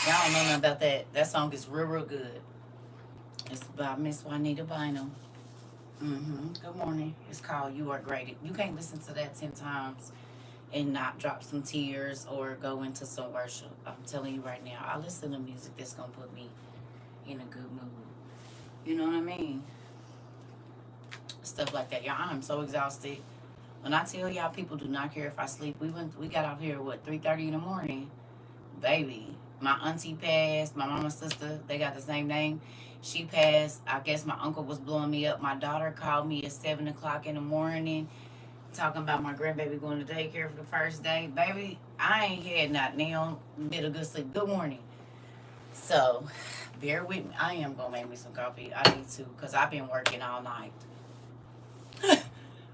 Y'all don't know nothing about that. That song is real, real good. It's by Miss Juanita Bynum. Good morning. It's called You Are Great. You can't listen to that 10 times and not drop some tears or go into some worship. I'm telling you right now, I listen to music that's going to put me in a good mood. You know what I mean? Stuff like that. Y'all, I'm so exhausted. When I tell y'all people do not care if I sleep, we got out here, what, 3:30 in the morning? Baby, my auntie passed, my mama's sister, they got the same name. She passed. I guess my uncle was blowing me up. My daughter called me at 7 o'clock in the morning talking about my grandbaby going to daycare for the first day. Baby, I ain't had not now bit a good sleep. Good morning. So, bear with me. I am going to make me some coffee. I need to because I've been working all night.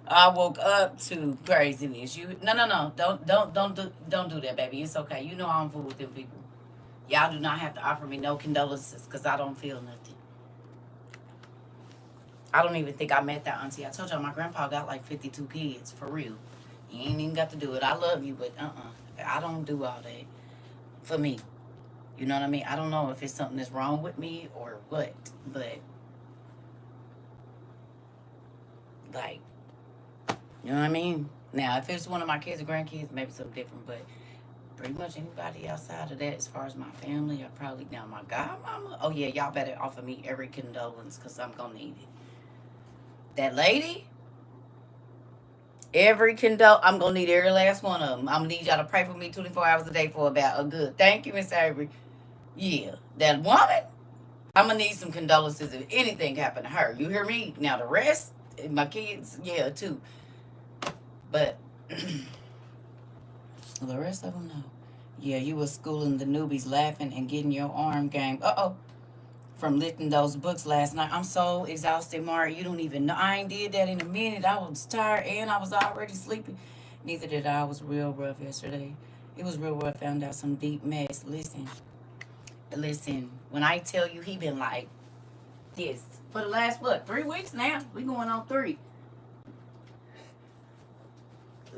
I woke up to craziness. You no. Don't do that, baby. It's okay. You know I don't fool with them people. Y'all do not have to offer me no condolences because I don't feel nothing. I don't even think I met that auntie. I told y'all my grandpa got like 52 kids, for real. You ain't even got to do it. I love you, but I don't do all that for me. You know what I mean? I don't know if it's something that's wrong with me or what, but like, you know what I mean? Now, if it's one of my kids or grandkids, maybe something different, but pretty much anybody outside of that, as far as my family, I probably, now my godmama, oh yeah, y'all better offer me every condolence because I'm going to need it. That lady, I'm going to need every last one of them. I'm going to need y'all to pray for me 24 hours a day for about a good. Thank you, Miss Avery. Yeah, that woman, I'm going to need some condolences if anything happened to her. You hear me? Now, the rest, my kids, yeah, too. But the rest of them, no. Yeah, you was schooling the newbies laughing and getting your arm game. From lifting those books last night. I'm so exhausted, Mari. You don't even know. I ain't did that in a minute. I was tired and I was already sleepy. Neither did I. I was real rough yesterday. It was real rough. Found out some deep mess. Listen. When I tell you he been like this for the last, what, 3 weeks now? We going on 3.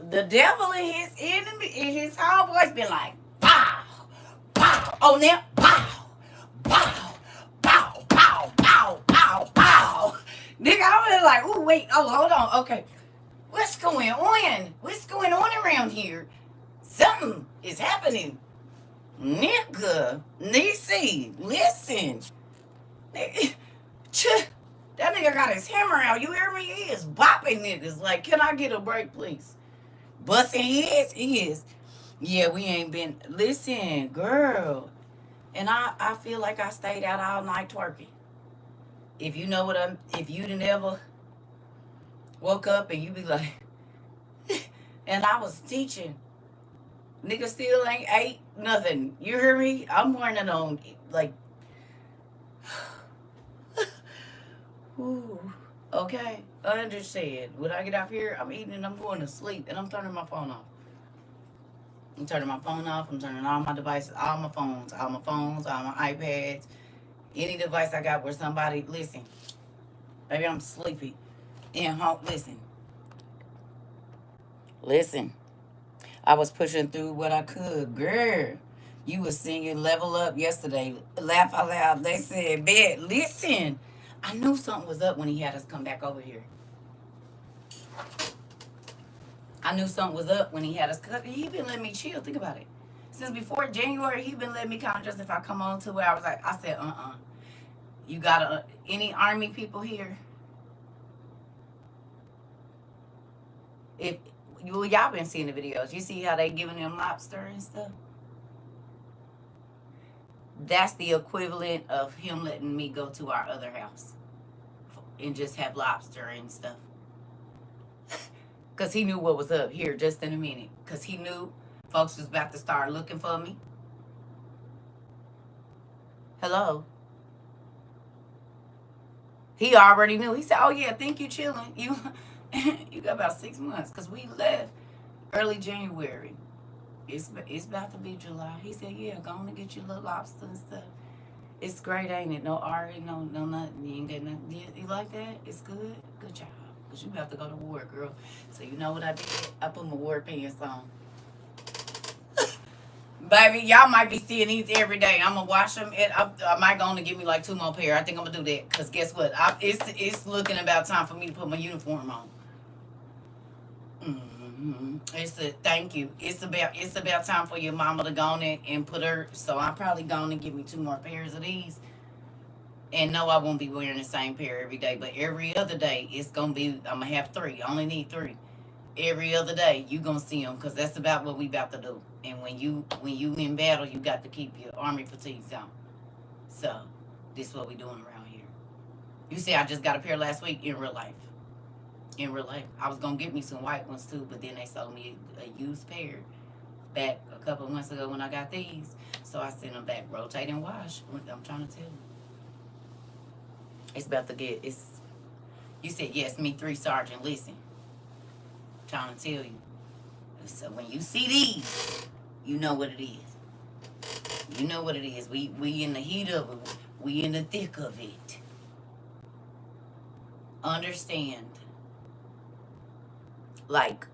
The devil and his enemy and his homeboys been like, pow, pow, on them, pow, pow, pow, pow, pow, pow, pow. Nigga, I was like, ooh, wait, oh, hold on, okay. What's going on? What's going on around here? Something is happening. Nigga, Nisi, listen. That nigga got his hammer out. You hear me? He is bopping niggas. Like, can I get a break, please? Busting heads is. Yeah, we ain't been. Listen, girl. And I feel like I stayed out all night twerking. If you know what if you didn't ever woke up and you be like, and I was teaching. Nigga still ain't ate nothing. You hear me? I'm learning on, like, ooh, okay. I understand. When I get off here, I'm eating and I'm going to sleep and I'm turning my phone off. I'm turning my phone off. I'm turning all my devices, all my phones, all my iPads, any device I got where somebody, listen, maybe I'm sleepy. And listen. I was pushing through what I could. Girl, you was singing Level Up yesterday. Laugh out loud. They said, bet, listen. I knew something was up when he had us come back over here. I knew something was up when he had us. Cause he been letting me chill. Think about it. Since before January, he been letting me kind of just if I come on to where I said, You got any army people here? If y'all been seeing the videos, you see how they giving them lobster and stuff. That's the equivalent of him letting me go to our other house and just have lobster and stuff. Because he knew what was up here just in a minute. Because he knew folks was about to start looking for me. Hello. He already knew. He said, oh, yeah, I think you chilling. You got about 6 months. Because we left early January. It's about to be July. He said, yeah, go on and get your little lobster and stuff. It's great, ain't it? No Ari, no nothing. You ain't got nothing. You like that? It's good? Good job. Because you about to go to war, girl. So you know what I did? I put my war pants on. Baby, y'all might be seeing these every day. I'm gonna wash them. And I might go on to give me like 2 more pair. I think I'm gonna do that. Cause guess what? It's looking about time for me to put my uniform on. It's a thank you. It's about time for your mama to go on it and put her. So I'm probably going to give me 2 more pairs of these. And no, I won't be wearing the same pair every day. But every other day, it's gonna be. I'm gonna have three. I only need three. Every other day, you gonna see them because that's about what we about to do. And when you in battle, you got to keep your army fatigues on. So this is what we doing around here. You see, I just got a pair last week in real life. In real life, I was gonna get me some white ones too, but then they sold me a used pair back a couple of months ago when I got these. So I sent them back, rotate and wash. I'm trying to tell you, it's about to get. It's. You said yes, me three sergeant. Listen, I'm trying to tell you. So when you see these, you know what it is. You know what it is. We in the heat of it. We in the thick of it. Understand. Like,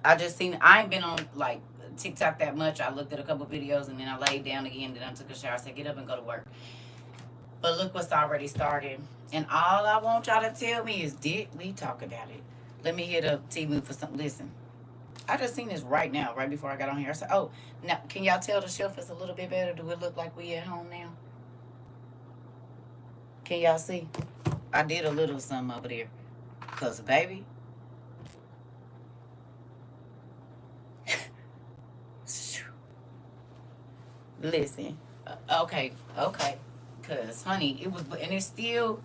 I just seen. I ain't been on like TikTok that much. I looked at a couple videos and then I laid down again. Then I took a shower. I said, get up and go to work. But look what's already started. And all I want y'all to tell me is, did we talk about it? Let me hit up T-Move for something. Listen, I just seen this right now, right before I got on here. I said, oh, now, can y'all tell the shelf is a little bit better? Do it look like we at home now? Can y'all see? I did a little something over there. Because, baby, listen. Okay. Because, honey, it was, and it's still,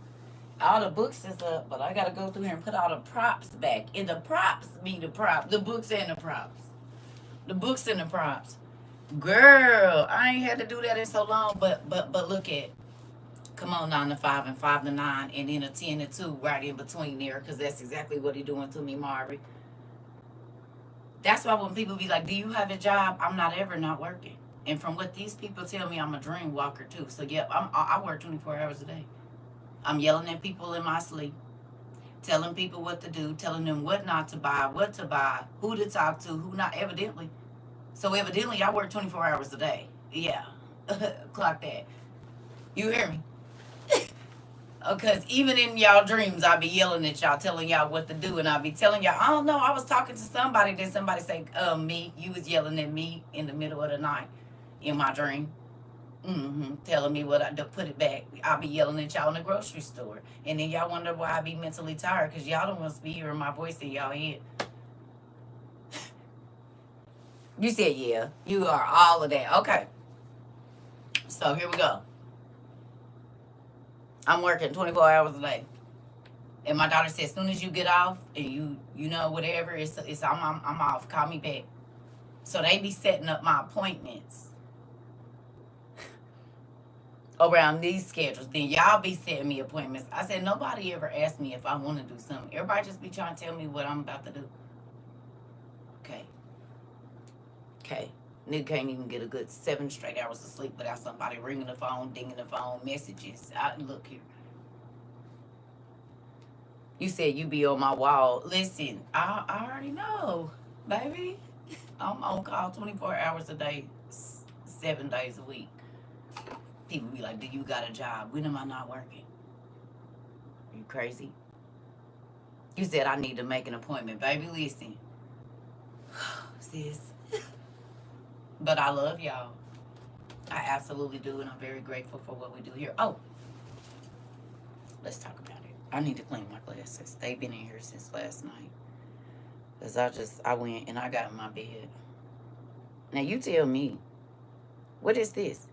all the books is up, but I got to go through here and put all the props back. And the props be the props. The books and the props. The books and the props. Girl, I ain't had to do that in so long, but look at, come on, 9 to 5 and 5 to 9, and then a 10 to 2 right in between there, because that's exactly what he doing to me, Marvin. That's why when people be like, do you have a job? I'm not ever not working. And from what these people tell me, I'm a dream walker too. So yeah, I work 24 hours a day. I'm yelling at people in my sleep, telling people what to do, telling them what not to buy, what to buy, who to talk to, who not, evidently. So evidently I work 24 hours a day. Yeah. Clock that. You hear me? Because even in y'all dreams, I be yelling at y'all, telling y'all what to do, and I be telling y'all, I don't know, I was talking to somebody, then somebody say, me, you was yelling at me in the middle of the night in my dream. Telling me what I do, put it back. I'll be yelling at y'all in the grocery store. And then y'all wonder why I be mentally tired, because y'all don't want to be hearing my voice in y'all head. You said, yeah, you are all of that. Okay. So here we go. I'm working 24 hours a day. And my daughter said, as soon as you get off and you know, whatever, it's I'm off. Call me back. So they be setting up my appointments around these schedules. Then y'all be setting me appointments. I said, nobody ever asked me if I want to do something. Everybody just be trying to tell me what I'm about to do. Okay. Nigga can't even get a good 7 straight hours of sleep without somebody ringing the phone, dinging the phone, messages. Look here. You said you be on my wall. Listen, I already know, baby. I'm on call 24 hours a day, 7 days a week. People be like, do you got a job? When am I not working? Are you crazy? You said I need to make an appointment. Baby, listen. Sis. But I love y'all. I absolutely do, and I'm very grateful for what we do here. Oh, let's talk about it. I need to clean my glasses. They've been in here since last night. Because I went and I got in my bed. Now you tell me, what is this?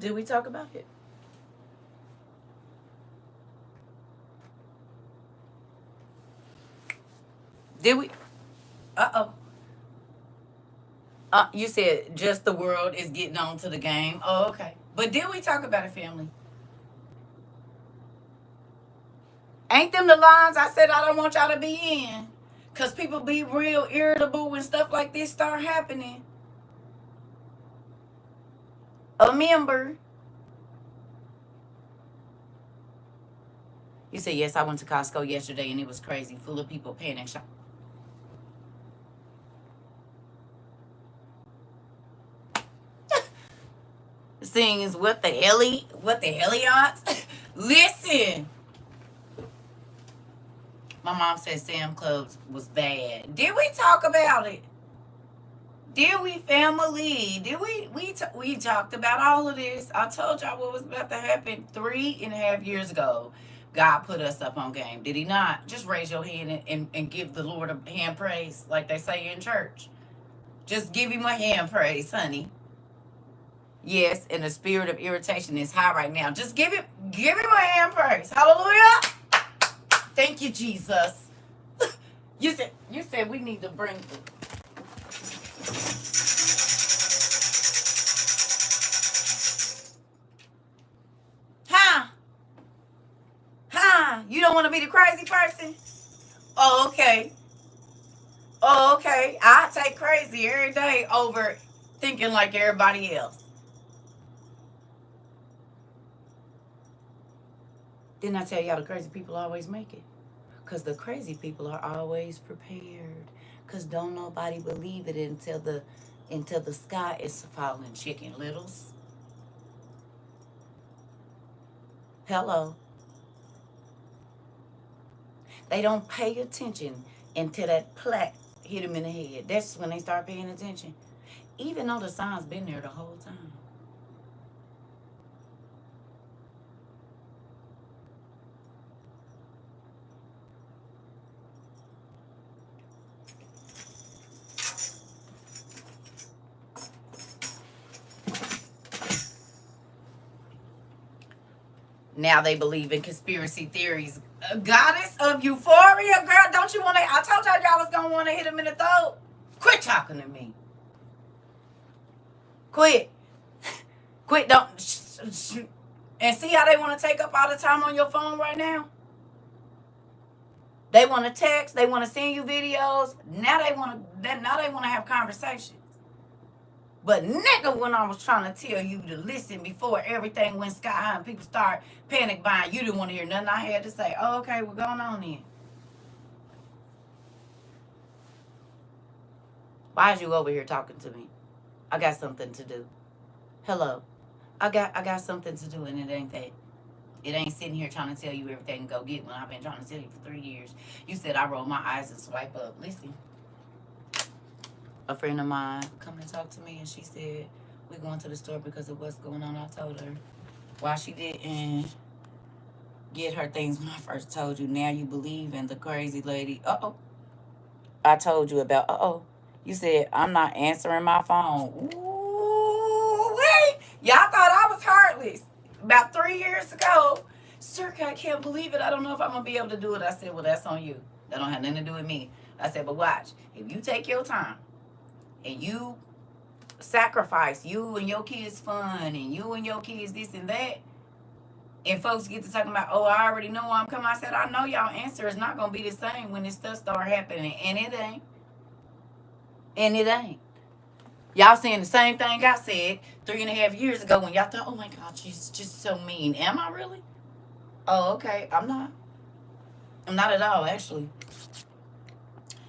Did we talk about it? Did we? Uh-oh. You said just the world is getting on to the game. Oh, okay. But did we talk about it, family? Ain't them the lines I said I don't want y'all to be in? Because people be real irritable when stuff like this start happening. A member. You said, yes, I went to Costco yesterday and it was crazy. Full of people panic shop. Sings what the hellions? Listen. My mom said Sam Clubs was bad. Did we talk about it? Did we, family? Did we talked about all of this? I told y'all what was about to happen 3.5 years ago. God put us up on game. Did he not? Just raise your hand and give the Lord a hand praise, like they say in church. Just give him a hand praise, honey. Yes, and the spirit of irritation is high right now. Just give him a hand praise. Hallelujah. Thank you, Jesus. You said we need to bring you don't want to be the crazy person? Oh, okay. Oh, okay. I take crazy every day over thinking like everybody else. Didn't I tell y'all the crazy people always make it? Because the crazy people are always prepared. Because don't nobody believe it until the sky is falling, Chicken Littles. Hello. They don't pay attention until that plaque hit them in the head. That's when they start paying attention. Even though the sign's been there the whole time. Now they believe in conspiracy theories. Goddess of euphoria, girl, don't you want to? I told y'all was going to want to hit him in the throat. Quit talking to me. Quit. Quit. Don't. And see how they want to take up all the time on your phone right now? They want to text. They want to send you videos. Now they want to have conversations. But nigga, when I was trying to tell you to listen before everything went sky high and people start panic buying, you didn't want to hear nothing I had to say. Oh, okay, what's going on then? Why is you over here talking to me? I got something to do. Hello. I got something to do, and it ain't that. It ain't sitting here trying to tell you everything to go get when I've been trying to tell you for 3 years. You said I roll my eyes and swipe up. Listen. A friend of mine come and talk to me, and she said, we're going to the store because of what's going on. I told her why she didn't get her things when I first told you. Now you believe in the crazy lady. Uh-oh. I told you about, uh-oh. You said, I'm not answering my phone. Ooh, wait. Y'all thought I was heartless about 3 years ago. CERCA, I can't believe it. I don't know if I'm going to be able to do it. I said, well, that's on you. That don't have nothing to do with me. I said, but watch. If you take your time, and you sacrifice you and your kids' fun and you and your kids this and that, and folks get to talking about, oh, I already know I'm coming. I said, I know y'all answer is not going to be the same when this stuff start happening. And it ain't. And it ain't. Y'all saying the same thing I said 3.5 years ago when y'all thought, oh my God, she's just so mean. Am I really? Oh, okay. I'm not. I'm not at all, actually.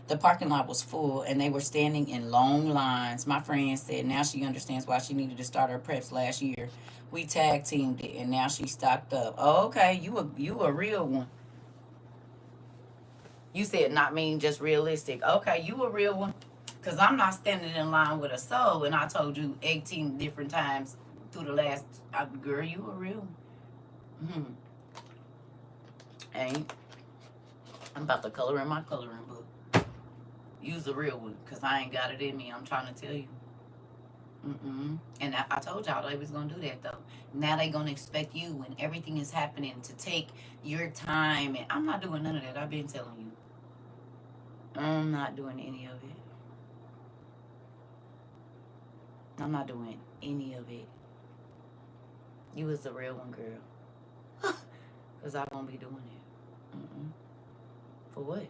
The parking lot was full and they were standing in long lines. My friend said now she understands why she needed to start her preps last year. We tag teamed it and now she's stocked up. Oh, okay. You a real one. You said not mean, just realistic. Okay, you a real one. Because I'm not standing in line with a soul, and I told you 18 different times through the last... girl, you a real one. Ain't. I'm about to color in my coloring book. Use a real one, because I ain't got it in me. I'm trying to tell you. And I told y'all they was going to do that, though. Now they gonna expect you when everything is happening to take your time, and I'm not doing none of that. I've been telling you, I'm not doing any of it. I'm not doing any of it. You was the real one, girl. Because I won't be doing it. For what?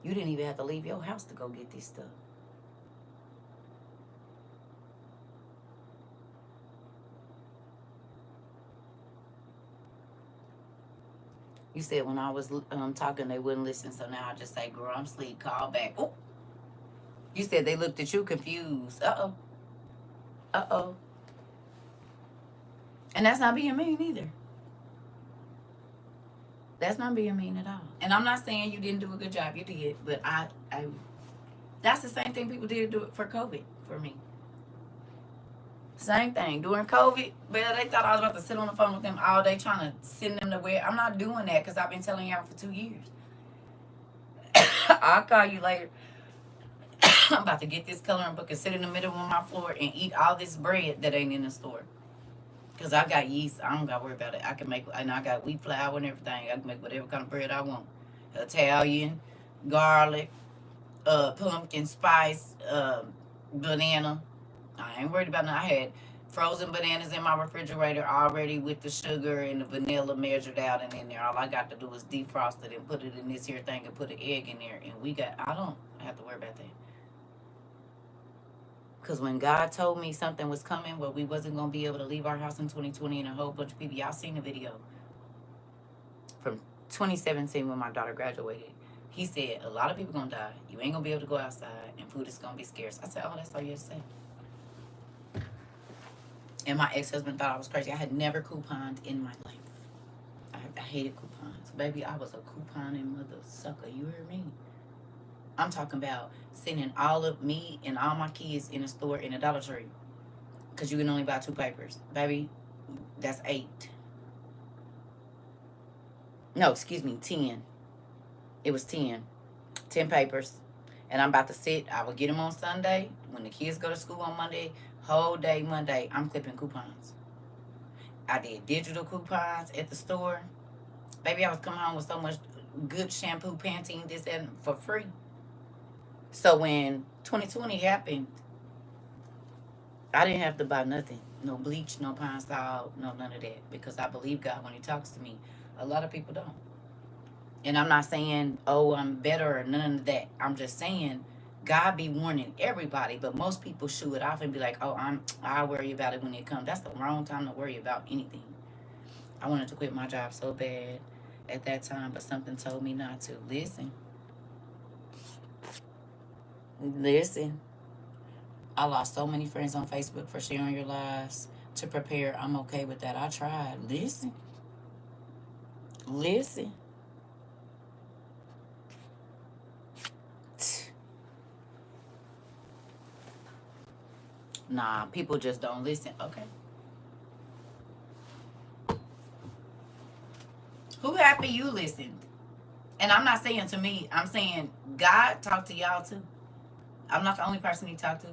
You didn't even have to leave your house to go get this stuff. You said when I was talking, they wouldn't listen. So now I just say, girl, I'm asleep. Call back. Oh. You said they looked at you confused. Uh-oh. Uh-oh. And that's not being mean either. That's not being mean at all. And I'm not saying you didn't do a good job. You did. But I that's the same thing people did do it for COVID for me. Same thing. During COVID, well, they thought I was about to sit on the phone with them all day trying to send them to where. I'm not doing that because I've been telling y'all for 2 years. I'll call you later. I'm about to get this coloring book and sit in the middle of my floor and eat all this bread that ain't in the store. Because I got yeast. I don't got to worry about it. I can make, and I got wheat flour and everything. I can make whatever kind of bread I want. Italian, garlic, pumpkin spice, banana. I ain't worried about nothing. I had frozen bananas in my refrigerator already with the sugar and the vanilla measured out and in there. All I got to do is defrost it and put it in this here thing and put an egg in there. And I don't have to worry about that. Because when God told me something was coming where we wasn't going to be able to leave our house in 2020 and a whole bunch of people, y'all seen the video from 2017 when my daughter graduated. He said, a lot of people going to die. You ain't going to be able to go outside and food is going to be scarce. I said, oh, that's all you have to say. And my ex-husband thought I was crazy. I had never couponed in my life. I hated coupons. Baby, I was a couponing mother sucker. You heard me? I'm talking about sending all of me and all my kids in a store in a Dollar Tree. Because you can only buy 2 papers. Baby, that's 8. No, excuse me, 10. It was 10. 10 papers. And I'm about to sit. I will get them on Sunday. When the kids go to school on Monday, whole day Monday, I'm clipping coupons. I did digital coupons at the store. Baby, I was coming home with so much good shampoo, Pantene, this, and for free. So when 2020 happened, I didn't have to buy nothing. No bleach, no Pine Sol, no none of that. Because I believe God when he talks to me. A lot of people don't. And I'm not saying, oh, I'm better or none of that. I'm just saying God be warning everybody. But most people shoo it off and be like, oh, I'll worry about it when it comes. That's the wrong time to worry about anything. I wanted to quit my job so bad at that time, but something told me not to. Listen. I lost so many friends on Facebook for sharing your lives to prepare. I'm okay with that. I tried. Listen. Nah, people just don't listen. Okay. Who happy you listened? And I'm not saying to me, I'm saying God talked to y'all too. I'm not the only person he talked to.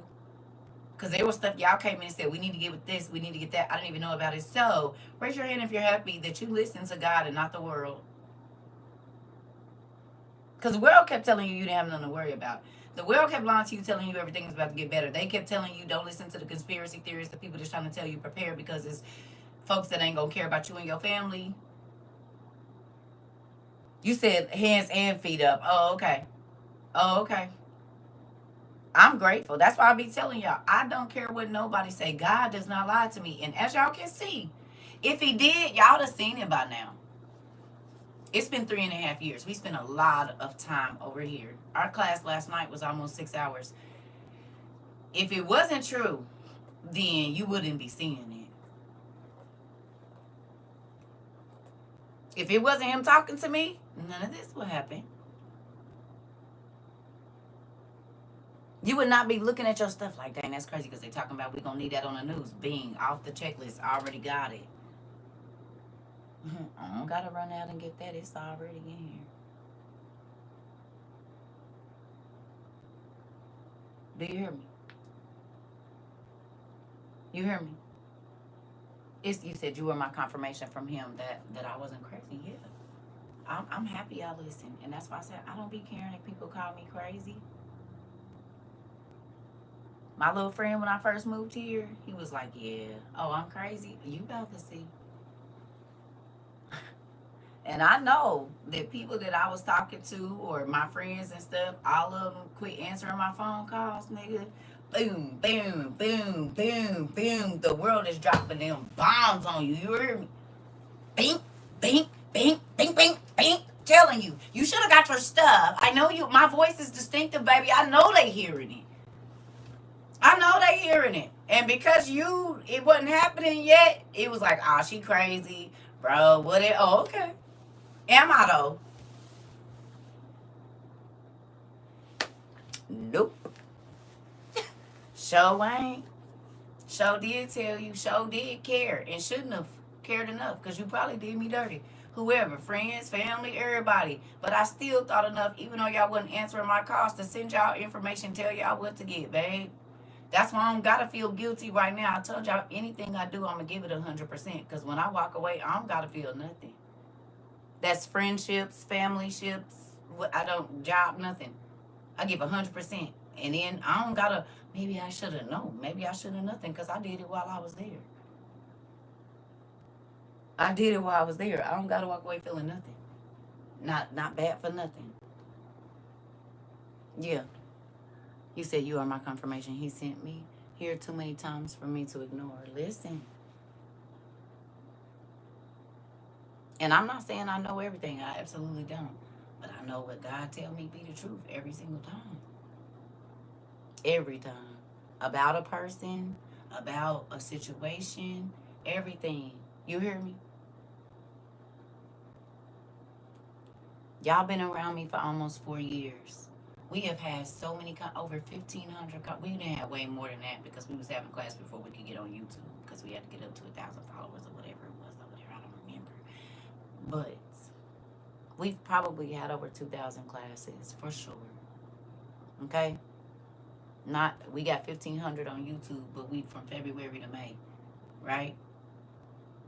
Because there was stuff y'all came in and said, we need to get with this, we need to get that. I didn't even know about it. So raise your hand if you're happy that you listen to God and not the world. Because the world kept telling you didn't have nothing to worry about. The world kept lying to you, telling you everything was about to get better. They kept telling you don't listen to the conspiracy theorists, the people just trying to tell you prepare because it's folks that ain't going to care about you and your family. You said hands and feet up. Oh, okay. Oh, okay. I'm grateful. That's why I be telling y'all, I don't care what nobody say. God does not lie to me. And as y'all can see, if he did, y'all would have seen it by now. It's been 3.5 years. We spent a lot of time over here. Our class last night was almost 6 hours. If it wasn't true, then you wouldn't be seeing it. If it wasn't him talking to me, none of this would happen. You would not be looking at your stuff like, dang, that's crazy because they're talking about we're going to need that on the news. Bing, off the checklist. I already got it. I don't got to run out and get that. It's already in here. Do you hear me? You hear me? You said you were my confirmation from him that I wasn't crazy. Yeah. I'm happy I listened. And that's why I said I don't be caring if people call me crazy. My little friend, when I first moved here, he was like, yeah, oh, I'm crazy. You about to see. And I know that people that I was talking to or my friends and stuff, all of them quit answering my phone calls, nigga. Boom, boom, boom, boom, boom. The world is dropping them bombs on you. You hear me? Bink, bink, bink, bink, bink, bink. Telling you, you should have got your stuff. I know you. My voice is distinctive, baby. I know they hearing it. I know they hearing it. And because it wasn't happening yet, it was like, oh, she crazy, bro. What it? Oh, okay. Am I though? Nope. Show ain't. Show did tell you. Show did care and shouldn't have cared enough because you probably did me dirty. Whoever, friends, family, everybody. But I still thought enough, even though y'all wasn't answering my calls, to send y'all information, tell y'all what to get, babe. That's why I don't gotta feel guilty right now. I told y'all anything I do, I'm gonna give it 100%. Cause when I walk away, I don't gotta feel nothing. That's friendships, family ships. I don't job nothing. I give 100%, and then I don't gotta. Maybe I should have known. Maybe I should have nothing, cause I did it while I was there. I did it while I was there. I don't gotta walk away feeling nothing. Not bad for nothing. Yeah. You said you are my confirmation. He sent me here too many times for me to ignore. Listen. And I'm not saying I know everything. I absolutely don't. But I know what God tell me be the truth every single time. Every time. About a person, about a situation, everything. You hear me? Y'all been around me for almost 4 years. We have had so many, over 1,500. We didn't have way more than that because we was having class before we could get on YouTube because we had to get up to 1,000 followers or whatever it was over there. I don't remember. But we've probably had over 2,000 classes for sure. Okay? We got 1,500 on YouTube, but we from February to May, right?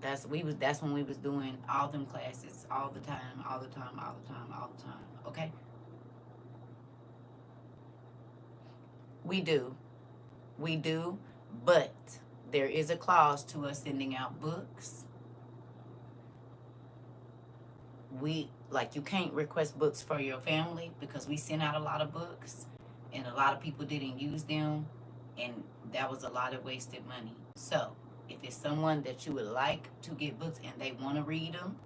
That's when we was doing all them classes all the time, all the time, all the time, all the time. Okay? We do, but there is a clause to us sending out books. You can't request books for your family because we sent out a lot of books and a lot of people didn't use them, and that was a lot of wasted money. So if it's someone that you would like to get books and they want to read them,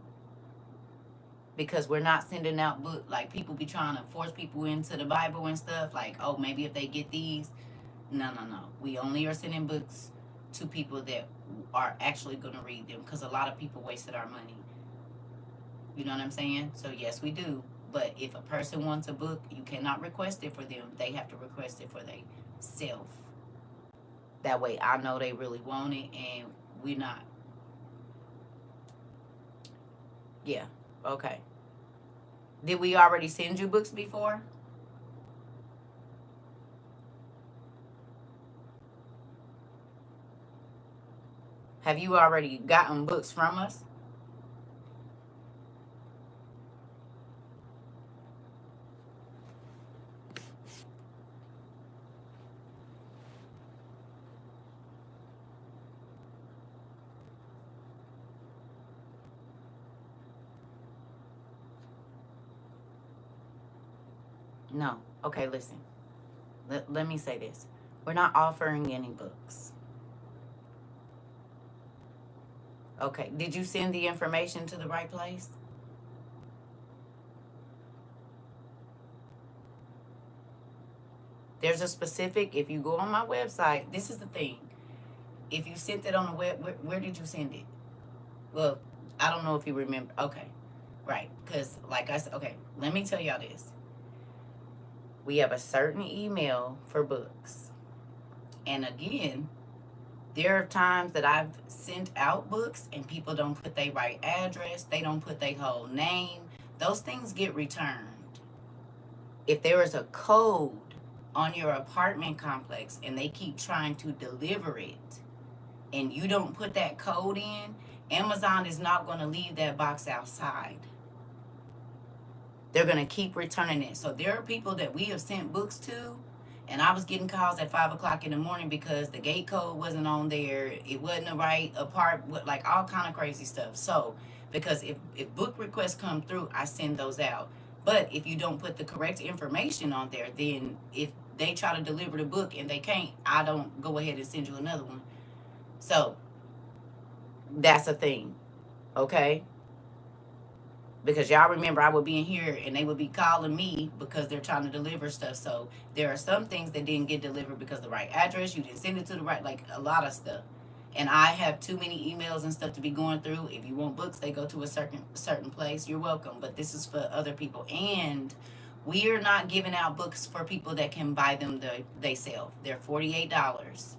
because we're not sending out books, like people be trying to force people into the Bible and stuff, like, oh, maybe if they get these. No. We only are sending books to people that are actually going to read them because a lot of people wasted our money. You know what I'm saying? So yes, we do. But if a person wants a book, you cannot request it for them. They have to request it for themselves. That way I know they really want it and we're not. Yeah. Okay. Did we already send you books before? Have you already gotten books from us? No. Okay, listen. Let me say this. We're not offering any books. Okay. Did you send the information to the right place? There's a specific, if you go on my website, this is the thing. If you sent it on the web, where did you send it? Well, I don't know if you remember. Okay. Right. Because, like I said, okay, let me tell y'all this. We have a certain email for books. And again, there are times that I've sent out books and people don't put their right address. They don't put their whole name. Those things get returned. If there is a code on your apartment complex and they keep trying to deliver it, and you don't put that code in, Amazon is not going to leave that box outside. They're going to keep returning it. So there are people that we have sent books to, and I was getting calls at 5 o'clock in the morning because the gate code wasn't on there. It wasn't the right apartment, like all kind of crazy stuff. So, because if book requests come through, I send those out. But if you don't put the correct information on there, then if they try to deliver the book and they can't, I don't go ahead and send you another one. So, that's a thing. Okay? Because y'all remember I would be in here and they would be calling me because they're trying to deliver stuff. So there are some things that didn't get delivered because the right address, you didn't send it to the right, like a lot of stuff. And I have too many emails and stuff to be going through. If you want books, they go to a certain place. You're welcome. But this is for other people. And we are not giving out books for people that can buy them themselves. They're $48.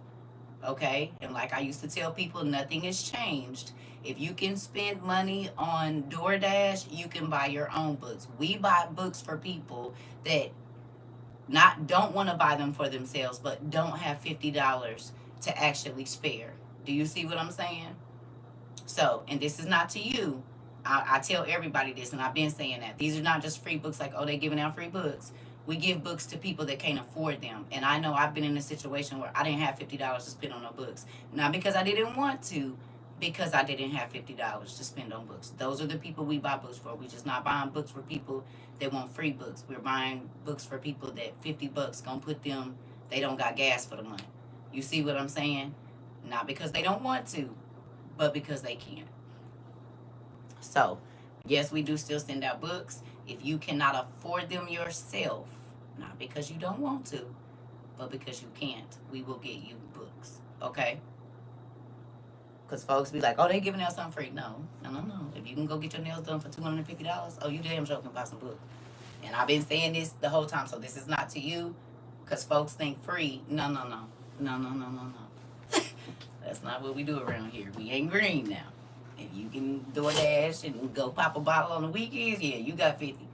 Okay? And like I used to tell people, nothing has changed. If you can spend money on DoorDash, you can buy your own books. We buy books for people that don't want to buy them for themselves, but don't have $50 to actually spare. Do you see what I'm saying? So, and this is not to you. I tell everybody this, and I've been saying that. These are not just free books like, oh, they giving out free books. We give books to people that can't afford them. And I know I've been in a situation where I didn't have $50 to spend on no books. Not because I didn't want to, because I didn't have $50 to spend on books. Those are the people we buy books for. We're just not buying books for people that want free books. We're buying books for people that $50 gonna put them, they don't got gas for the month. You see what I'm saying? Not because they don't want to, but because they can't. So, yes, we do still send out books. If you cannot afford them yourself, not because you don't want to, but because you can't, we will get you books. Okay? Because folks be like, oh, they giving out something free. No. If you can go get your nails done for $250, oh, you damn sure can buy some books. And I've been saying this the whole time, so this is not to you, because folks think free. No. That's not what we do around here. We ain't green now. If you can DoorDash and go pop a bottle on the weekends, yeah, you got 50.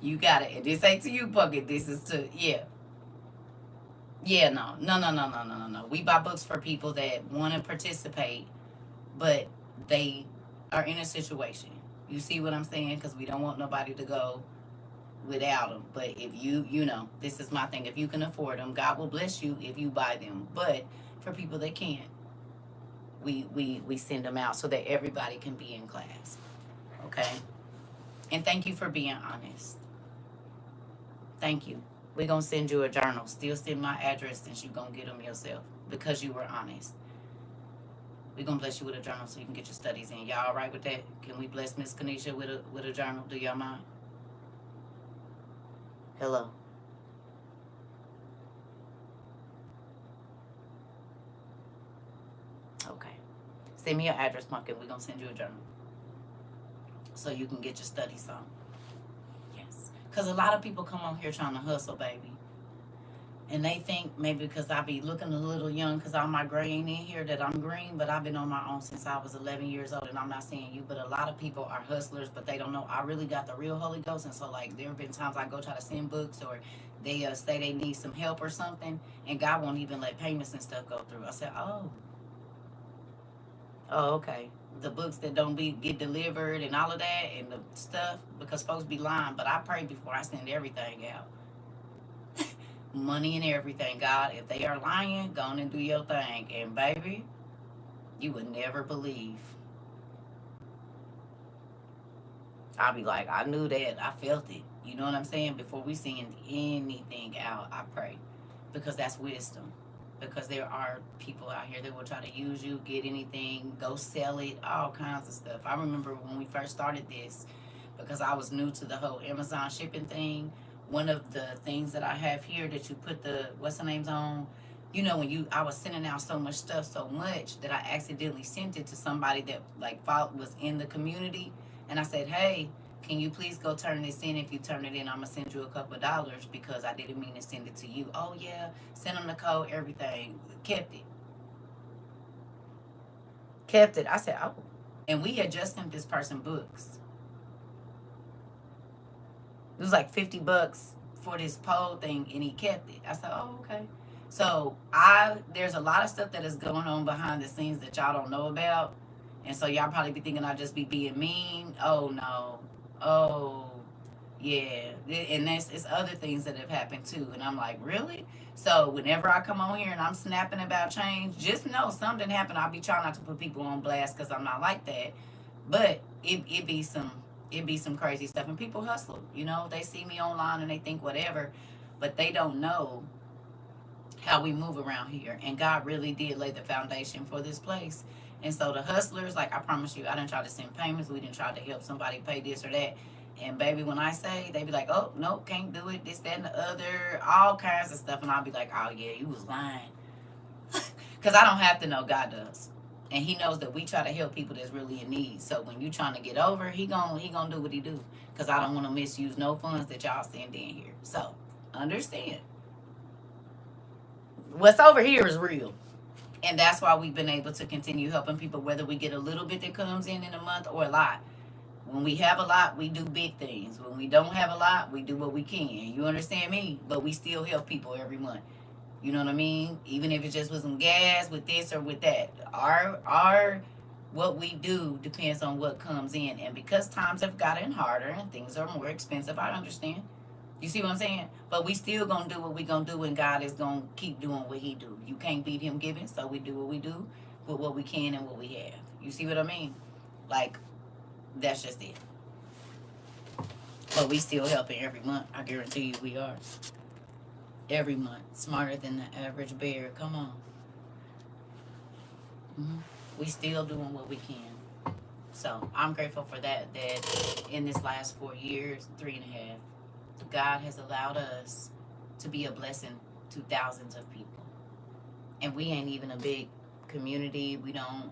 You got it. And this ain't to you, Puckett. This is to, yeah. Yeah, no. We buy books for people that want to participate, but they are in a situation. You see what I'm saying? Because we don't want nobody to go without them. But if this is my thing. If you can afford them, God will bless you if you buy them. But for people that can't, we send them out so that everybody can be in class. Okay? And thank you for being honest. Thank you. We're going to send you a journal. Still send my address since you're going to get them yourself because you were honest. We're going to bless you with a journal so you can get your studies in. Y'all all right with that? Can we bless Miss Kanisha with a journal? Do y'all mind? Hello. Okay. Send me your address, Pumpkin. We're going to send you a journal so you can get your studies on. Yes. Because a lot of people come on here trying to hustle, baby. And they think maybe because I be looking a little young because all my gray ain't in here that I'm green, but I've been on my own since I was 11 years old, and I'm not saying you, but a lot of people are hustlers, but they don't know I really got the real Holy Ghost. And so, like, there have been times I go try to send books or they say they need some help or something, and God won't even let payments and stuff go through. I said, oh, okay. The books that don't get delivered and all of that and the stuff, because folks be lying, but I pray before I send everything out. Money and everything. God, if they are lying, go on and do your thing. And baby, you would never believe. I'll be like, I knew that. I felt it. You know what I'm saying? Before we send anything out, I pray. Because that's wisdom. Because there are people out here that will try to use you, get anything, go sell it, all kinds of stuff. I remember when we first started this, because I was new to the whole Amazon shipping thing, one of the things that I have here that you put the, what's the names on? You know, I was sending out so much stuff so much that I accidentally sent it to somebody that was in the community. And I said, hey, can you please go turn this in? If you turn it in, I'm going to send you a couple of dollars because I didn't mean to send it to you. Oh, yeah, send them the code, everything. Kept it. I said, oh. And we had just sent this person books. It was like $50 for this pole thing, and he kept it. I said, oh, okay. So there's a lot of stuff that is going on behind the scenes that y'all don't know about. And so y'all probably be thinking I just be being mean. Oh no. Oh yeah. And it's other things that have happened too. And I'm like, really? So whenever I come on here and I'm snapping about change, just know something happened. I'll be trying not to put people on blast because I'm not like that. But it be some crazy stuff, and people hustle. You know, they see me online and they think whatever, but they don't know how we move around here. And God really did lay the foundation for this place. And so the hustlers, like I promise you, I didn't try to send payments. We didn't try to help somebody pay this or that. And baby, when I say, they be like, oh, nope, can't do it, this, that, and the other, all kinds of stuff. And I'll be like, oh, yeah, you was lying. Because I don't have to know, God does. And he knows that we try to help people that's really in need. So when you trying to get over, he gonna do what he do. Because I don't want to misuse no funds that y'all send in here. So understand. What's over here is real. And that's why we've been able to continue helping people, whether we get a little bit that comes in a month or a lot. When we have a lot, we do big things. When we don't have a lot, we do what we can. You understand me? But we still help people every month. You know what I mean? Even if it's just with some gas, with this or with that. Our what we do depends on what comes in. And because times have gotten harder and things are more expensive, I understand. You see what I'm saying? But we still gonna do what we gonna do, and God is gonna keep doing what he do. You can't beat him giving, so we do what we do with what we can and what we have. You see what I mean? Like, that's just it. But we still helping every month. I guarantee you we are. Every month. Smarter than the average bear. Come on. Mm-hmm. We still doing what we can. So I'm grateful for that. That in this last 4 years, 3.5, God has allowed us to be a blessing to thousands of people. And we ain't even a big community. We don't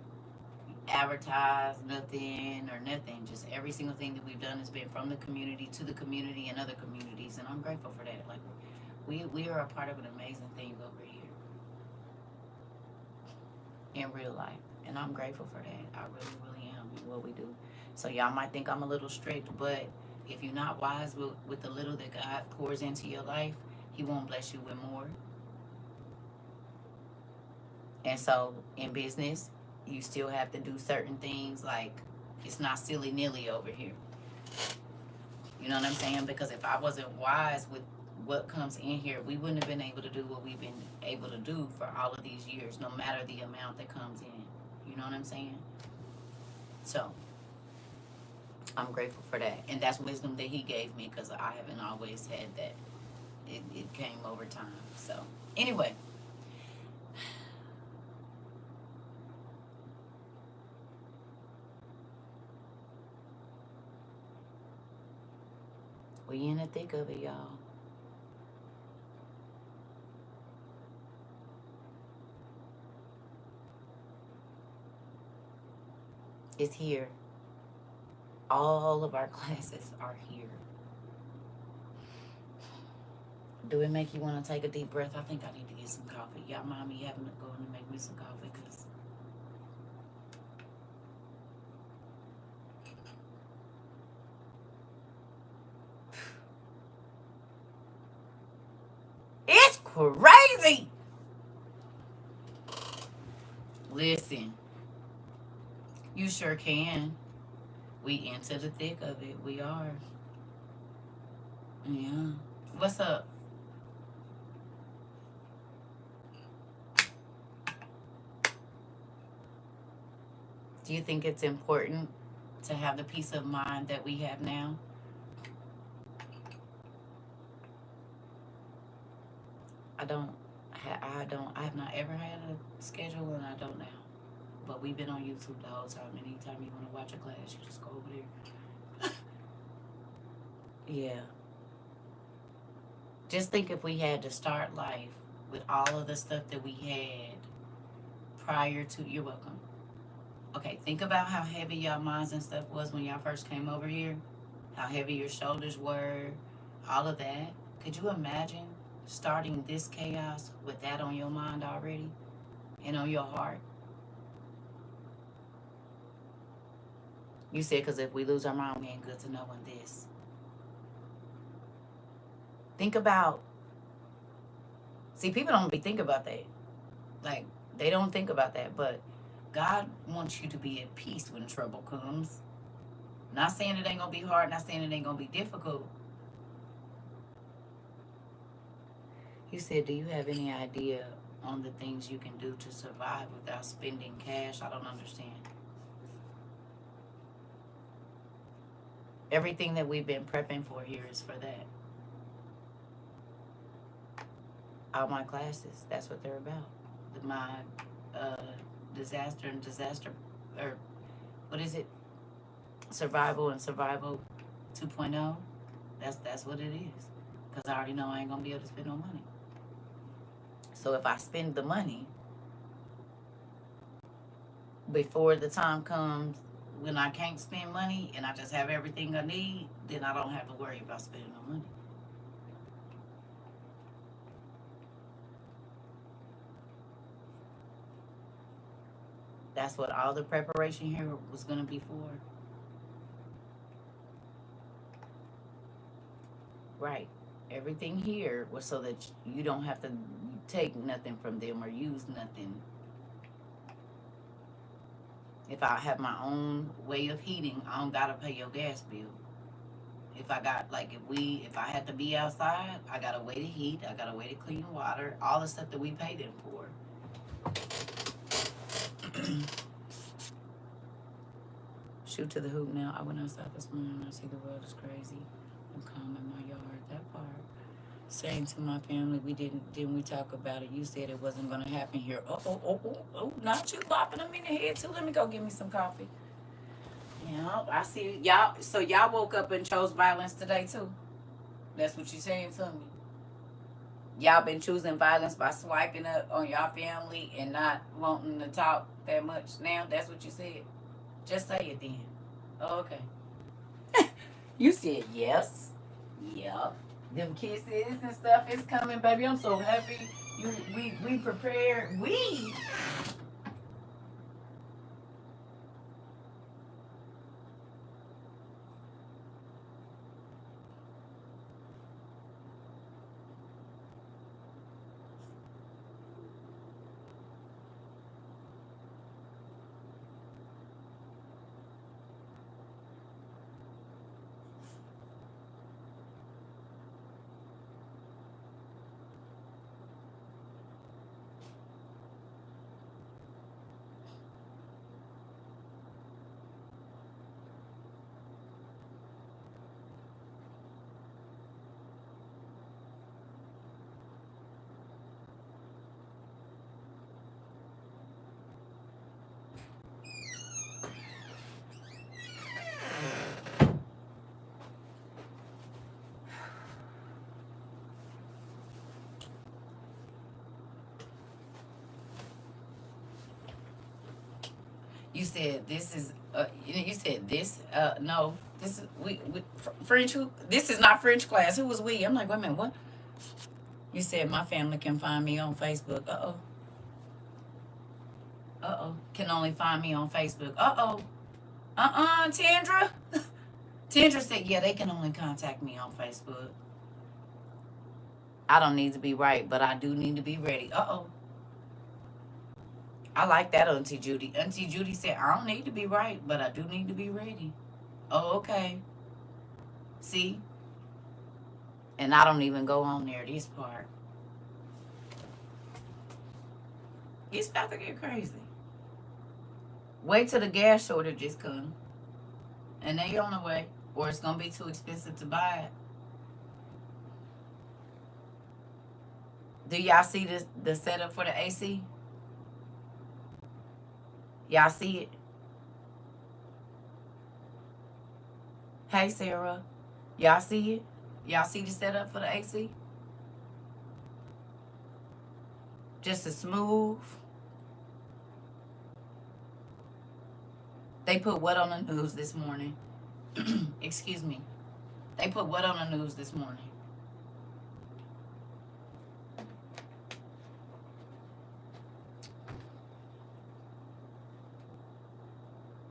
advertise nothing or nothing. Just every single thing that we've done has been from the community to the community and other communities. And I'm grateful for that. Like, we are a part of an amazing thing over here in real life. And I'm grateful for that. I really, really am in what we do. So y'all might think I'm a little strict, but if you're not wise with the little that God pours into your life, he won't bless you with more. And so in business, you still have to do certain things. Like, it's not silly nilly over here. You know what I'm saying? Because if I wasn't wise with what comes in here, we wouldn't have been able to do what we've been able to do for all of these years, no matter the amount that comes in. You know what I'm saying? So I'm grateful for that. And that's wisdom that he gave me, because I haven't always had that. It came over time. So anyway, we in the thick of it, y'all. It's here. All of our classes are here. Do it make you want to take a deep breath? I think I need to get some coffee. Y'all mind me having to go and make me some coffee, because it's crazy. Listen, you sure can. We into the thick of it. We are. Yeah. What's up? Do you think it's important to have the peace of mind that we have now? I don't. I have not ever had a schedule, and I don't now. But we've been on YouTube the whole time. Anytime you want to watch a class, you just go over there. Yeah. Just think if we had to start life with all of the stuff that we had prior to. You're welcome. Okay, think about how heavy y'all minds and stuff was when y'all first came over here. How heavy your shoulders were, all of that. Could you imagine starting this chaos with that on your mind already and on your heart? You said, because if we lose our mind, we ain't good to know in this. Think about See, people don't be think about that. Like, they don't think about that. But God wants you to be at peace when trouble comes. Not saying it ain't going to be hard. Not saying it ain't going to be difficult. He said, do you have any idea on the things you can do to survive without spending cash? I don't understand. Everything that we've been prepping for here is for that. All my classes, that's what they're about. My disaster, or what is it? Survival and survival 2.0. That's what it is. Because I already know I ain't going to be able to spend no money. So if I spend the money before the time comes when I can't spend money and I just have everything I need, then I don't have to worry about spending no money. That's what all the preparation here was going to be for. Right. Everything here was so that you don't have to take nothing from them or use nothing. If I have my own way of heating, I don't gotta pay your gas bill. If I got, like, if I had to be outside, I got a way to heat, I got a way to clean water, all the stuff that we pay them for. Shoot to the hoop now. I went outside this morning. I see the world is crazy. I'm calm in my yard. That part. Saying to my family, didn't we talk about it? You said it wasn't gonna happen here. Oh, not you bopping them in the head too. Let me go get me some coffee. Yeah, I see y'all. So y'all woke up and chose violence today too. That's what you saying to me. Y'all been choosing violence by swiping up on y'all family and not wanting to talk that much now. That's what you said. Just say it then. Oh, okay. You said yes. Yep. Them kisses and stuff is coming, baby. I'm so happy. We prepared. We. You said this is. You said this. No, this is we French. This is not French class. Who was we? I'm like, wait a minute, what? You said my family can find me on Facebook. Can only find me on Facebook. Tandra. Tandra said, yeah, they can only contact me on Facebook. I don't need to be right, but I do need to be ready. I like that, Auntie Judy. Auntie Judy said, I don't need to be right, but I do need to be ready. Oh, okay. See? And I don't even go on there, this part. It's about to get crazy. Wait till the gas shortages come. And they on the way. Or it's going to be too expensive to buy it. Do y'all see the setup for the AC? Y'all see it? Hey, Sarah. Y'all see it? Y'all see the setup for the AC? Just a smooth. They put what on the news this morning? Excuse me. They put what on the news this morning?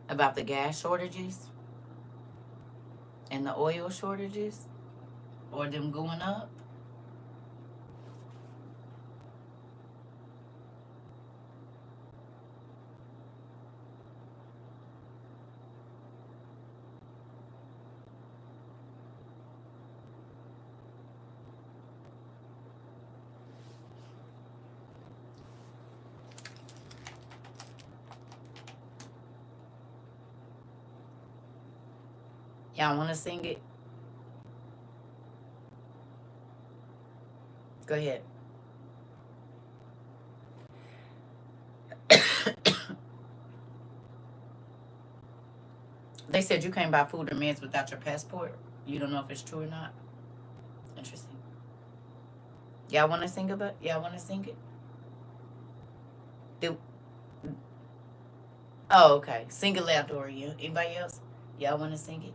About the gas shortages and the oil shortages, or them going up. Y'all want to sing it? Go ahead. They said you can't buy food or meds without your passport. You don't know if it's true or not. Interesting. Y'all want to sing about? Y'all want to sing it? Do. Oh, okay. Sing it loud, Doria. Anybody else? Y'all want to sing it?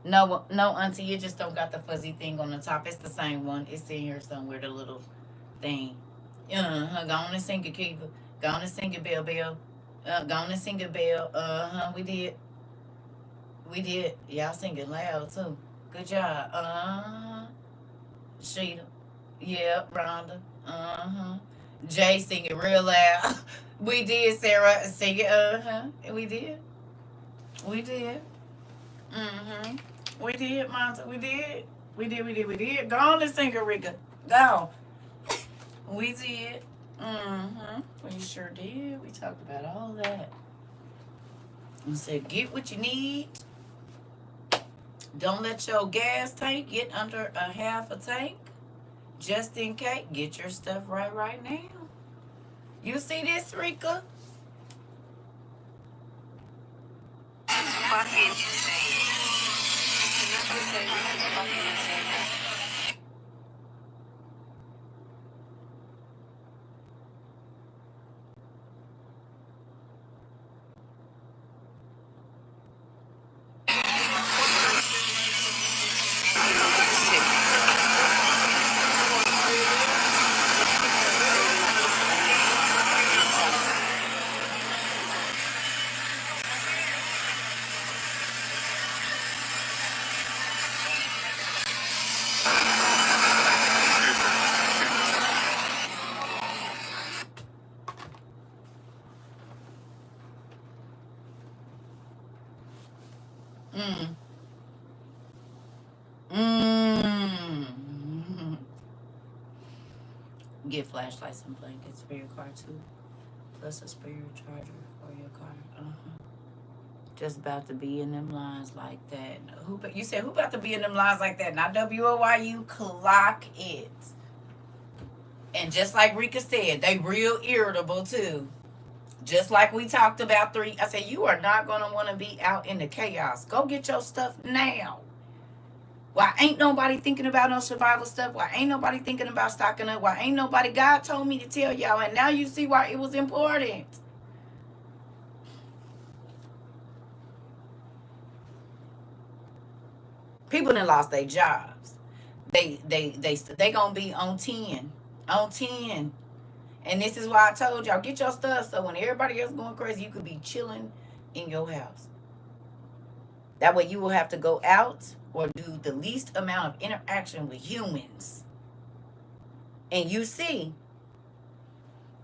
No, no, Auntie. You just don't got the fuzzy thing on the top. It's the same one. It's in here somewhere. The little thing. Go on and sing it, Kiva. Go on and sing it, Bell Bell. Go on and sing it, Bell. We did. We did. Y'all sing it loud too. Good job. Sheeta. Yeah, Rhonda. Jay sing it real loud. We did, Sarah. Sing it. We did. We did. We did, Monta. We did. We did. We did. We did. Go on and sing it, Rika. Go. We did. We sure did. We talked about all that. And said, get what you need. Don't let your gas tank get under a half a tank. Just in case. Get your stuff right now. You see this, Rika? Mm. Get flashlights and blankets for your car too. Plus a spare charger for your car. Just about to be in them lines like that. You said who about to be in them lines like that? Not WOYU. Clock it. And just like Rika said, they real irritable too. Just like we talked about I said you are not gonna want to be out in the chaos. Go get your stuff now. Why ain't nobody thinking about no survival stuff? Why ain't nobody thinking about stocking up? Why ain't nobody? God told me to tell y'all, and now you see why it was important. People that lost their jobs. They gonna be on 10. On 10. And this is why I told y'all, get your stuff so when everybody else going crazy, you could be chilling in your house. That way you will have to go out or do the least amount of interaction with humans. And you see,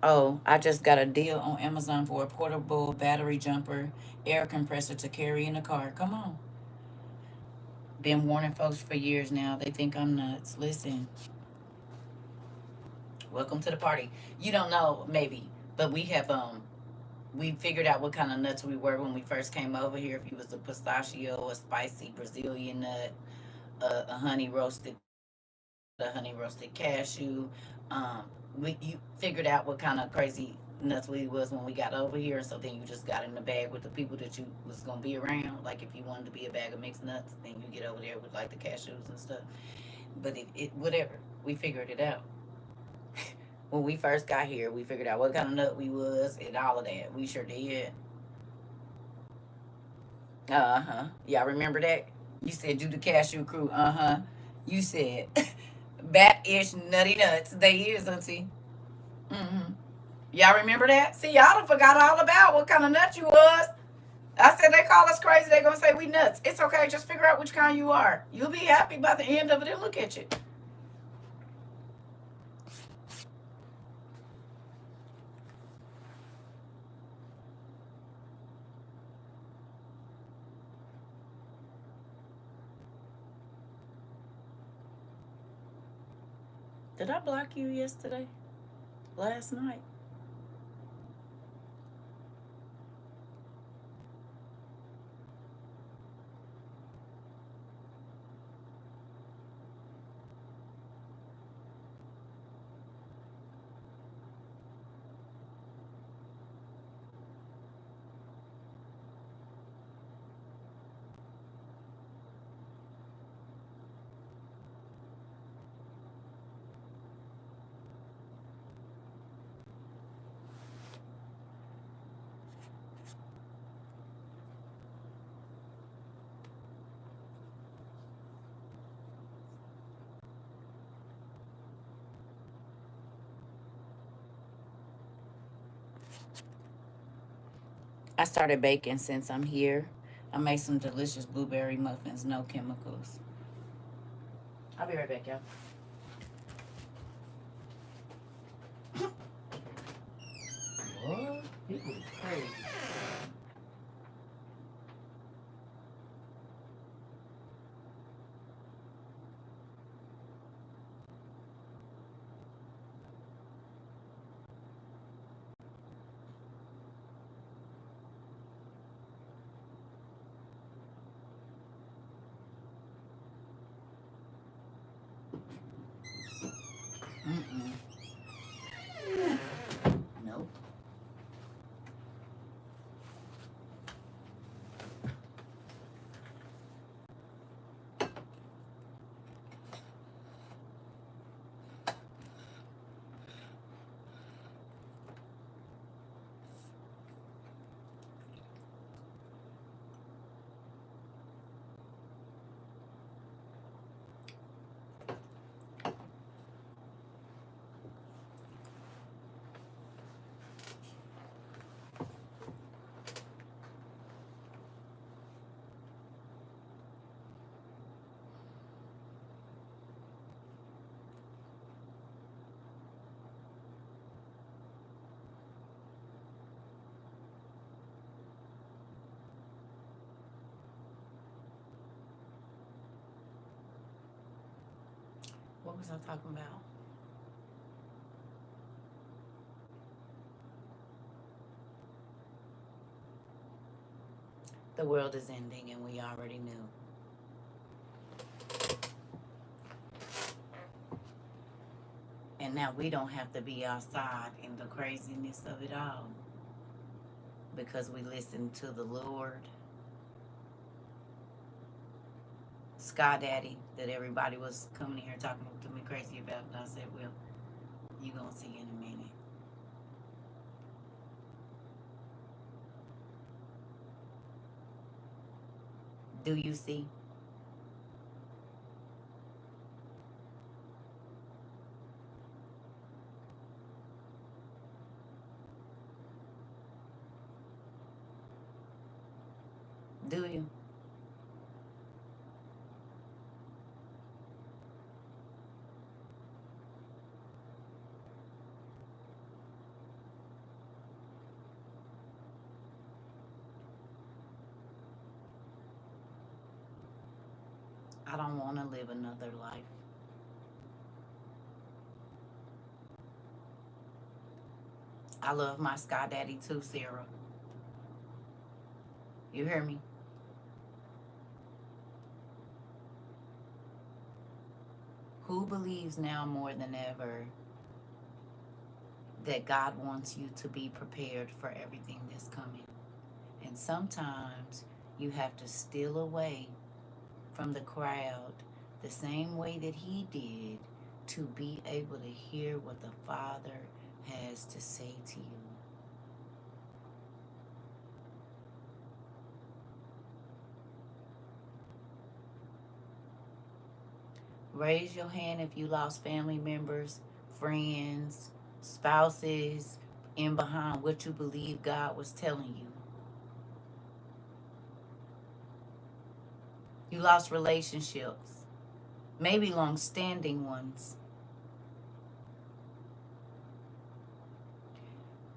oh, I just got a deal on Amazon for a portable battery jumper air compressor to carry in the car. Come on. Been warning folks for years now. They think I'm nuts. Listen, welcome to the party. You don't know, maybe, but we figured out what kind of nuts we were when we first came over here. If you was a pistachio, a spicy Brazilian nut, a honey roasted cashew. You figured out what kind of crazy nuts we was when we got over here. So then you just got in the bag with the people that you was gonna be around. Like if you wanted to be a bag of mixed nuts, then you get over there with like the cashews and stuff. But it whatever, we figured it out. When we first got here, we figured out what kind of nut we was and all of that. We sure did. Y'all remember that? You said do the cashew crew. You said bat-ish nutty nuts. They is, auntie. Mm-hmm. Y'all remember that? See, y'all done forgot all about what kind of nut you was. I said they call us crazy. They gonna say we nuts. It's okay. Just figure out which kind you are. You'll be happy by the end of it and look at you. Did I block you yesterday? Last night? I started baking since I'm here. I made some delicious blueberry muffins, no chemicals. I'll be right back, y'all. What? People is crazy. Mm-mm. Nope. What was I talking about? The world is ending and we already knew. And now we don't have to be outside in the craziness of it all because we listen to the Lord. Sky Daddy that everybody was coming here talking to me crazy about. And I said, well, you gonna see in a minute. Do you see? Do you? I don't want to live another life. I love my Sky Daddy too, Sarah. You hear me? Who believes now more than ever that God wants you to be prepared for everything that's coming? And sometimes you have to steal away from the crowd the same way that he did to be able to hear what the Father has to say to you. Raise your hand if you lost family members, friends, spouses, in behind what you believe God was telling you. You lost relationships, maybe long-standing ones.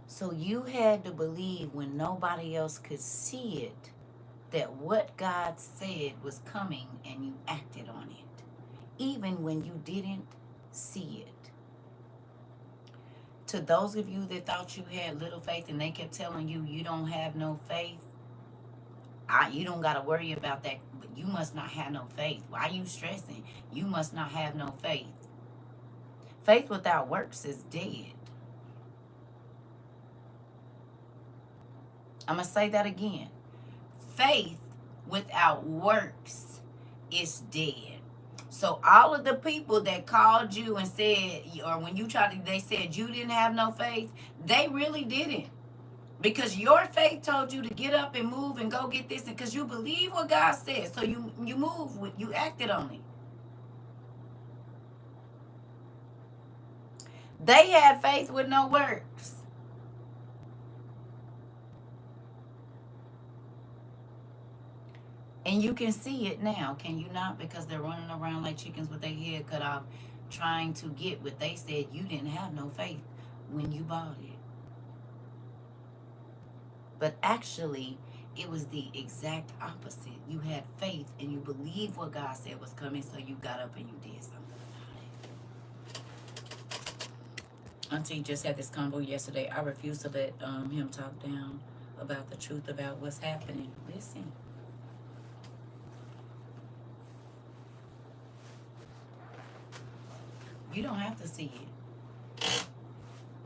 So you had to believe when nobody else could see it that what God said was coming and you acted on it, even when you didn't see it. To those of you that thought you had little faith and they kept telling you you don't have no faith, you don't got to worry about that. But you must not have no faith. Why are you stressing? You must not have no faith. Faith without works is dead. I'm going to say that again. Faith without works is dead. So all of the people that called you and said, or when you tried to, they said you didn't have no faith, they really didn't. Because your faith told you to get up and move and go get this, and because you believe what God said, so you move, you acted on it. They had faith with no works. And you can see it now, can you not? Because they're running around like chickens with their head cut off, trying to get what they said you didn't have no faith when you bought it. But actually, it was the exact opposite. You had faith and you believed what God said was coming, so you got up and you did something about it. Auntie just had this convo yesterday. I refuse to let him talk down about the truth about what's happening. Listen. You don't have to see it,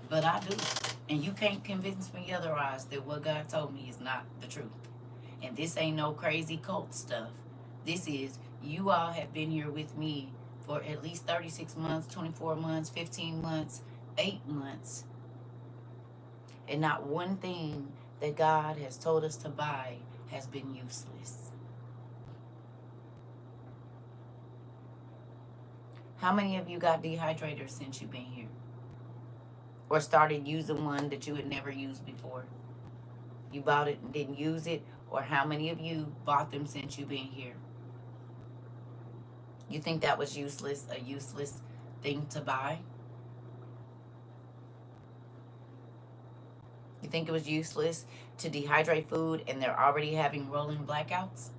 but I do. And you can't convince me otherwise that what God told me is not the truth. And this ain't no crazy cult stuff. This is, you all have been here with me for at least 36 months, 24 months, 15 months, 8 months. And not one thing that God has told us to buy has been useless. How many of you got dehydrators since you've been here? Or started using one that you had never used before? You bought it and didn't use it? Or how many of you bought them since you've been here? You think that was useless, a useless thing to buy? You think it was useless to dehydrate food and they're already having rolling blackouts?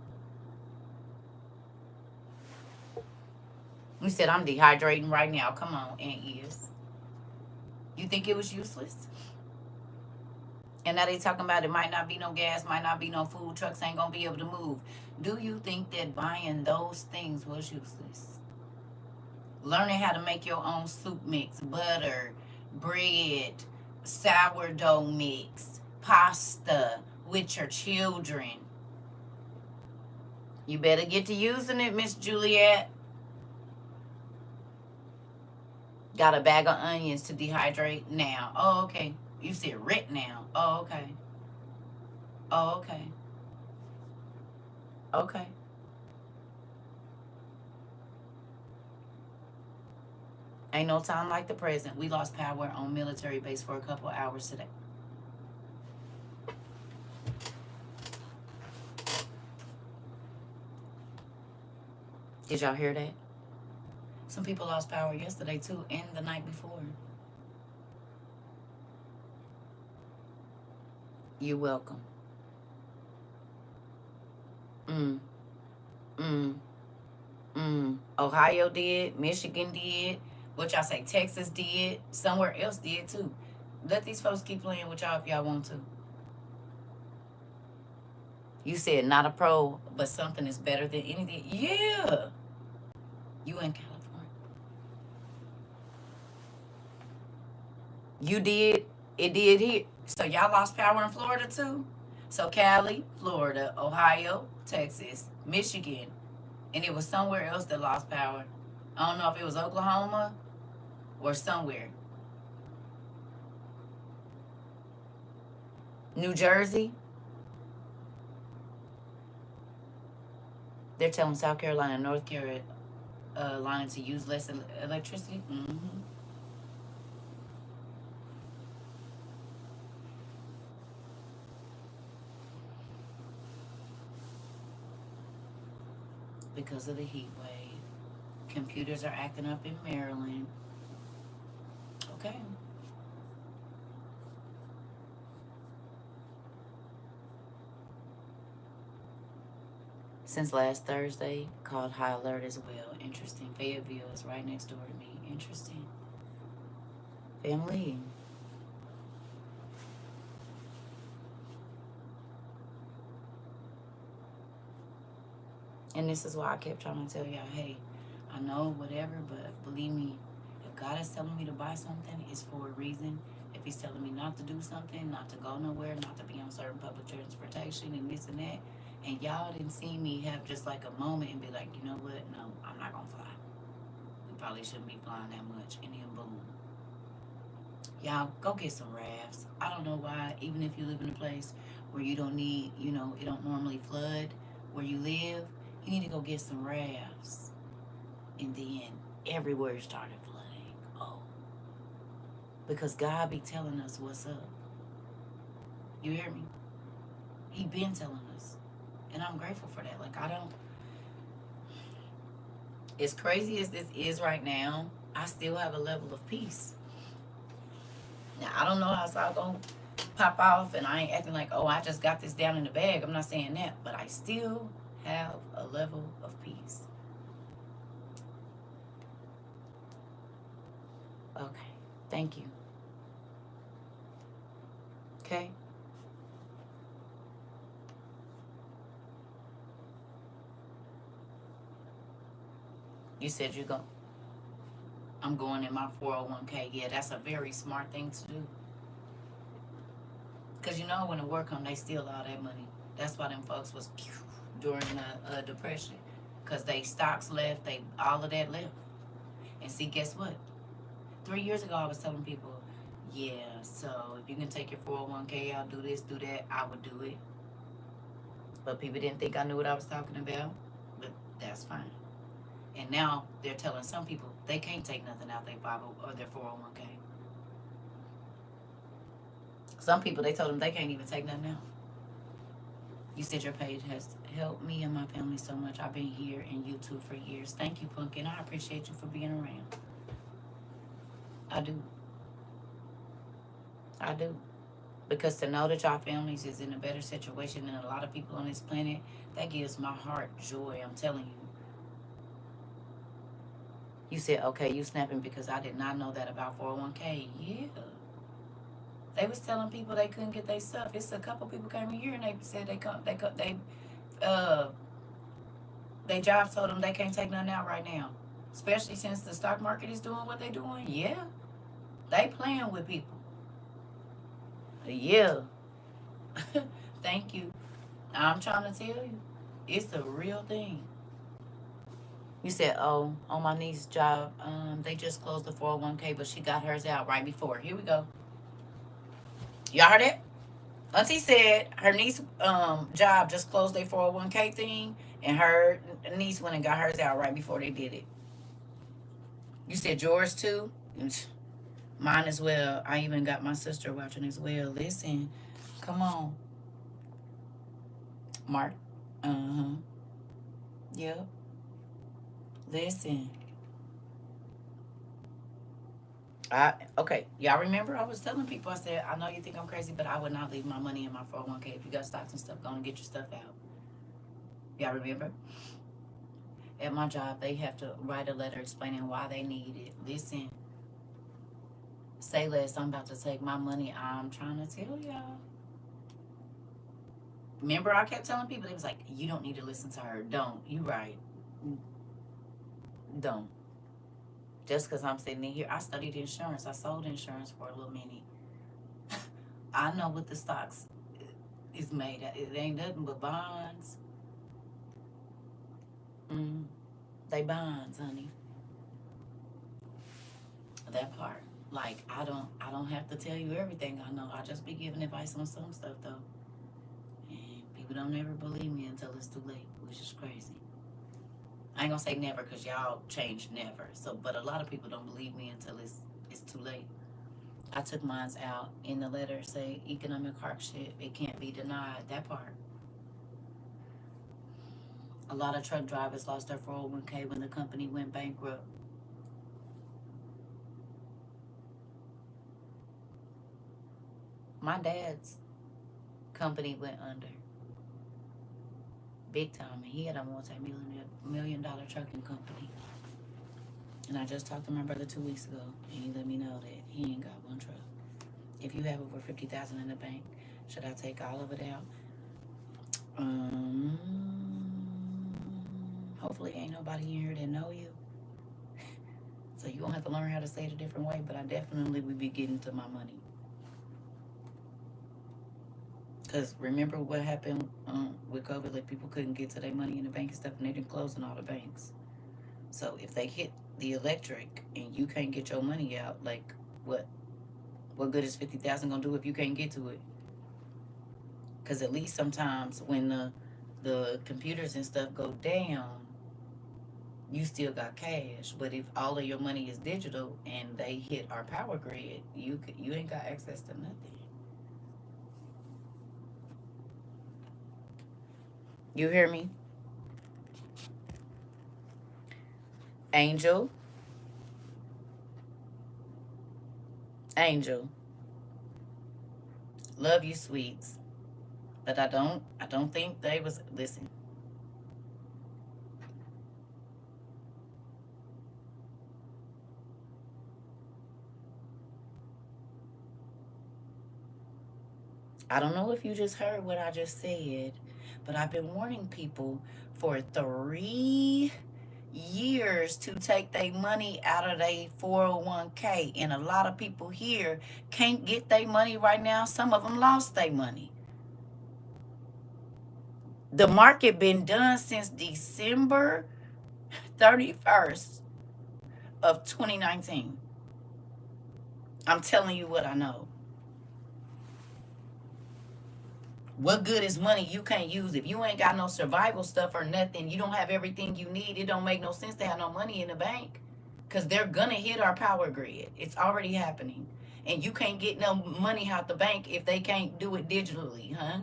You said, I'm dehydrating right now. Come on, Aunt Ears. You think it was useless? And now they talking about it might not be no gas, might not be no food, trucks ain't gonna be able to move. Do you think that buying those things was useless? Learning how to make your own soup mix, butter, bread, sourdough mix, pasta with your children. You better get to using it, Miss Juliet. Got a bag of onions to dehydrate now. Oh, okay. You said right now. Oh, okay. Oh, okay. Okay. Ain't no time like the present. We lost power on military base for a couple hours today. Did y'all hear that? Some people lost power yesterday too, and the night before. You're welcome. Ohio did, Michigan did, what y'all say, Texas did, somewhere else did too. Let these folks keep playing with y'all if y'all want to. You said not a pro, but something is better than anything. Yeah. You in California. You did. It did here. So y'all lost power in Florida too? So Cali, Florida, Ohio, Texas, Michigan, and it was somewhere else that lost power. I don't know if it was Oklahoma or somewhere. New Jersey. They're telling South Carolina and North Carolina to use less electricity. Because of the heat wave. Computers are acting up in Maryland. Okay. Since last Thursday, called high alert as well. Interesting. Fayetteville is right next door to me. Interesting. Family. And this is why I kept trying to tell y'all, hey, I know whatever, but believe me, if God is telling me to buy something, it's for a reason. If he's telling me not to do something, not to go nowhere, not to be on certain public transportation and this and that, and y'all didn't see me have just like a moment and be like, you know what, no, I'm not gonna fly. We probably shouldn't be flying that much. And then boom. Y'all, go get some rafts. I don't know why, even if you live in a place where you don't need, it don't normally flood where you live, you need to go get some rafts. And then everywhere started flooding. Oh. Because God be telling us what's up. You hear me? He been telling us. And I'm grateful for that. Like, I don't, as crazy as this is right now, I still have a level of peace. Now, I don't know how it's all going to pop off, and I ain't acting like, oh, I just got this down in the bag. I'm not saying that, but I still have a level of peace. Okay. Thank you. Okay. You said you're going. I'm going in my 401k. Yeah, that's a very smart thing to do. Because you know when the war come, they steal all that money. That's why them folks was during the depression. Because they stocks left, they all of that left. And see, guess what? 3 years ago, I was telling people, yeah, so if you can take your 401k out, do this, do that, I would do it. But people didn't think I knew what I was talking about. But that's fine. And now they're telling some people they can't take nothing out their 50 or their 401k. Some people, they told them they can't even take nothing out. You said your page has helped me and my family so much. I've been here and you too for years. Thank you, Pumpkin. I appreciate you for being around. I do. I do. Because to know that y'all families is in a better situation than a lot of people on this planet, that gives my heart joy. I'm telling you. You said, okay, you snapping because I did not know that about 401k. Yeah. They was telling people they couldn't get their stuff. It's a couple people came in here and they said they jobs told them they can't take nothing out right now. Especially since the stock market is doing what they doing. Yeah. They playing with people. Yeah. Thank you. I'm trying to tell you. It's the real thing. You said, oh, on my niece's job, they just closed the 401k, but she got hers out right before. Here we go. Y'all heard it? Auntie said her niece job just closed their 401k thing, and her niece went and got hers out right before they did it. You said yours too? Mine as well. I even got my sister watching as well. Listen, come on. Mark. Uh-huh. Yep. Listen. Okay, y'all remember I was telling people, I said, I know you think I'm crazy, but I would not leave my money in my 401k. If you got stocks and stuff, go and get your stuff out. Y'all remember? At my job, they have to write a letter explaining why they need it. Listen, say less, I'm about to take my money. I'm trying to tell y'all. Remember, I kept telling people, it was like, you don't need to listen to her. Don't. You right. Don't. Just because I'm sitting in here, I studied insurance. I sold insurance for a little minute. I know what the stocks is made of. It ain't nothing but bonds. They bonds, honey. That part. Like, I don't have to tell you everything I know. I just be giving advice on some stuff though. And people don't ever believe me until it's too late, which is crazy. I ain't gonna say never because y'all change never. So, but a lot of people don't believe me until it's too late. I took mine out in the letter say economic hardship. It can't be denied. That part. A lot of truck drivers lost their 401k when the company went bankrupt. My dad's company went under big time, and he had a multi-million dollar trucking company. And I just talked to my brother 2 weeks ago, and he let me know that he ain't got one truck. If you have over 50,000 in the bank, should I take all of it out? Hopefully ain't nobody in here that know you. So you gonna have to learn how to say it a different way, but I definitely would be getting to my money. Because remember what happened with COVID? Like, people couldn't get to their money in the bank and stuff, and they didn't close in all the banks. So if they hit the electric and you can't get your money out, like, what good is 50,000 gonna do if you can't get to it? Because at least sometimes when the computers and stuff go down, you still got cash. But if all of your money is digital and they hit our power grid, you ain't got access to nothing. You hear me? Angel. Angel. Love you, sweets. But I don't think they was, listen. I don't know if you just heard what I just said, but I've been warning people for 3 years to take their money out of their 401k. And a lot of people here can't get their money right now. Some of them lost their money. The market been done since December 31st of 2019. I'm telling you what I know. What good is money you can't use? If you ain't got no survival stuff or nothing, you don't have everything you need, it don't make no sense to have no money in the bank. Because they're going to hit our power grid. It's already happening. And you can't get no money out the bank if they can't do it digitally, huh?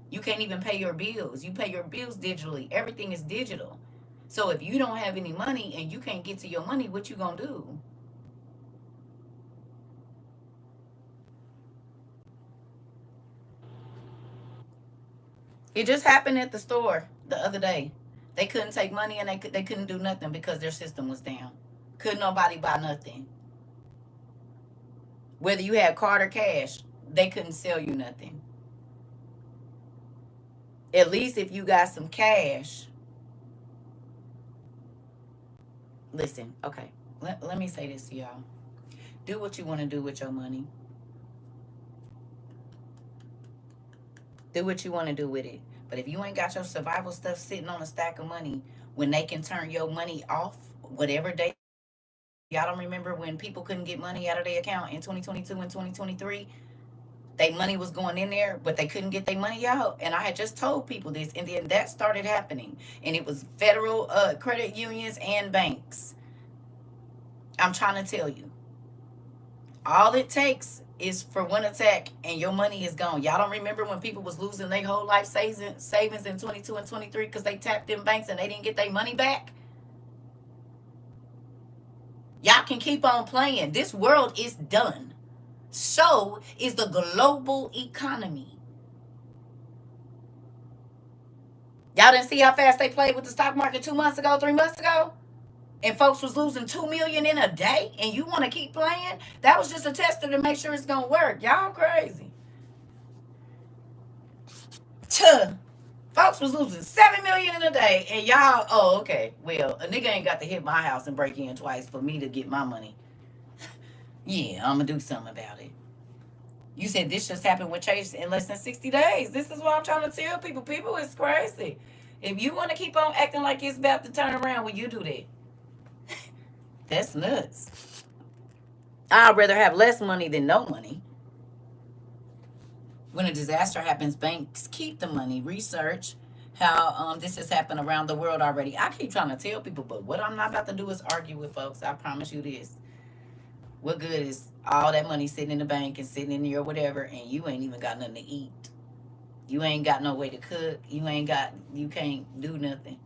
You can't even pay your bills. You pay your bills digitally. Everything is digital. So if you don't have any money and you can't get to your money, what you going to do? It just happened at the store the other day. They couldn't take money and they couldn't do nothing because their system was down. Couldn't nobody buy nothing. Whether you had card or cash, they couldn't sell you nothing. At least if you got some cash. Listen, okay. Let me say this to y'all. Do what you want to do with your money. Do what you want to do with it. But if you ain't got your survival stuff sitting on a stack of money, when they can turn your money off, whatever day, y'all don't remember when people couldn't get money out of their account in 2022 and 2023? Their money was going in there, but they couldn't get their money out. And I had just told people this, and then that started happening. And it was federal credit unions and banks. I'm trying to tell you, all it takes is for one attack and your money is gone. Y'all don't remember when people was losing their whole life savings in 22 and 23 because they tapped in banks and they didn't get their money back? Y'all can keep on playing. This world is done. So is the global economy. Y'all didn't see how fast they played with the stock market 2 months ago, 3 months ago? And folks was losing 2 million in a day, and you want to keep playing? That was just a tester to make sure it's gonna work. Y'all crazy. Tuh. Folks was losing 7 million in a day, and y'all, oh, okay. Well, a nigga ain't got to hit my house and break in twice for me to get my money. Yeah, I'm gonna do something about it. You said this just happened with Chase in less than 60 days. This is what I'm trying to tell people. People, it's crazy. If you want to keep on acting like it's about to turn around, will you do that? That's nuts. I'd rather have less money than no money. When a disaster happens, banks keep the money. Research how this has happened around the world already. I keep trying to tell people, but what I'm not about to do is argue with folks. I promise you this. What good is all that money sitting in the bank and sitting in your whatever, and you ain't even got nothing to eat? You ain't got no way to cook. You can't do nothing.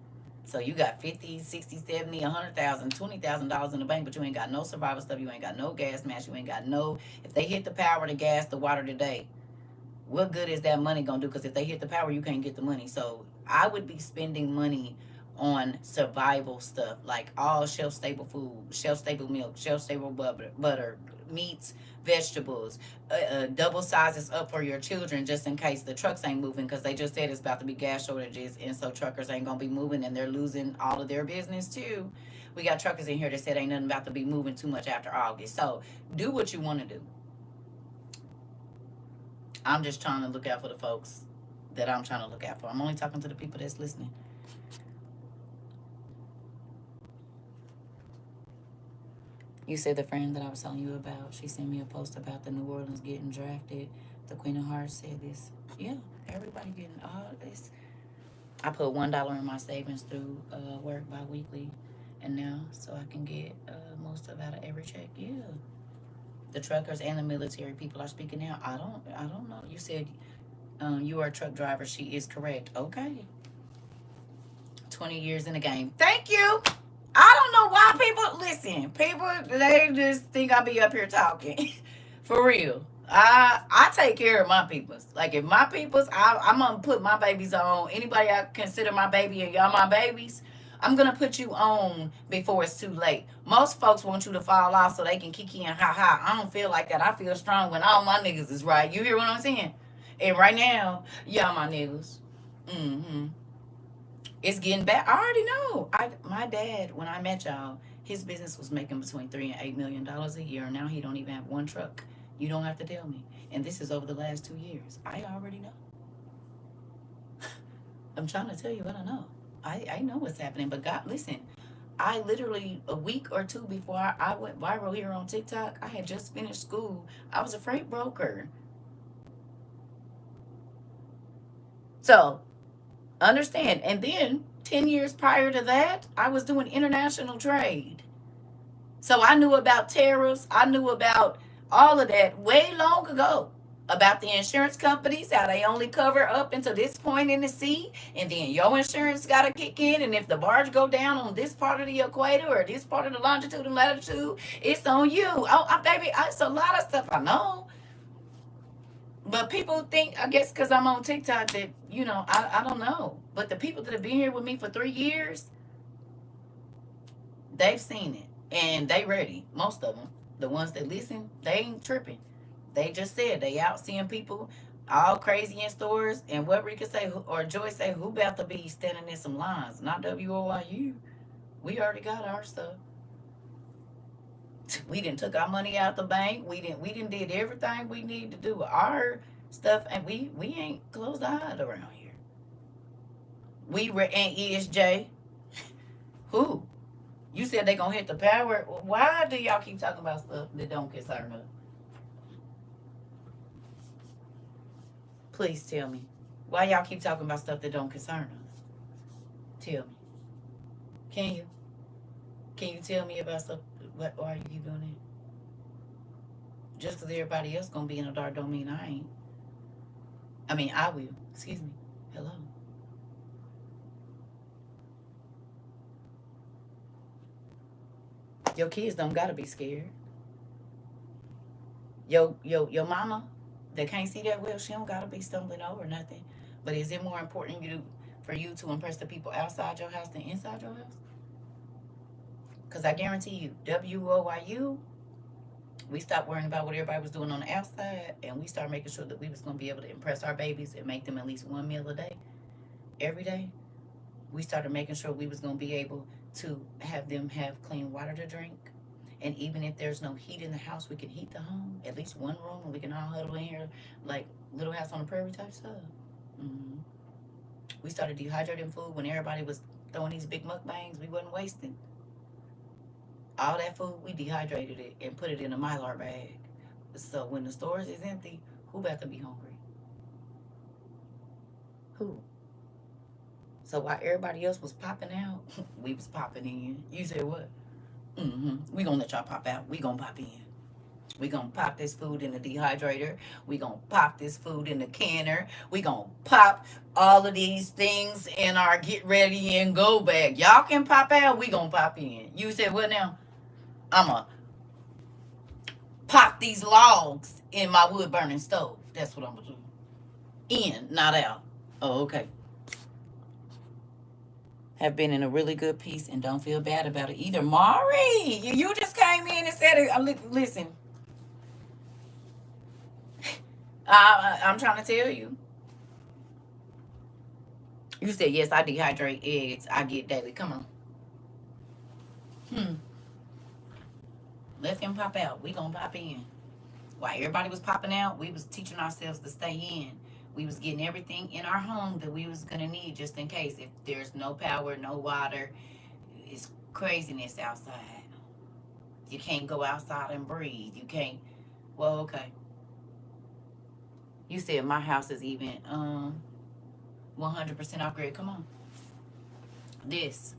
So you got 50, 60, 70, 100,000, $20,000 in the bank, but you ain't got no survival stuff. You ain't got no gas mask. You ain't got no, if they hit the power, the gas, the water today, what good is that money gonna do? Because if they hit the power, you can't get the money. So I would be spending money on survival stuff, like all shelf stable food, shelf stable milk, shelf stable butter, meats, vegetables, double sizes up for your children just in case the trucks ain't moving, because they just said it's about to be gas shortages, and so truckers ain't gonna be moving and they're losing all of their business too. We got truckers in here that said ain't nothing about to be moving too much after August. So do what you want to do. I'm just trying to look out for the folks that I'm trying to look out for. I'm only talking to the people that's listening. You said the friend that I was telling you about, she sent me a post about the New Orleans getting drafted. The Queen of Hearts said this. Yeah, everybody getting all this. I put $1 in my savings through work bi-weekly, and now so I can get most of out of every check. Yeah, the truckers and the military people are speaking now. I don't know. You said you are a truck driver. She is correct. Okay. 20 years in the game. Thank you. I don't know why people listen. People, they just think I be up here talking. For real. I take care of my peoples. Like if my peoples, I'm gonna put my babies on. Anybody I consider my baby and y'all my babies, I'm gonna put you on before it's too late. Most folks want you to fall off so they can kiki and ha ha. I don't feel like that. I feel strong when all my niggas is right. You hear what I'm saying? And right now, y'all my niggas. Mm-hmm. It's getting bad. I already know. My dad, when I met y'all, his business was making between $3 and $8 million a year. Now he don't even have one truck. You don't have to tell me. And this is over the last 2 years. I already know. I'm trying to tell you what I know. I know what's happening. But God, listen, I literally, a week or two before I went viral here on TikTok, I had just finished school. I was a freight broker. So, understand. And then 10 years prior to that, I was doing international trade. So I knew about tariffs. I knew about all of that way long ago. About the insurance companies, how they only cover up until this point in the sea, and then your insurance got to kick in. And if the barge go down on this part of the equator or this part of the longitude and latitude, it's on you. Oh, baby, it's a lot of stuff I know. But people think, I guess, because I'm on TikTok, that I don't know. But the people that have been here with me for 3 years, they've seen it and they ready. Most of them, the ones that listen, they ain't tripping. They just said they out seeing people all crazy in stores. And what Rika say, or Joy say, who about to be standing in some lines? Not WOIU. We already got our stuff. We didn't took our money out the bank. We didn't did everything we need to do our stuff, and we ain't closed eyed around here. And ESJ, who? You said they gonna hit the power. Why do y'all keep talking about stuff that don't concern us? Please tell me. Why y'all keep talking about stuff that don't concern us? Tell me. Can you? Can you tell me about stuff? Why you keep doing it? Just because everybody else gonna be in the dark don't mean I ain't. I mean, I will. Excuse me. Hello. Your kids don't gotta be scared. Your mama that can't see that well, she don't gotta be stumbling over nothing. But is it more important for you to impress the people outside your house than inside your house? Because I guarantee you, WOIU, we stopped worrying about what everybody was doing on the outside, and we started making sure that we was going to be able to impress our babies and make them at least one meal a day, every day. We started making sure we was going to be able to have them have clean water to drink. And even if there's no heat in the house, we can heat the home, at least one room, and we can all huddle in here like Little House on the Prairie type stuff. Mm-hmm. We started dehydrating food when everybody was throwing these big mukbangs. We wasn't wasting. All that food, we dehydrated it and put it in a Mylar bag. So when the stores is empty, who about to be hungry? Who? So while everybody else was popping out, we was popping in. You said what? Mm-hmm. We gonna let y'all pop out. We gonna pop in. We gonna pop this food in the dehydrator. We gonna pop this food in the canner. We gonna pop all of these things in our get ready and go bag. Y'all can pop out. We gonna pop in. You said what now? I'ma pop these logs in my wood burning stove. That's what I'm gonna do. In, not out. Oh, okay. Have been in a really good peace and don't feel bad about it either. Mari, you just came in and said it. Listen, I'm trying to tell you. You said, yes, I dehydrate eggs. I get daily. Come on. Let them pop out. We gonna pop in. While everybody was popping out, we was teaching ourselves to stay in. We was getting everything in our home that we was gonna need just in case. If there's no power, no water, it's craziness outside. You can't go outside and breathe. You can't. Well, okay. You said my house is even 100% off grid. Come on. This.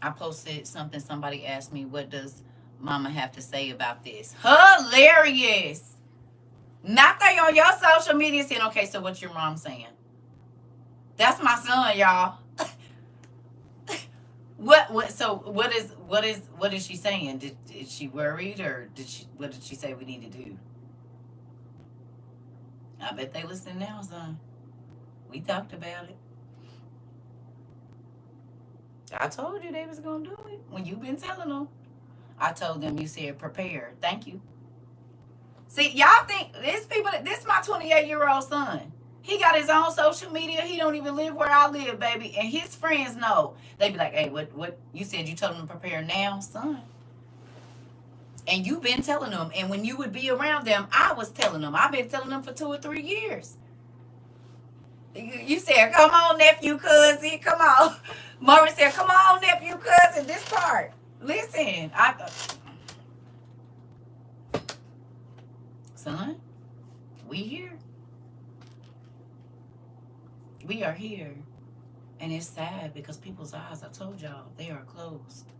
I posted something. Somebody asked me, what does Mama have to say about this? Hilarious. Not they on your social media saying, okay, so what's your mom saying? That's my son, y'all. What is she saying? Is she worried, or what did she say we need to do? I bet they listen now, son. We talked about it. I told you they was gonna do it when you been telling them. I told them, you said prepare. Thank you. See, y'all think this people. This my 28-year-old son. He got his own social media. He don't even live where I live, baby. And his friends know. They be like, "Hey, what? You said you told him to prepare now, son." And you've been telling them. And when you would be around them, I was telling them. I've been telling them for 2 or 3 years. You said, "Come on, nephew, cousin, come on." Maury said, "Come on, nephew, cousin." This part. Listen, son, we here. We are here. And it's sad because people's eyes, I told y'all, they are closed.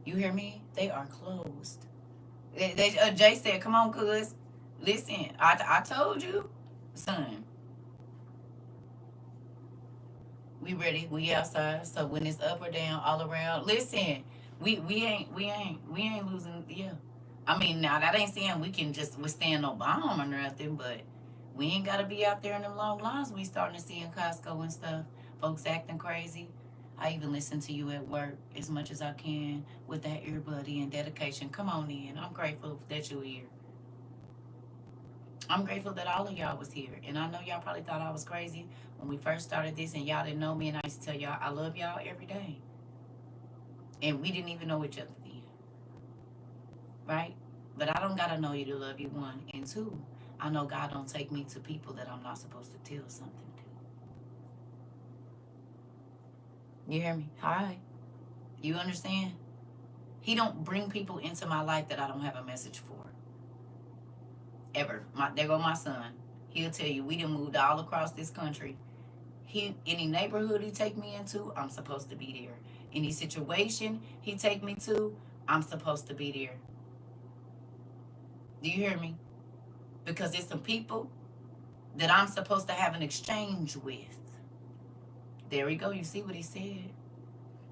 You hear me? They are closed. Jay said, "Come on, cuz." Listen, I told you, son. We ready. We outside. So when it's up or down, all around. Listen, we ain't losing. Yeah. I mean, now that ain't saying we can just withstand no bomb or nothing, but we ain't gotta be out there in them long lines we starting to see in Costco and stuff. Folks acting crazy. I even listen to you at work as much as I can with that earbuddy and dedication. Come on in. I'm grateful that you're here. I'm grateful that all of y'all was here. And I know y'all probably thought I was crazy when we first started this and y'all didn't know me, and I used to tell y'all I love y'all every day. And we didn't even know each other then. Right? But I don't gotta know you to love you, one. And two, I know God don't take me to people that I'm not supposed to tell something to. You hear me? Hi. You understand? He don't bring people into my life that I don't have a message for. Ever. There go my son. He'll tell you we done moved all across this country. Any neighborhood he take me into, I'm supposed to be there. Any situation he take me to, I'm supposed to be there. Do you hear me? Because there's some people that I'm supposed to have an exchange with. There we go. You see what he said?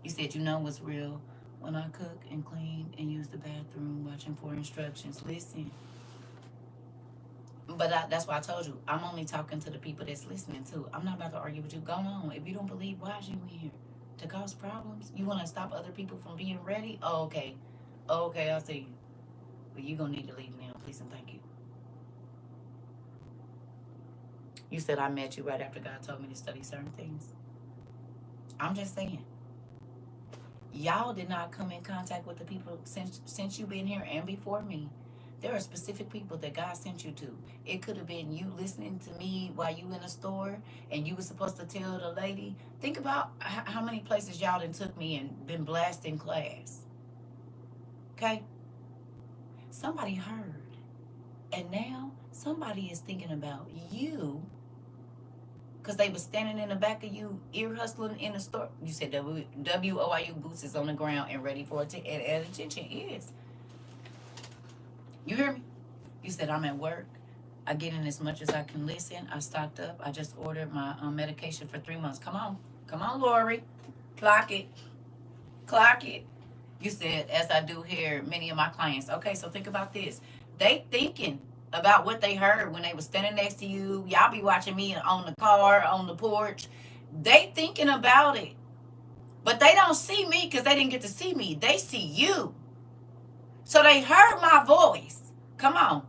He said, "You know what's real when I cook and clean and use the bathroom, watching for instructions." Listen. But that's why I told you, I'm only talking to the people that's listening too. I'm not about to argue with you. Go on. If you don't believe, why is you in here? To cause problems? You want to stop other people from being ready? Oh, okay. Oh, okay, I'll see you. But you're going to need to leave now. Please and thank you. You said I met you right after God told me to study certain things. I'm just saying. Y'all did not come in contact with the people since you've been here and before me. There are specific people that God sent you to. It could have been you listening to me while you in a store and you were supposed to tell the lady. Think about how many places y'all done took me and been blasting class. Okay? Somebody heard. And now somebody is thinking about you because they was standing in the back of you, ear hustling in the store. You said WOIU boots is on the ground and ready for attention. Is. You hear me? You said I'm at work. I get in as much as I can listen. I stocked up. I just ordered my medication for 3 months. Come on. Come on, Lori. Clock it. Clock it. You said, as I do hear many of my clients. Okay, so think about this. They thinking about what they heard when they was standing next to you. Y'all be watching me on the car, on the porch. They thinking about it. But they don't see me because they didn't get to see me. They see you. So they heard my voice. Come on.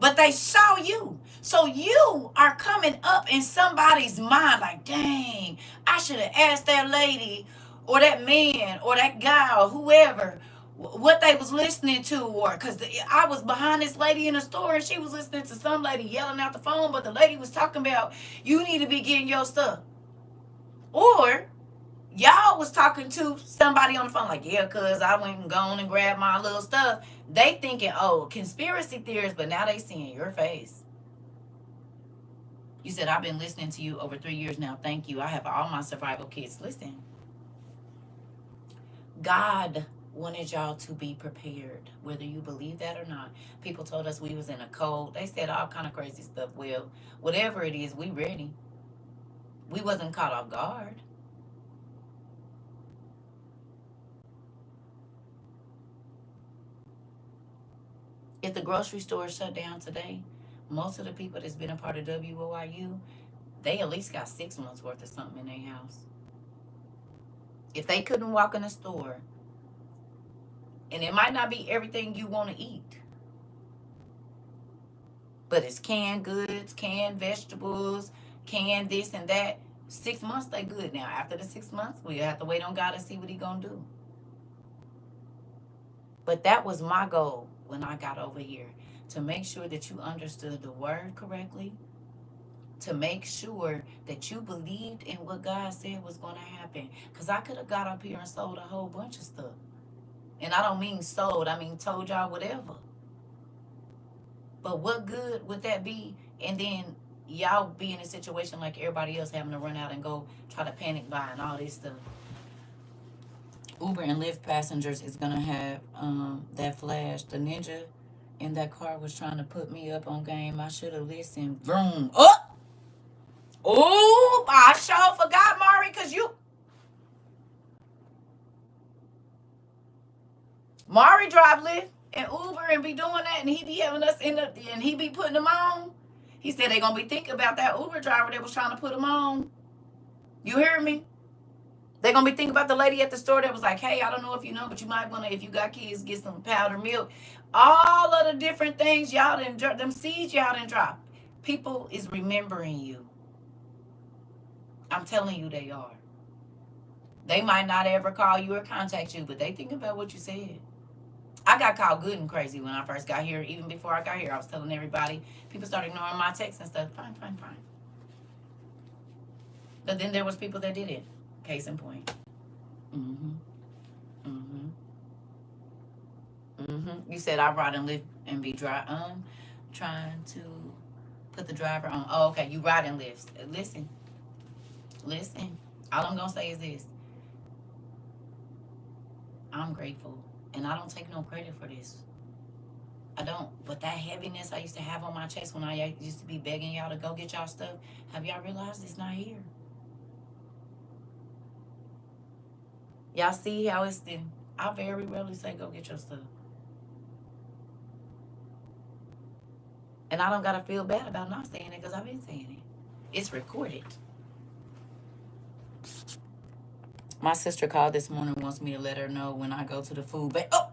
But they saw you. So you are coming up in somebody's mind like, dang, I should have asked that lady or that man or that guy or whoever what they was listening to, or because I was behind this lady in the store and she was listening to some lady yelling out the phone, but the lady was talking about you need to be getting your stuff. Or y'all was talking to somebody on the phone like, yeah, cuz I went and gone and grabbed my little stuff. They thinking, oh, conspiracy theories, but now they seeing your face. You said, I've been listening to you over 3 years now. Thank you. I have all my survival kits. Listen. God wanted y'all to be prepared, whether you believe that or not. People told us we was in a cold. They said all kind of crazy stuff. Well, whatever it is, we ready. We wasn't caught off guard. If the grocery store shut down today, most of the people that's been a part of WOIU, they at least got 6 months worth of something in their house. If they couldn't walk in the store, and it might not be everything you want to eat, but it's canned goods, canned vegetables, canned this and that. 6 months, they good now. After the 6 months, we have to wait on God and see what he gonna do. But that was my goal when I got over here, to make sure that you understood the word correctly, to make sure that you believed in what God said was going to happen. Because I could have got up here and sold a whole bunch of stuff. And I don't mean sold, I mean told y'all whatever. But what good would that be? And then y'all be in a situation like everybody else, having to run out and go try to panic buy and all this stuff. Uber and Lyft passengers is going to have that flash. The ninja in that car was trying to put me up on game. I should have listened. Vroom. Oh, I sure forgot, Mari, because Mari drive Lyft and Uber and be doing that, and he be having us and he be putting them on. He said they going to be thinking about that Uber driver that was trying to put them on. You hear me? They're going to be thinking about the lady at the store that was like, hey, I don't know if you know, but you might want to, if you got kids, get some powdered milk. All of the different things y'all didn't drop, them seeds y'all didn't drop. People is remembering you. I'm telling you they are. They might not ever call you or contact you, but they think about what you said. I got called good and crazy when I first got here. Even before I got here, I was telling everybody. People started ignoring my texts and stuff. Fine. But then there was people that did it. Case in point. You said I ride and live and be trying to put the driver on. Oh, okay. You ride and live. Listen. All I'm gonna say is this. I'm grateful, and I don't take no credit for this. I don't. But that heaviness I used to have on my chest when I used to be begging y'all to go get y'all stuff, have y'all realized it's not here? Y'all see how it's then? I very rarely say go get your stuff. And I don't gotta feel bad about not saying it because I've been saying it. It's recorded. My sister called this morning, wants me to let her know when I go to the food bank. Oh!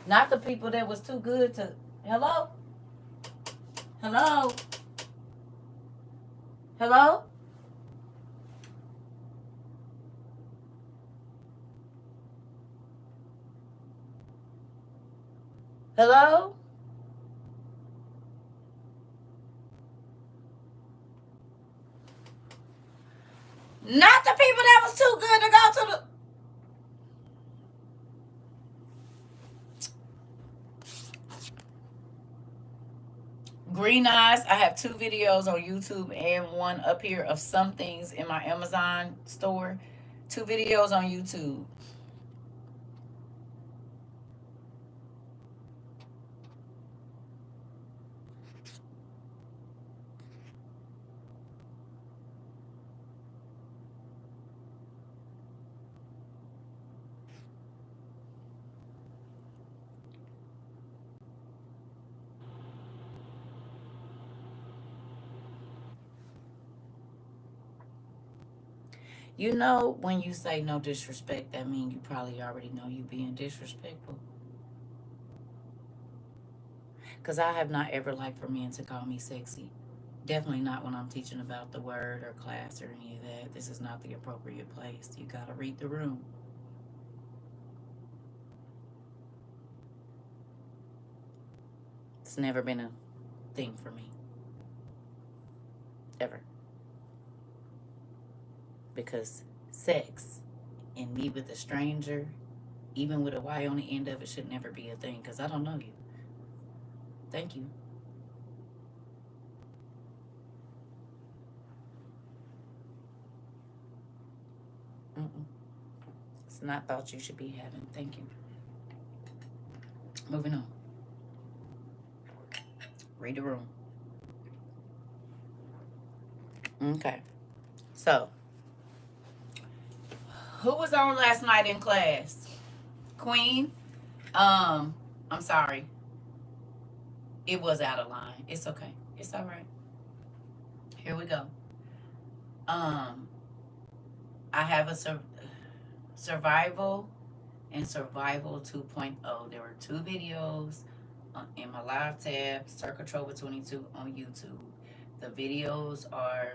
Not the people that was too good to... Hello? Hello? Hello? Hello? Not the people that was too good to go to the... Green Eyes. I have 2 videos on YouTube and one up here of some things in my Amazon store. 2 videos on YouTube. You know, when you say no disrespect, that means you probably already know you being disrespectful. Because I have not ever liked for men to call me sexy. Definitely not when I'm teaching about the word or class or any of that. This is not the appropriate place. You got to read the room. It's never been a thing for me. Ever. Because sex and me with a stranger, even with a Y on the end of it, should never be a thing because I don't know you. Thank you. It's not thoughts you should be having. Thank you. Moving on. Read the room. Okay. So, Who was on last night in class? Queen? I'm sorry. It was out of line. It's okay. It's all right. Here we go. Um, I have a survival and survival 2.0. There were two videos in my live tab, CERCA TROVA 22 on YouTube. The videos are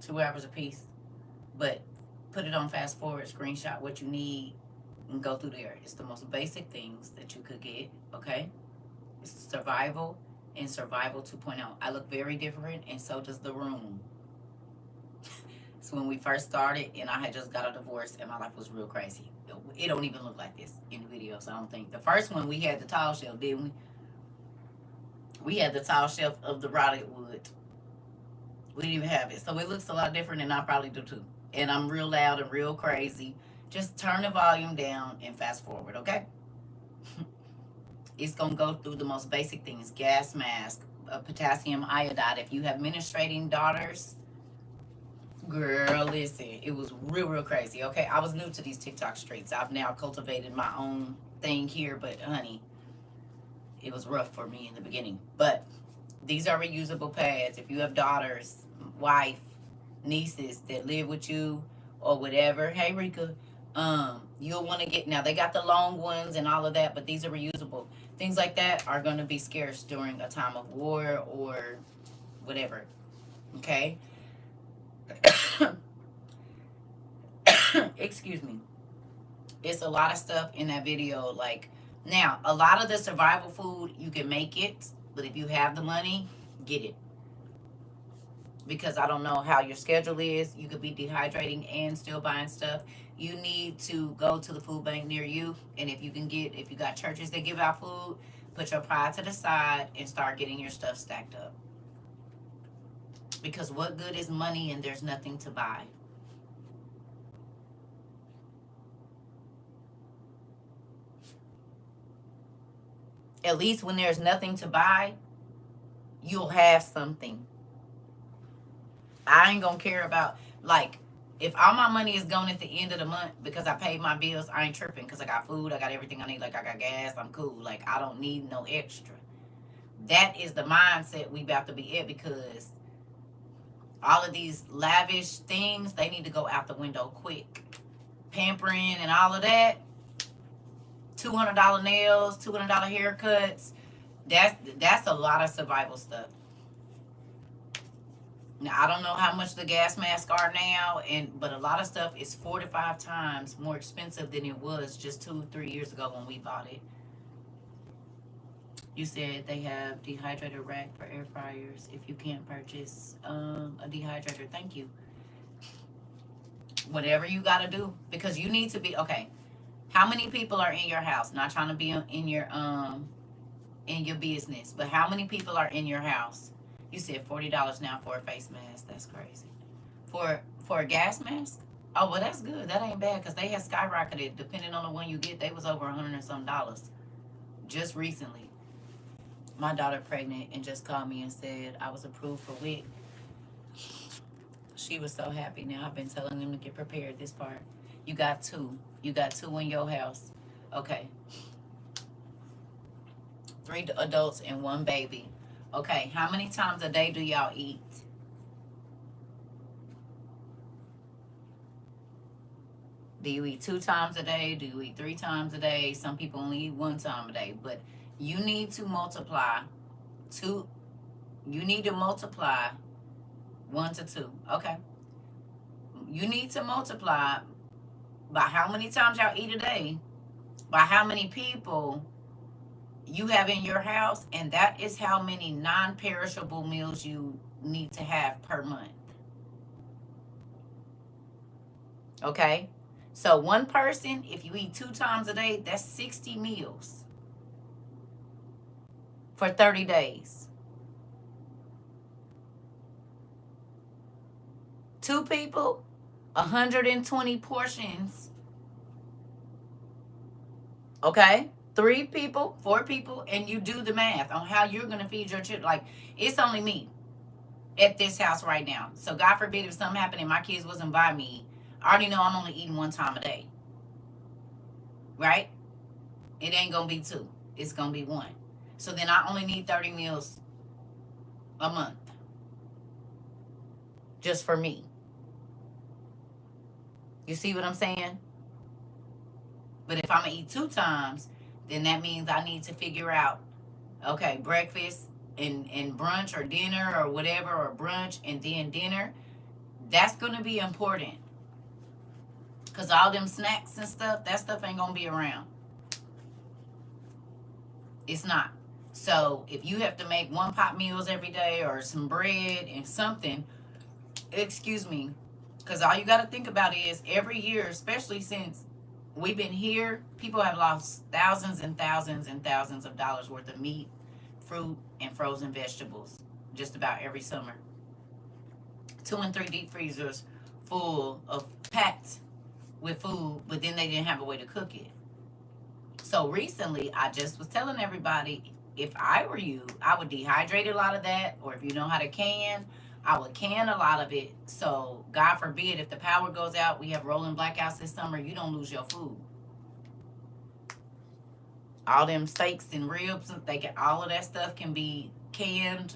2 hours a piece, but put it on fast forward, screenshot what you need, and go through there. It's the most basic things that you could get, okay? It's survival and survival 2.0. I look very different, and so does the room. So when we first started, and I had just got a divorce, and my life was real crazy. It don't even look like this in the videos, I don't think. The first one, we had the tall shelf, didn't we? We had the tall shelf of the rotted wood. We didn't even have it. So it looks a lot different, and I probably do too. And I'm real loud and real crazy. Just turn the volume down and fast forward, okay? It's going to go through the most basic things. Gas mask, potassium iodide. If you have menstruating daughters, girl, listen, it was real crazy, okay? I was new to these TikTok streets. I've now cultivated my own thing here, but honey, it was rough for me in the beginning. But these are reusable pads. If you have daughters, wife, nieces that live with you or whatever, hey Rika, you'll want to get, now they got the long ones and all of that, but these are reusable. Things like that are going to be scarce during a time of war or whatever, okay? Excuse me. It's a lot of stuff in that video. Like, now, a lot of the survival food, you can make it, but if you have the money, get it. Because I don't know how your schedule is. You could be dehydrating and still buying stuff. You need to go to the food bank near you. And if you can get, if you got churches that give out food, put your pride to the side and start getting your stuff stacked up. Because what good is money and there's nothing to buy? At least when there's nothing to buy, you'll have something. I ain't gonna care about, like, if all my money is gone at the end of the month because I paid my bills, I ain't tripping because I got food, I got everything I need, like I got gas, I'm cool. Like, I don't need no extra. That is the mindset we about to be at, because all of these lavish things, they need to go out the window quick. Pampering and all of that, $200 nails, $200 haircuts, that's a lot of survival stuff. Now, I don't know how much the gas masks are now, but a lot of stuff is 4 to 5 times more expensive than it was just 2-3 years ago when we bought it. You said they have dehydrator rack for air fryers if you can't purchase a dehydrator. Thank you. Whatever you got to do, because you need to be, okay, how many people are in your house? Not trying to be in your business, but how many people are in your house? You said $40 now for a face mask. That's crazy. For a gas mask? Oh, well, that's good. That ain't bad, because they had skyrocketed. Depending on the one you get, they was over $100 and some just recently. My daughter pregnant and just called me and said I was approved for WIC. She was so happy. Now I've been telling them to get prepared. This part. You got two. You got two in your house. Okay. 3 adults and 1 baby. Okay, how many times a day do y'all eat? Do you eat 2 times a day? Do you eat 3 times a day? Some people only eat 1 time a day. But you need to multiply 2. You need to multiply 1 to 2. Okay. You need to multiply by how many times y'all eat a day, by how many people you have in your house, and that is how many non-perishable meals you need to have per month. Okay? So 1 person, if you eat 2 times a day, that's 60 meals for 30 days. 2 people, 120 portions. Okay? 3 people, 4 people, and you do the math on how you're going to feed your children. Like, it's only me at this house right now. So God forbid if something happened and my kids wasn't by me, I already know I'm only eating one time a day, right? It ain't gonna be two. It's gonna be one. So then I only need 30 meals a month just for me. You see what I'm saying? But if I'm gonna eat two times, then that means I need to figure out, okay, breakfast and brunch or dinner or whatever, or brunch and then dinner. That's gonna be important. Cause all them snacks and stuff, that stuff ain't gonna be around. It's not. So if you have to make one pot meals every day or some bread and something, excuse me, because all you got to think about is every year, especially since we've been here, people have lost thousands and thousands and thousands of dollars worth of meat, fruit, and frozen vegetables just about every summer. 2 and 3 deep freezers full of packed with food, but then they didn't have a way to cook it. So recently, I just was telling everybody, if I were you, I would dehydrate a lot of that, or if you know how to can, I would can a lot of it. So God forbid, if the power goes out, we have rolling blackouts this summer, you don't lose your food. All them steaks and ribs, all of that stuff can be canned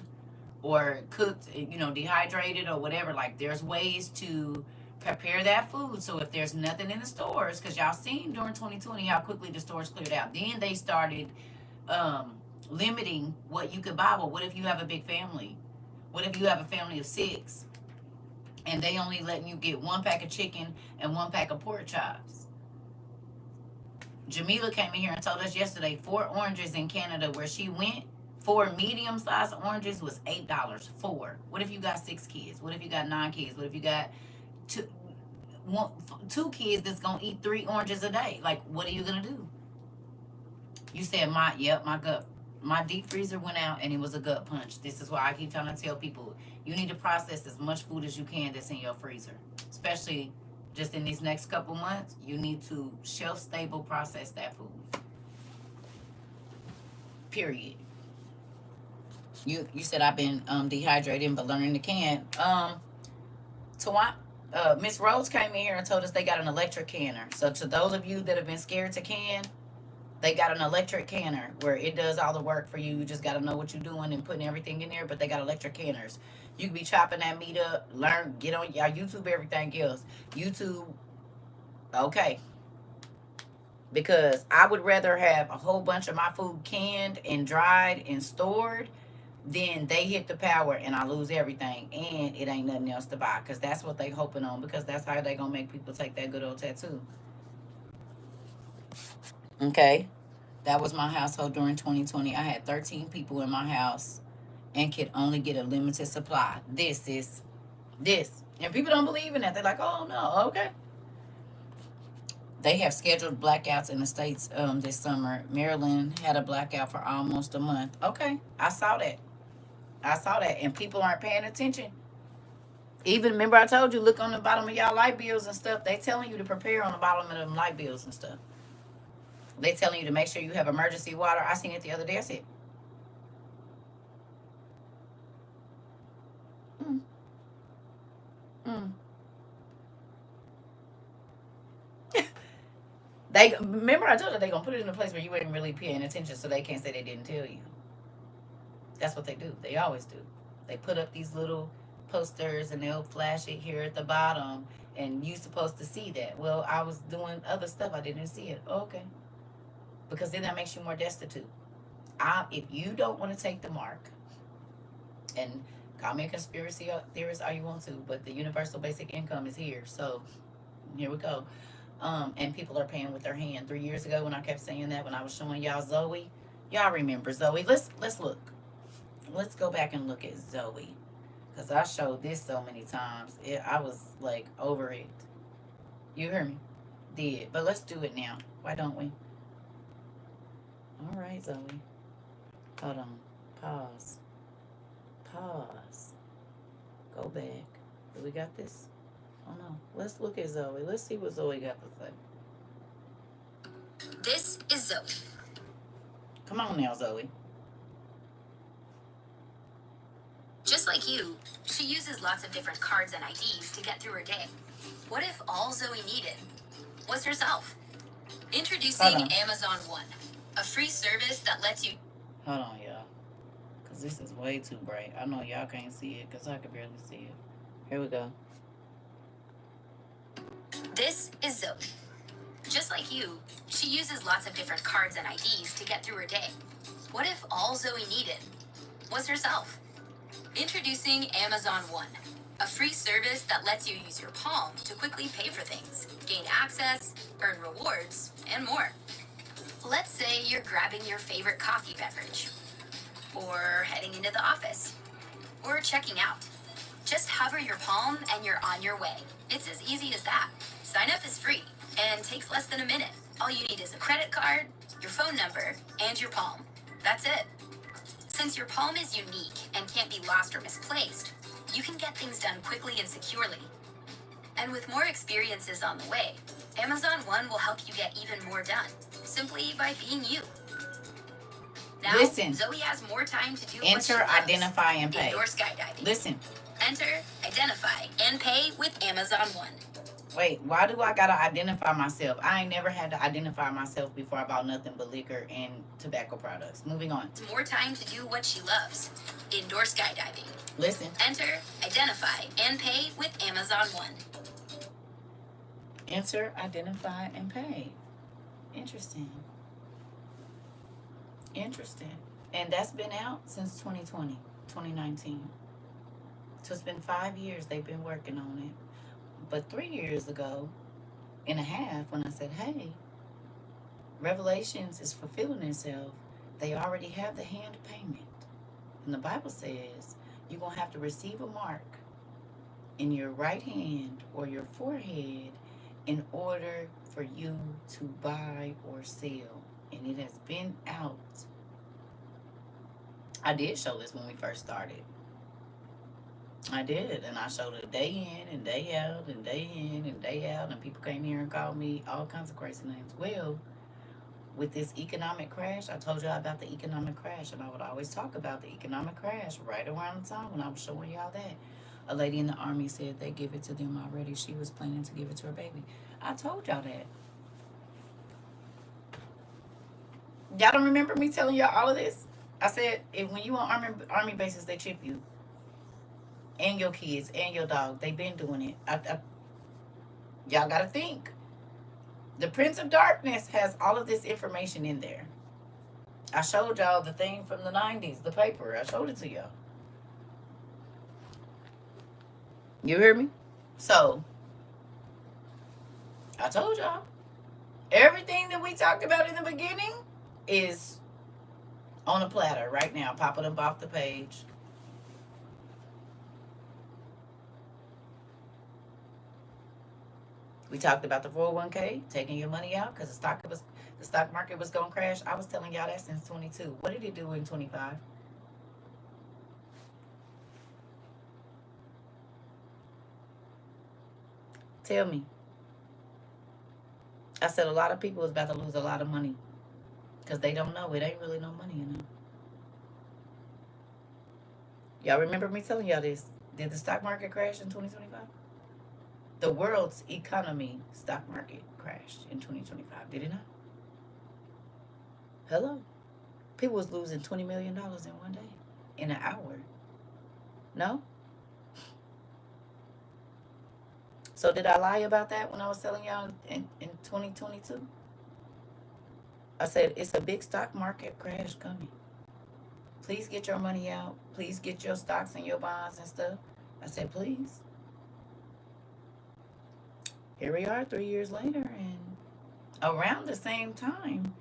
or cooked, dehydrated or whatever. Like, there's ways to prepare that food. So if there's nothing in the stores, because y'all seen during 2020 how quickly the stores cleared out, then they started limiting what you could buy. Well, what if you have a big family? What if you have a family of 6 and they only letting you get 1 pack of chicken and 1 pack of pork chops? Jamila came in here and told us yesterday 4 oranges in Canada where she went, 4 medium-sized oranges was $8. 4. What if you got 6 kids? What if you got 9 kids? What if you got 2 kids that's gonna eat 3 oranges a day? Like, what are you gonna do? You said my gut, my deep freezer went out and it was a gut punch. This is why I keep trying to tell people, you need to process as much food as you can that's in your freezer, especially just in these next couple months. You need to shelf stable process that food, period. You said I've been dehydrating but learning to can. Miss Rose came in here and told us they got an electric canner. So to those of you that have been scared to can, they got an electric canner where it does all the work for you. You just got to know what you're doing and putting everything in there. But they got electric canners. You can be chopping that meat up, get on y'all YouTube, everything else. YouTube, okay. Because I would rather have a whole bunch of my food canned and dried and stored than they hit the power and I lose everything and it ain't nothing else to buy. Because that's what they hoping on. Because that's how they going to make people take that good old tattoo. Okay, that was my household during 2020. I had 13 people in my house and could only get a limited supply. This. And people don't believe in that. They're like, oh, no, okay. They have scheduled blackouts in the States this summer. Maryland had a blackout for almost a month. Okay, I saw that. And people aren't paying attention. Even, remember I told you, look on the bottom of y'all light bills and stuff. They telling you to prepare on the bottom of them light bills and stuff. They telling you to make sure you have emergency water. I seen it the other day. I said, mm, mm. They remember I told you they gonna put it in a place where you ain't really paying attention, so they can't say they didn't tell you. That's what they do. They always do. They put up these little posters and they'll flash it here at the bottom, and you supposed to see that. Well, I was doing other stuff. I didn't see it. Oh, okay. Because then that makes you more destitute. If you don't want to take the mark, and call me a conspiracy theorist all you want to, but the universal basic income is here. So here we go. And people are paying with their hand. 3 years ago when I kept saying that, when I was showing y'all Zoe, y'all remember Zoe. Let's look. Let's go back and look at Zoe. Because I showed this so many times. I was like over it. You hear me? Did. But let's do it now. Why don't we? All right, Zoe. Hold on. Pause. Go back. Do we got this? Oh no. Let's look at Zoe. Let's see what Zoe got to say. This is Zoe. Come on now, Zoe. Just like you, she uses lots of different cards and IDs to get through her day. What if all Zoe needed was herself? Introducing Amazon One, a free service that lets you... Hold on, y'all. Because this is way too bright. I know y'all can't see it because I can barely see it. Here we go. This is Zoe. Just like you, she uses lots of different cards and IDs to get through her day. What if all Zoe needed was herself? Introducing Amazon One, a free service that lets you use your palm to quickly pay for things, gain access, earn rewards, and more. Let's say you're grabbing your favorite coffee beverage, or heading into the office, or checking out. Just hover your palm and you're on your way. It's as easy as that. Sign up is free and takes less than a minute. All you need is a credit card, your phone number, and your palm. That's it. Since your palm is unique and can't be lost or misplaced, you can get things done quickly and securely. And with more experiences on the way, Amazon One will help you get even more done, simply by being you. Now, Listen. Zoe has more time to do what she Enter, loves. identify, and pay. Indoor skydiving. Listen. Enter, identify, and pay with Amazon One. Wait, why do I gotta identify myself? I ain't never had to identify myself before I bought nothing but liquor and tobacco products. Moving on. More time to do what she loves. Indoor skydiving. Listen. Enter, identify, and pay with Amazon One. Enter, identify, and pay. Interesting. Interesting. And that's been out since 2020, 2019. So it's been 5 years they've been working on it. But 3 years ago and a half, when I said, hey, Revelations is fulfilling itself, they already have the hand payment. And the Bible says you're going to have to receive a mark in your right hand or your forehead in order for you to buy or sell. And it has been out. I did show this when we first started. I did, and I showed it day in and day out and day in and day out, and people came here and called me all kinds of crazy names. Well, with this economic crash, I told y'all about the economic crash, and I would always talk about the economic crash right around the time when I was showing y'all that. A lady in the army said they give it to them already. She was planning to give it to her baby. I told y'all that. Y'all don't remember me telling y'all all of this? I said, when you on army bases, they chip you. And your kids and your dog. They've been doing it. Y'all got to think. The Prince of Darkness has all of this information in there. I showed y'all the thing from the 90s, the paper. I showed it to y'all. You hear me? So, I told y'all. Everything that we talked about in the beginning is on a platter right now. Popping up off the page. We talked about the 401k, taking your money out because the stock market was going to crash. I was telling y'all that since 22. What did it do in 25? Tell me. I said a lot of people is about to lose a lot of money because they don't know. It ain't really no money in them. Y'all remember me telling y'all this? Did the stock market crash in 2025? The world's economy stock market crashed in 2025. Did it not? Hello? People was losing $20 million in one day, in an hour. No? So did I lie about that when I was telling y'all in 2022? I said, it's a big stock market crash coming. Please get your money out. Please get your stocks and your bonds and stuff. I said, please. Here we are 3 years later, and around the same time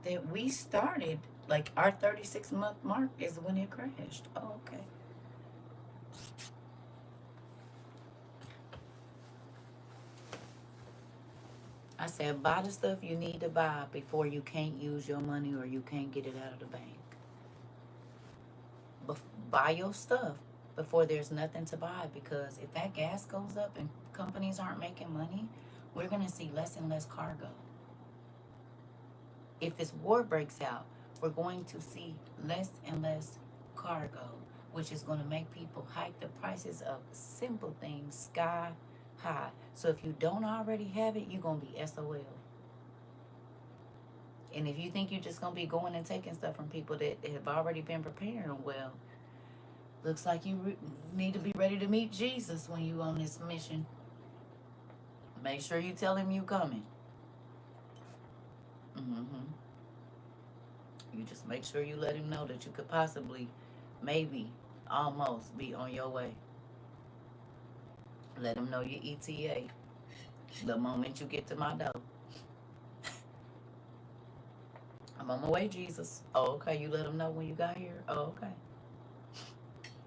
that we started, like our 36-month mark is when it crashed. Oh, okay. I said, buy the stuff you need to buy before you can't use your money or you can't get it out of the bank. Buy your stuff before there's nothing to buy, because if that gas goes up and companies aren't making money, we're going to see less and less cargo. If this war breaks out, we're going to see less and less cargo, which is going to make people hike the prices of simple things sky high. So if you don't already have it, you're going to be SOL. And if you think you're just going to be going and taking stuff from people that have already been preparing, well, looks like you need to be ready to meet Jesus when you on this mission. Make sure you tell him you coming. You just make sure you let him know that you could possibly, maybe, almost be on your way. Let him know your ETA the moment you get to my door. I'm on my way, Jesus. Oh, okay. You let him know when you got here. Oh, okay.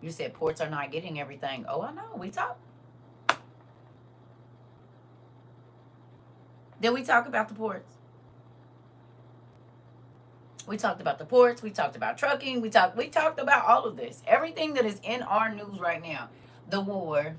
You said ports are not getting everything. Oh, I know. We talked. Then we talk about the ports. We talked about the ports. We talked about trucking. We talked about all of this. Everything that is in our news right now. The war.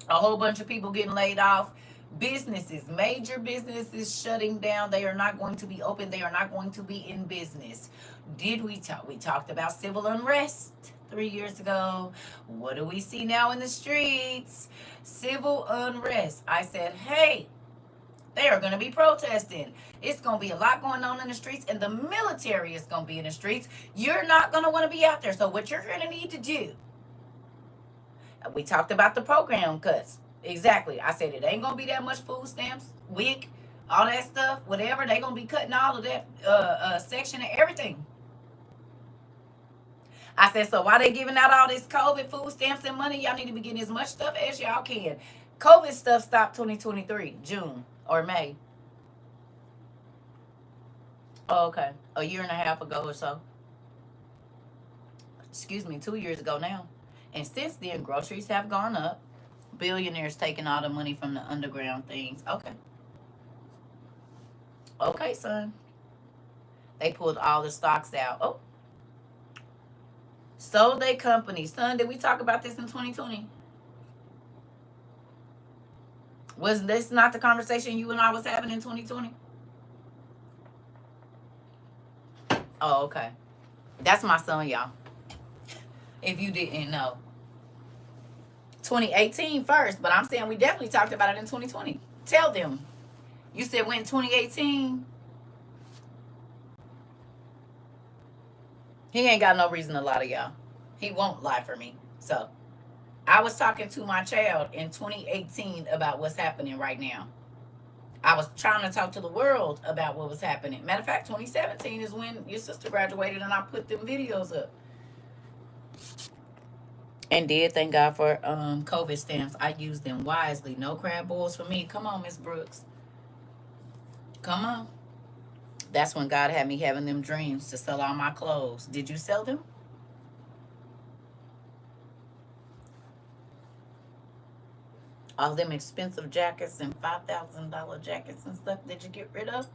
A whole bunch of people getting laid off. Businesses, major businesses shutting down. They are not going to be open. They are not going to be in business. Did we talk? We talked about civil unrest 3 years ago. What do we see now in the streets? Civil unrest. I said, hey, they are going to be protesting. It's going to be a lot going on in the streets, and the military is going to be in the streets. You're not going to want to be out there. So what you're going to need to do, we talked about the program cuts. Exactly. I said it ain't going to be that much food stamps, WIC, all that stuff, whatever. They're going to be cutting all of that section of everything. I said, so why they giving out all this COVID food stamps and money? Y'all need to be getting as much stuff as y'all can. COVID stuff stopped 2023, June or May. Oh, okay. A year and a half ago or so. Excuse me, 2 years ago now. And since then, groceries have gone up. Billionaires taking all the money from the underground things. Okay. Okay, son. They pulled all the stocks out. Oh. Sold their company. Son, did we talk about this in 2020? Was this not the conversation you and I was having in 2020? Oh, okay. That's my son, y'all. If you didn't know. 2018 first, but I'm saying we definitely talked about it in 2020. Tell them. You said when 2018. He ain't got no reason to lie to y'all. He won't lie for me. So I was talking to my child in 2018 about what's happening right now. I was trying to talk to the world about what was happening. Matter of fact, 2017 is when your sister graduated and I put them videos up. And did thank God for COVID stamps. I used them wisely. No crab boils for me. Come on, Miss Brooks. Come on. That's when God had me having them dreams to sell all my clothes. Did you sell them? All them expensive jackets and $5,000 jackets and stuff. Did you get rid of?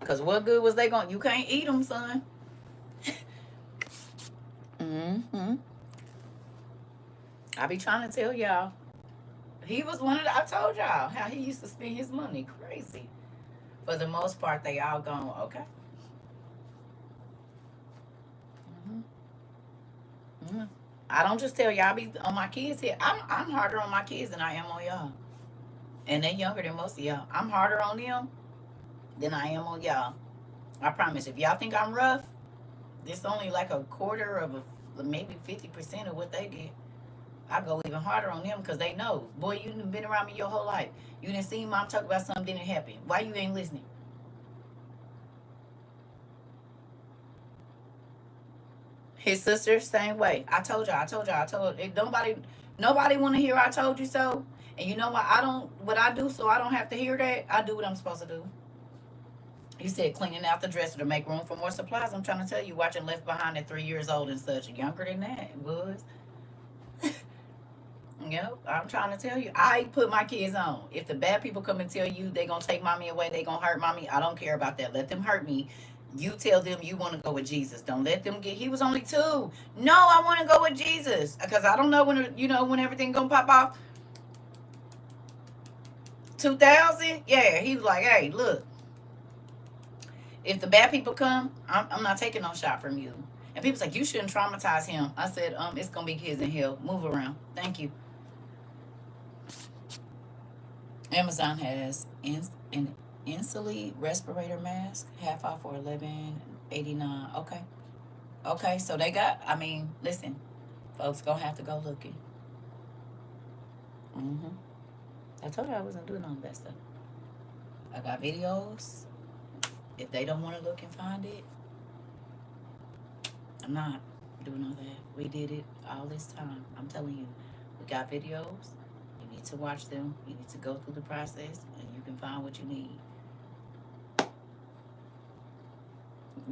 Because what good was they going? You can't eat them, son. I be trying to tell y'all. He was one of the, I told y'all how he used to spend his money. Crazy. For the most part, they all gone. Okay. I don't just tell y'all. I be on my kids here. I'm harder on my kids than I am on y'all. And they're younger than most of y'all. I'm harder on them than I am on y'all. I promise. If y'all think I'm rough, this only like a quarter of maybe 50% of what they get. I go even harder on them because they know. Boy, you done been around me your whole life. You didn't see mom talk about something didn't happen. Why you ain't listening? His sister, same way. I told nobody want to hear I told you so. And you know what? What I do so I don't have to hear that, I do what I'm supposed to do. He said cleaning out the dresser to make room for more supplies. I'm trying to tell you, watching Left Behind at 3 years old and such. Younger than that, was. Yep, I'm trying to tell you. I put my kids on. If the bad people come and tell you they going to take mommy away, they going to hurt mommy, I don't care about that. Let them hurt me. You tell them you want to go with Jesus. Don't let them get, he was only 2. No, I want to go with Jesus. Because I don't know when everything going to pop off. 2000? Yeah, he was like, hey, look. If the bad people come, I'm not taking no shot from you. And people's like, you shouldn't traumatize him. I said, it's going to be kids in hell. Move around. Thank you. Amazon has an instantly respirator mask, half off for $11.89. Okay. Okay, so they got, I mean, listen, folks gonna have to go looking. Mm-hmm. I told you I wasn't doing all that stuff. I got videos. If they don't want to look and find it, I'm not doing all that. We did it all this time. I'm telling you, we got videos. You need to watch them. You need to go through the process, and you can find what you need.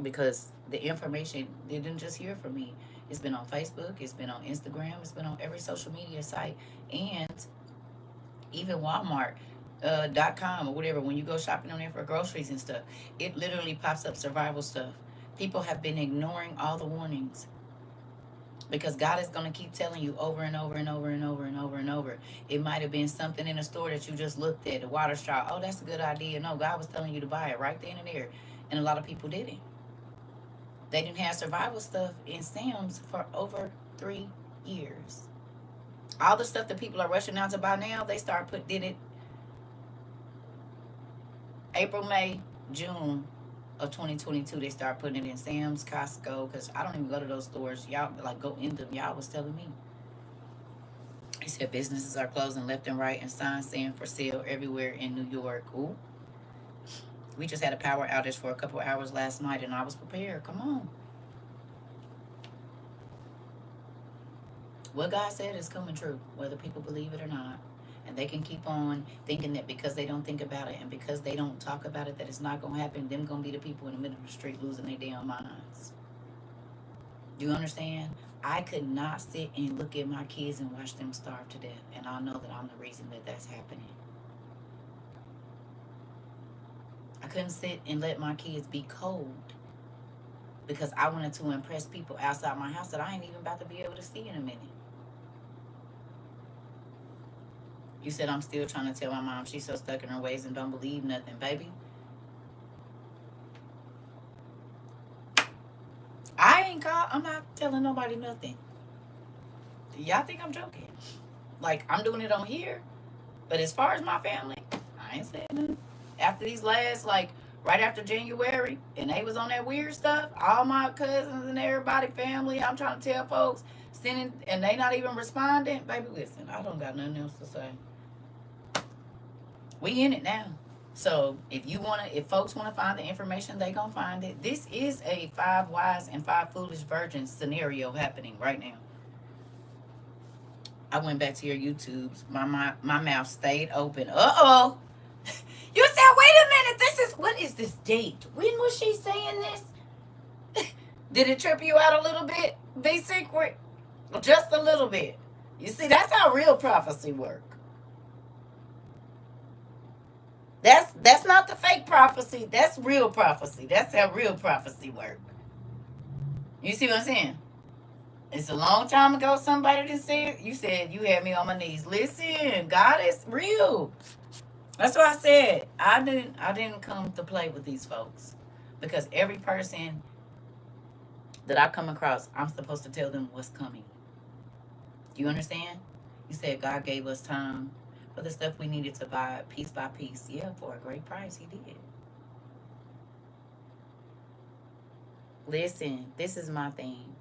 Because the information didn't just hear from me. It's been on Facebook. It's been on Instagram. It's been on every social media site, and even Walmart. .com or whatever, when you go shopping on there for groceries and stuff, it literally pops up survival stuff. People have been ignoring all the warnings because God is going to keep telling you over and over and over and over and over and over. It might have been something in a store that you just looked at, a water straw. Oh, that's a good idea. No, God was telling you to buy it right then and there. And a lot of people didn't. They didn't have survival stuff in Sam's for over 3 years. All the stuff that people are rushing out to buy now, they did it April, May, June of 2022. They start putting it in Sam's, Costco, because I don't even go to those stores. Y'all like go in them. Y'all was telling me. He said businesses are closing left and right and signs saying for sale everywhere in New York. Ooh. We just had a power outage for a couple of hours last night and I was prepared. Come on. What God said is coming true, whether people believe it or not. And they can keep on thinking that because they don't think about it and because they don't talk about it, that it's not going to happen. Them going to be the people in the middle of the street losing their damn minds. Do you understand? I could not sit and look at my kids and watch them starve to death. And I know that I'm the reason that that's happening. I couldn't sit and let my kids be cold because I wanted to impress people outside my house that I ain't even about to be able to see in a minute. You said I'm still trying to tell my mom she's so stuck in her ways and don't believe nothing, baby. I'm not telling nobody nothing. Y'all think I'm joking? Like, I'm doing it on here. But as far as my family, I ain't saying nothing. After these last, like, right after January, and they was on that weird stuff, all my cousins and everybody, family, I'm trying to tell folks, sending, and they not even responding. Baby, listen, I don't got nothing else to say. We in it now. So if folks wanna find the information, they gonna find it. This is a 5 wise and 5 foolish virgins scenario happening right now. I went back to your YouTubes. My mouth stayed open. Uh-oh. You said, wait a minute, what is this date? When was she saying this? Did it trip you out a little bit? Be secret? Just a little bit. You see, that's how real prophecy work. That's not the fake prophecy. That's real prophecy. That's how real prophecy work. You see what I'm saying? It's a long time ago somebody did say it. You said you had me on my knees. Listen, God is real. That's why I said I didn't come to play with these folks. Because every person that I come across, I'm supposed to tell them what's coming. Do you understand? You said God gave us time for the stuff we needed to buy piece by piece. Yeah, for a great price, He did. Listen, this is my thing.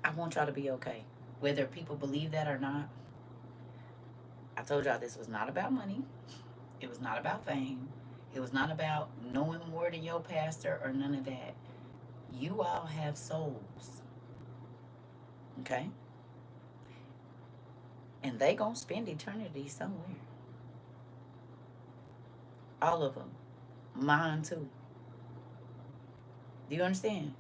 I want y'all to be okay. Whether people believe that or not, I told y'all this was not about money. It was not about fame. It was not about knowing more than your pastor or none of that. You all have souls. Okay? And they gonna spend eternity somewhere. All of them. Mine too. Do you understand?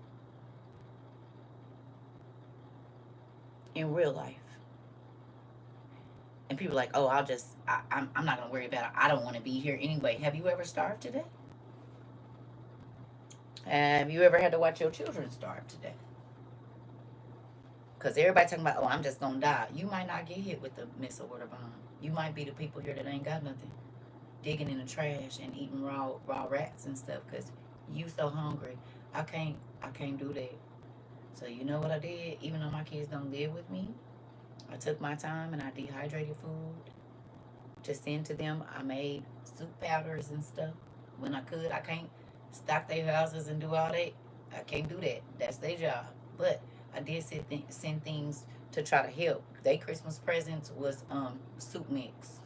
In real life. And people are like, oh, I'm not going to worry about it. I don't want to be here anyway. Have you ever starved to death? Have you ever had to watch your children starve to death? Because everybody talking about, oh, I'm just going to die. You might not get hit with the missile or the bomb. You might be the people here that ain't got nothing. Digging in the trash and eating raw rats and stuff because you so hungry. I can't do that. So you know what I did? Even though my kids don't live with me, I took my time and I dehydrated food to send to them. I made soup powders and stuff when I could. I can't stock their houses and do all that. I can't do that. That's their job. But I did send things to try to help. Their Christmas presents was soup mix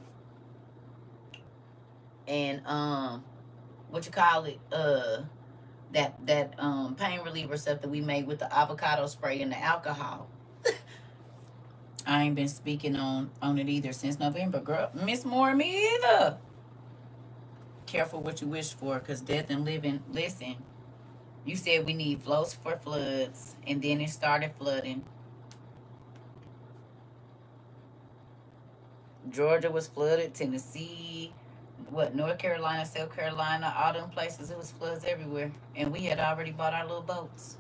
and what you call it, that pain reliever stuff that we made with the avocado spray and the alcohol. I ain't been speaking on it either since November, girl. Miss more me either. Careful what you wish for, because death and living. Listen, you said we need floats for floods, and then it started flooding. Georgia was flooded, Tennessee, North Carolina, South Carolina, all them places, it was floods everywhere. And we had already bought our little boats.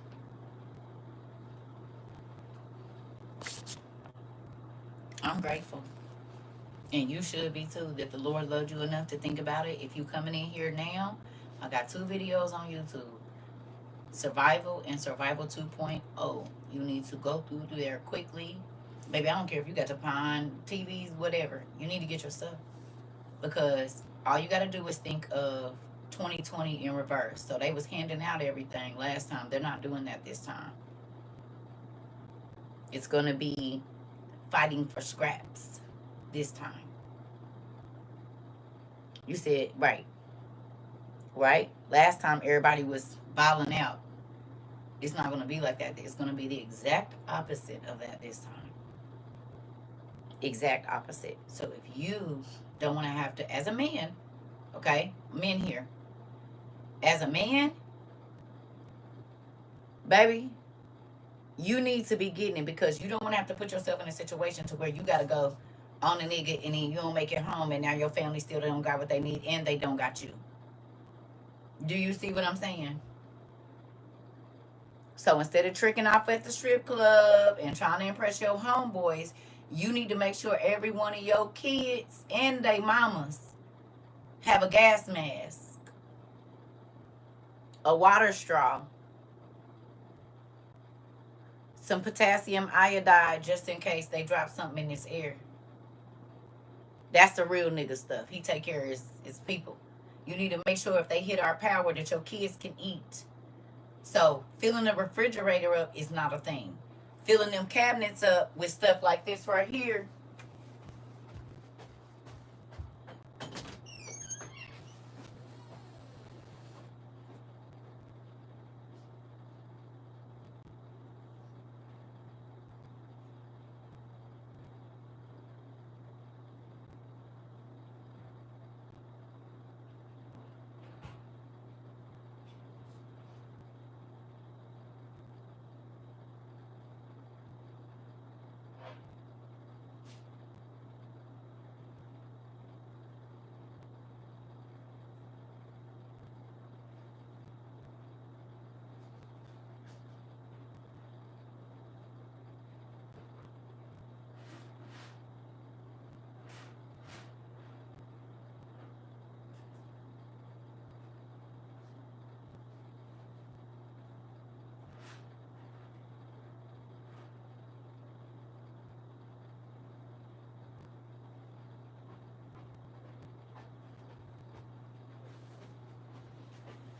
I'm grateful. And you should be too, that the Lord loved you enough to think about it. If you coming in here now, I got 2 videos on YouTube. Survival and Survival 2.0. You need to go through there quickly. Baby, I don't care if you got the Pine, TVs, whatever. You need to get your stuff. Because all you got to do is think of 2020 in reverse. So they was handing out everything last time. They're not doing that this time. It's going to be fighting for scraps this time. You said, right. Right? Last time everybody was balling out. It's not going to be like that. It's going to be the exact opposite of that this time. Exact opposite. So if you don't want to have to, as a man, okay, men here, as a man, baby, you need to be getting it, because you don't want to have to put yourself in a situation to where you got to go on a nigga and then you don't make it home and now your family still don't got what they need and they don't got you. Do you see what I'm saying? So instead of tricking off at the strip club and trying to impress your homeboys, you need to make sure every one of your kids and their mamas have a gas mask, a water straw, some potassium iodide just in case they drop something in this air. That's the real nigga stuff. He take care of his people. You need to make sure if they hit our power that your kids can eat. So filling the refrigerator up is not a thing. Filling them cabinets up with stuff like this right here.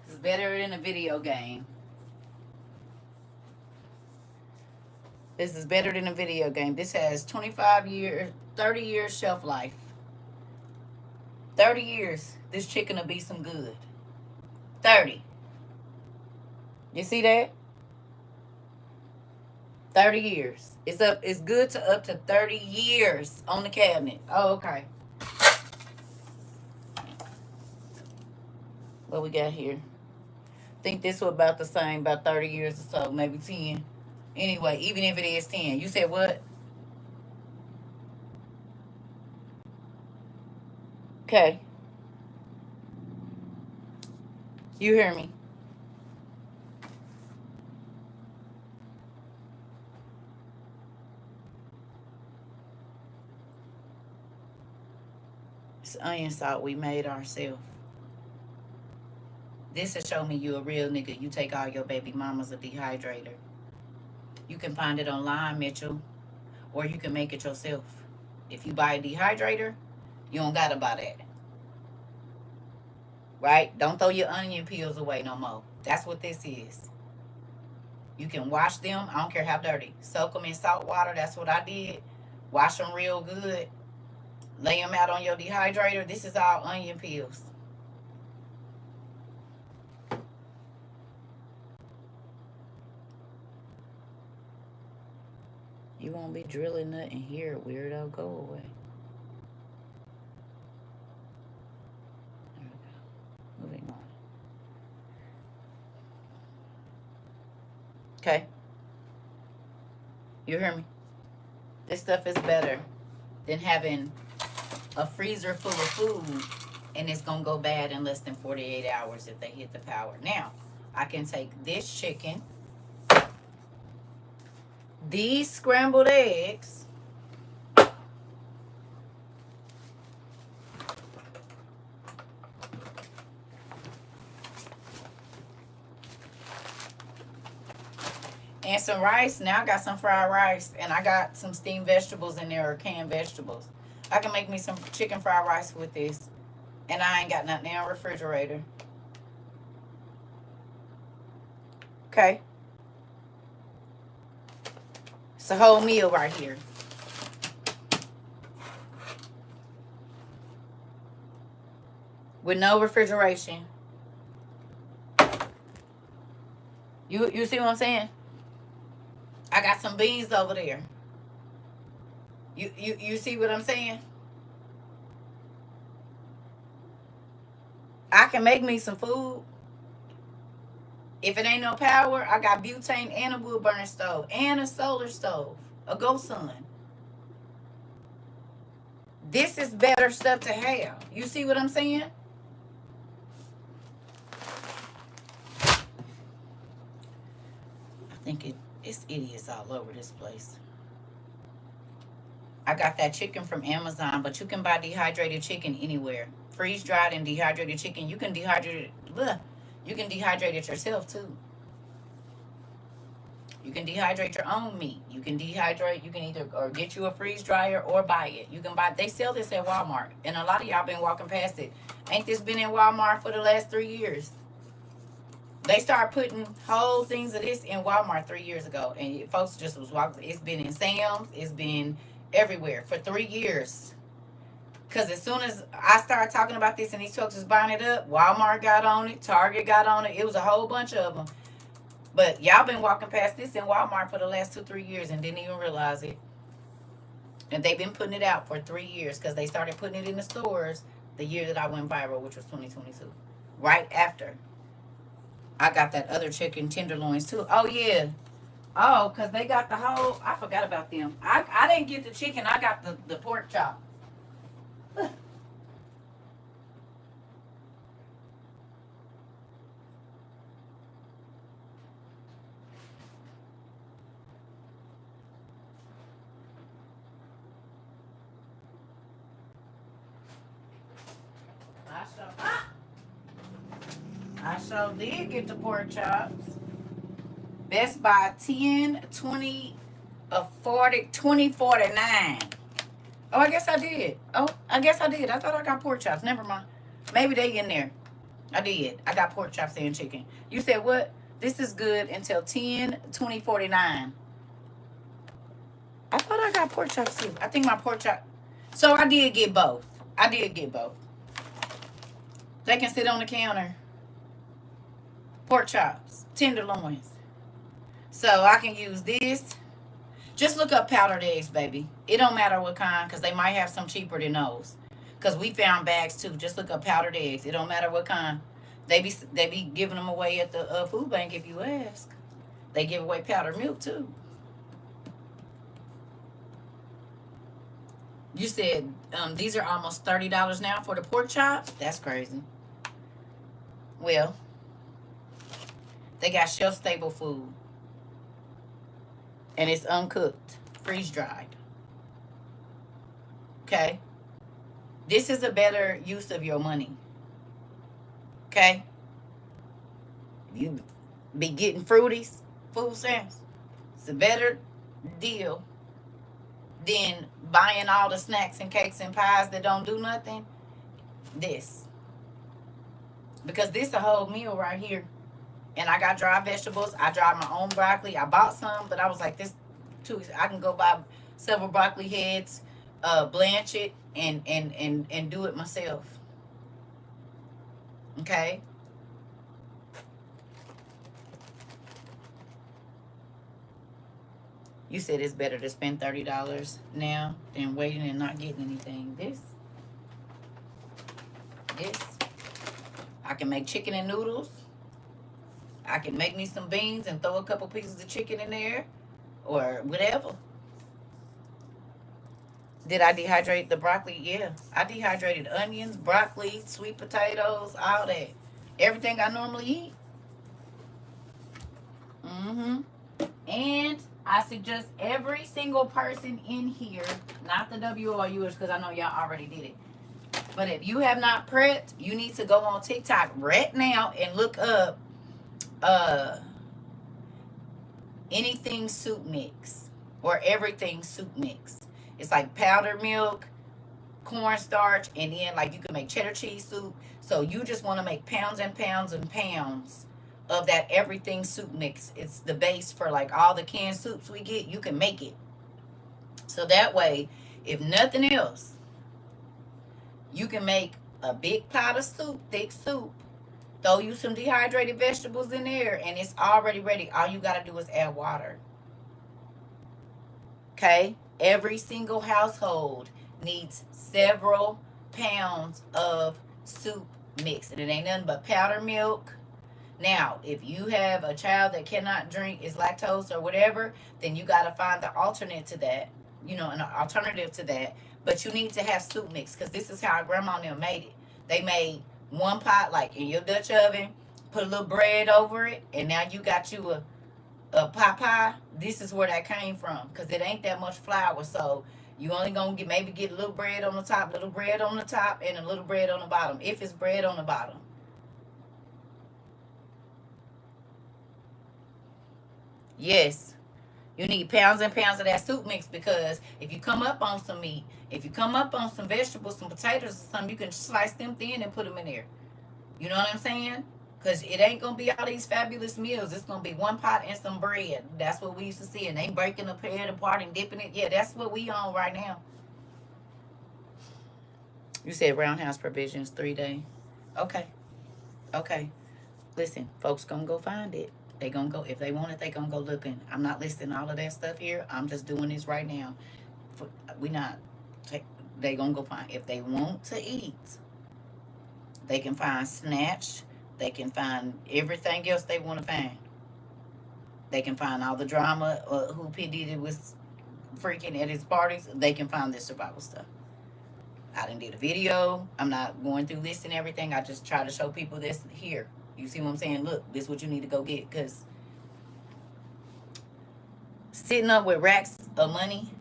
This is better than a video game. This is better than a video game. This has 25 years, 30 years shelf life. 30 years, this chicken will be some good. 30. You see that? 30 years. It's good to up to 30 years on the cabinet. Oh, okay. What we got here? I think this was about the same, about 30 years or so, maybe 10. Anyway, even if it is 10. You said what? Okay. You hear me? It's onion salt we made ourselves. This will show me you a real nigga. You take all your baby mamas a dehydrator. You can find it online, Mitchell. or you can make it yourself. If you buy a dehydrator, you don't gotta buy that. Right? Don't throw your onion peels away no more. That's what this is. You can wash them. I don't care how dirty. Soak them in salt water. That's what I did. Wash them real good. Lay them out on your dehydrator. This is all onion peels. You won't be drilling nothing here, weirdo. Go away. There we go. Moving on. Okay. You hear me? This stuff is better than having a freezer full of food and it's going to go bad in less than 48 hours if they hit the power. Now, I can take this chicken, these scrambled eggs, and some rice. Now I got some fried rice and I got some steamed vegetables in there, or canned vegetables. I can make me some chicken fried rice with this, and I ain't got nothing in the refrigerator. Okay. It's a whole meal right here. With no refrigeration. You see what I'm saying? I got some beans over there. You see what I'm saying? I can make me some food. If it ain't no power, I got butane and a wood burning stove and a solar stove, a GoSun. This is better stuff to have. You see what I'm saying? I think it's idiots all over this place. I got that chicken from Amazon, but you can buy dehydrated chicken anywhere. Freeze dried and dehydrated chicken. You can dehydrate it. You can dehydrate it yourself too. You can dehydrate your own meat. You can dehydrate. You can either or get you a freeze dryer or buy it. You can buy. They sell this at Walmart, and a lot of y'all been walking past it. Ain't this been in Walmart for the last 3 years? They started putting whole things of this in Walmart 3 years ago, and folks just was walking. It's been in Sam's. It's been everywhere for 3 years. Because as soon as I started talking about this and these folks was buying it up, Walmart got on it, Target got on it. It was a whole bunch of them. But y'all been walking past this in Walmart for the last 2-3 years and didn't even realize it. And they've been putting it out for 3 years because they started putting it in the stores the year that I went viral, which was 2022. Right after. I got that other chicken tenderloins too. Oh, yeah. Oh, because they got the whole... I forgot about them. I didn't get the chicken. I got the pork chop. I sure did get the pork chops. Best Buy 10, 20, 40, 20, 49. Oh, I guess I did. Oh, I guess I did. I thought I got pork chops. Never mind. Maybe they in there. I did. I got pork chops and chicken. You said what? This is good until 10, 20, 49. I thought I got pork chops too. I think my pork chop. So I did get both. I did get both. They can sit on the counter. Pork chops, tenderloins. So I can use this. Just look up powdered eggs, baby. It don't matter what kind, because they might have some cheaper than those. Because we found bags too. Just look up powdered eggs. It don't matter what kind. They be giving them away at the food bank if you ask. They give away powdered milk too. You said these are almost $30 now for the pork chops? That's crazy. Well, they got shelf-stable food. And it's uncooked, freeze-dried. Okay? This is a better use of your money. Okay? You be getting fruities, food stamps. It's a better deal than buying all the snacks and cakes and pies that don't do nothing. This. Because this a whole meal right here. And I got dry vegetables. I dried my own broccoli. I bought some, but I was like, this too. I can go buy several broccoli heads, blanch it, and do it myself. Okay. You said it's better to spend $30 now than waiting and not getting anything. This. I can make chicken and noodles. I can make me some beans and throw a couple pieces of chicken in there or whatever. Did I dehydrate the broccoli? Yeah. I dehydrated onions, broccoli, sweet potatoes, all that. Everything I normally eat. Mm-hmm. And I suggest every single person in here, not the WOUers, because I know y'all already did it. But if you have not prepped, you need to go on TikTok right now and look up anything soup mix or everything soup mix. It's like powdered milk, cornstarch, and then like you can make cheddar cheese soup. So you just want to make pounds and pounds and pounds of that everything soup mix. It's the base for like all the canned soups we get. You can make it. So that way, if nothing else, you can make a big pot of soup, thick soup. Throw you some dehydrated vegetables in there and it's already ready. All you got to do is add water. Okay? Every single household needs several pounds of soup mix. And it ain't nothing but powdered milk. Now, if you have a child that cannot drink, is lactose or whatever, then you got to find the alternate to that, an alternative to that. But you need to have soup mix because this is how grandma and them made it. They made one pot, like in your Dutch oven, put a little bread over it, and now you got you a pot pie. This is where that came from because it ain't that much flour. So you only going to maybe get a little bread on the top, and a little bread on the bottom, if it's bread on the bottom. Yes, you need pounds and pounds of that soup mix because if you come up on some meat, if you come up on some vegetables, some potatoes or something, you can slice them thin and put them in there. You know what I'm saying? Because it ain't going to be all these fabulous meals. It's going to be one pot and some bread. That's what we used to see. And they breaking the bread apart and dipping it. Yeah, that's what we on right now. You said roundhouse provisions 3 day. Okay. Okay. Listen, folks going to go find it. They gonna go if they want it. They gonna go looking. I'm not listing all of that stuff here. I'm just doing this right now. We not. They gonna go find if they want to eat. They can find Snatch. They can find everything else they want to find. They can find all the drama. Who P Diddy was freaking at his parties. They can find this survival stuff. I done did a video. I'm not going through listing everything. I just try to show people this here. You see what I'm saying? Look, this is what you need to go get. Because sitting up with racks of money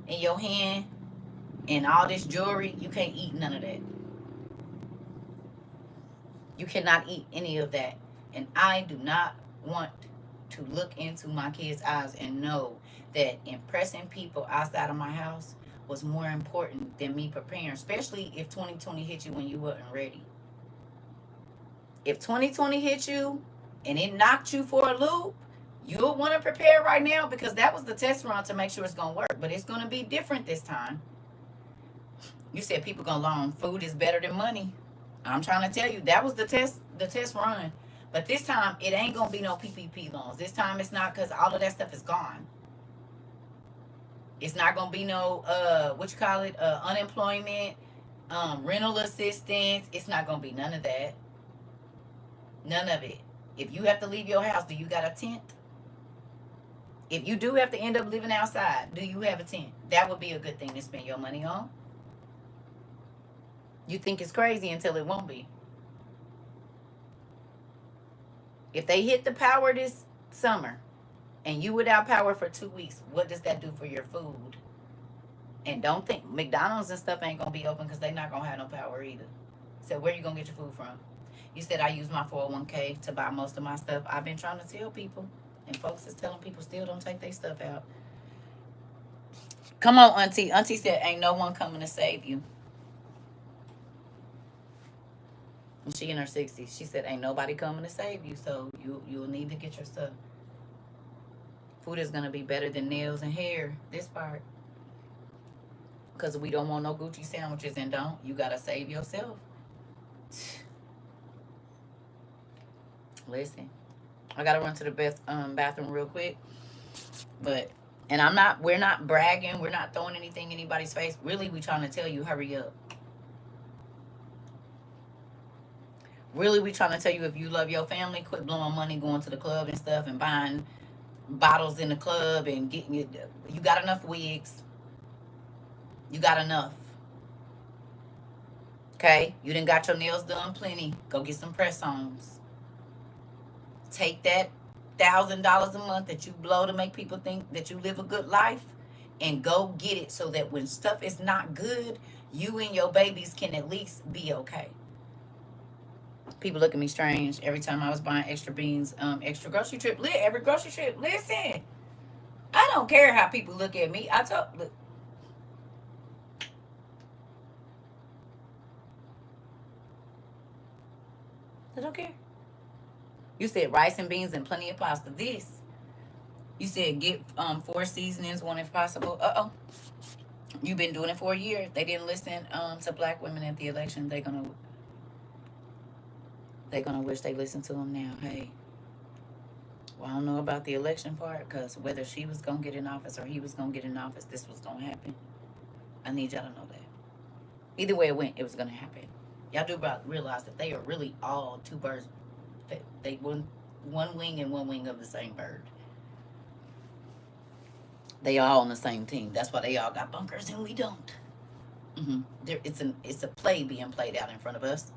in your hand and all this jewelry, you can't eat none of that. You cannot eat any of that. And I do not want to look into my kids' eyes and know that impressing people outside of my house was more important than me preparing, especially if 2020 hit you when you wasn't ready. If 2020 hit you and it knocked you for a loop, you'll want to prepare right now because that was the test run to make sure it's going to work. But it's going to be different this time. You said people going to learn food is better than money. I'm trying to tell you, that was the test run. But this time, it ain't going to be no PPP loans. This time, it's not because all of that stuff is gone. It's not going to be no, unemployment, rental assistance. It's not going to be none of that. None of it. If you have to leave your house, do you got a tent? If you do have to end up living outside, do you have a tent? That would be a good thing to spend your money on. You think it's crazy until it won't be. If they hit the power this summer and you without power for 2 weeks, what does that do for your food? And don't think McDonald's and stuff ain't going to be open because they're not going to have no power either. So where you going to get your food from? You said I use my 401k to buy most of my stuff. I've been trying to tell people, and folks is telling people still don't take their stuff out. Come on, Auntie. Auntie said, ain't no one coming to save you. And she in her 60s. She said, ain't nobody coming to save you, so you'll need to get your stuff. Food is going to be better than nails and hair, this part. Because we don't want no Gucci sandwiches, and don't. You got to save yourself. Listen, I got to run to the bathroom real quick. But, and we're not bragging. We're not throwing anything in anybody's face. Really, we trying to tell you, hurry up. Really, we trying to tell you, if you love your family, quit blowing money going to the club and stuff and buying bottles in the club and getting it. You got enough wigs. You got enough. Okay? You done got your nails done plenty. Go get some press-ons. Take that $1,000 a month that you blow to make people think that you live a good life and go get it, so that when stuff is not good, you and your babies can at least be okay. People look at me strange every time I was buying extra beans, extra grocery trip. Every grocery trip. Listen, I don't care how people look at me. Look. I don't care. You said rice and beans and plenty of pasta. You said get 4 seasonings, 1 if possible. You've been doing it for a year. They didn't listen to black women at the election. They're gonna wish they listened to them now. Hey, well, I don't know about the election part, because whether she was gonna get in office or he was gonna get in office, this was gonna happen. I need y'all to know that. Either way it went, it was gonna happen. Y'all do realize that they are really all two birds. They one wing and one wing of the same bird. They all on the same team. That's why they all got bunkers and we don't. It's a play being played out in front of us.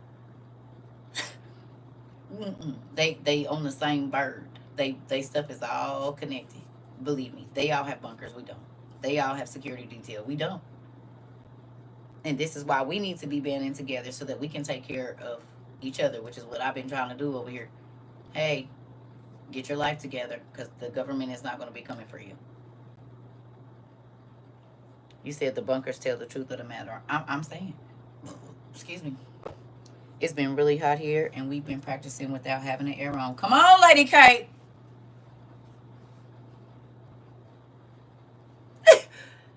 They on the same bird. They stuff is all connected. Believe me, they all have bunkers. We don't. They all have security detail. We don't. And this is why we need to be banding together, so that we can take care of each other, which is what I've been trying to do over here. Hey, get your life together, because the government is not going to be coming for you. You said the bunkers tell the truth of the matter. I'm saying. Excuse me. It's been really hot here, and we've been practicing without having the air on. Come on, Lady Kate.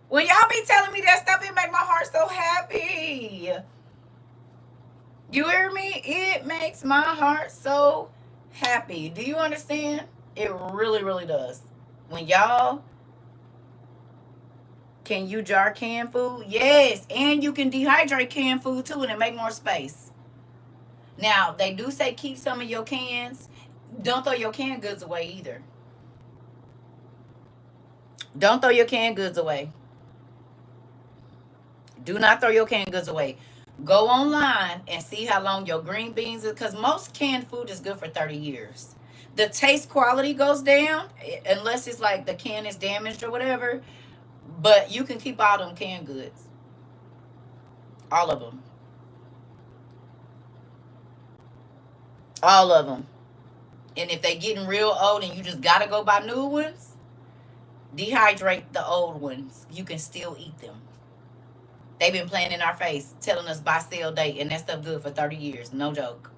When y'all be telling me that stuff, it make my heart so happy. You hear me? It makes my heart so happy. Do you understand? It really, really does. When y'all, can you jar canned food? Yes. And you can dehydrate canned food too, and it make more space. Now, they do say keep some of your cans. Don't throw your canned goods away either. Don't throw your canned goods away. Do not throw your canned goods away. Go online and see how long your green beans is, because most canned food is good for 30 years. The taste quality goes down unless it's like the can is damaged or whatever. But you can keep all them canned goods. All of them. All of them. And if they getting real old and you just got to go buy new ones, dehydrate the old ones. You can still eat them. They've been playing in our face, telling us buy sale date, and that stuff good for 30 years. No joke.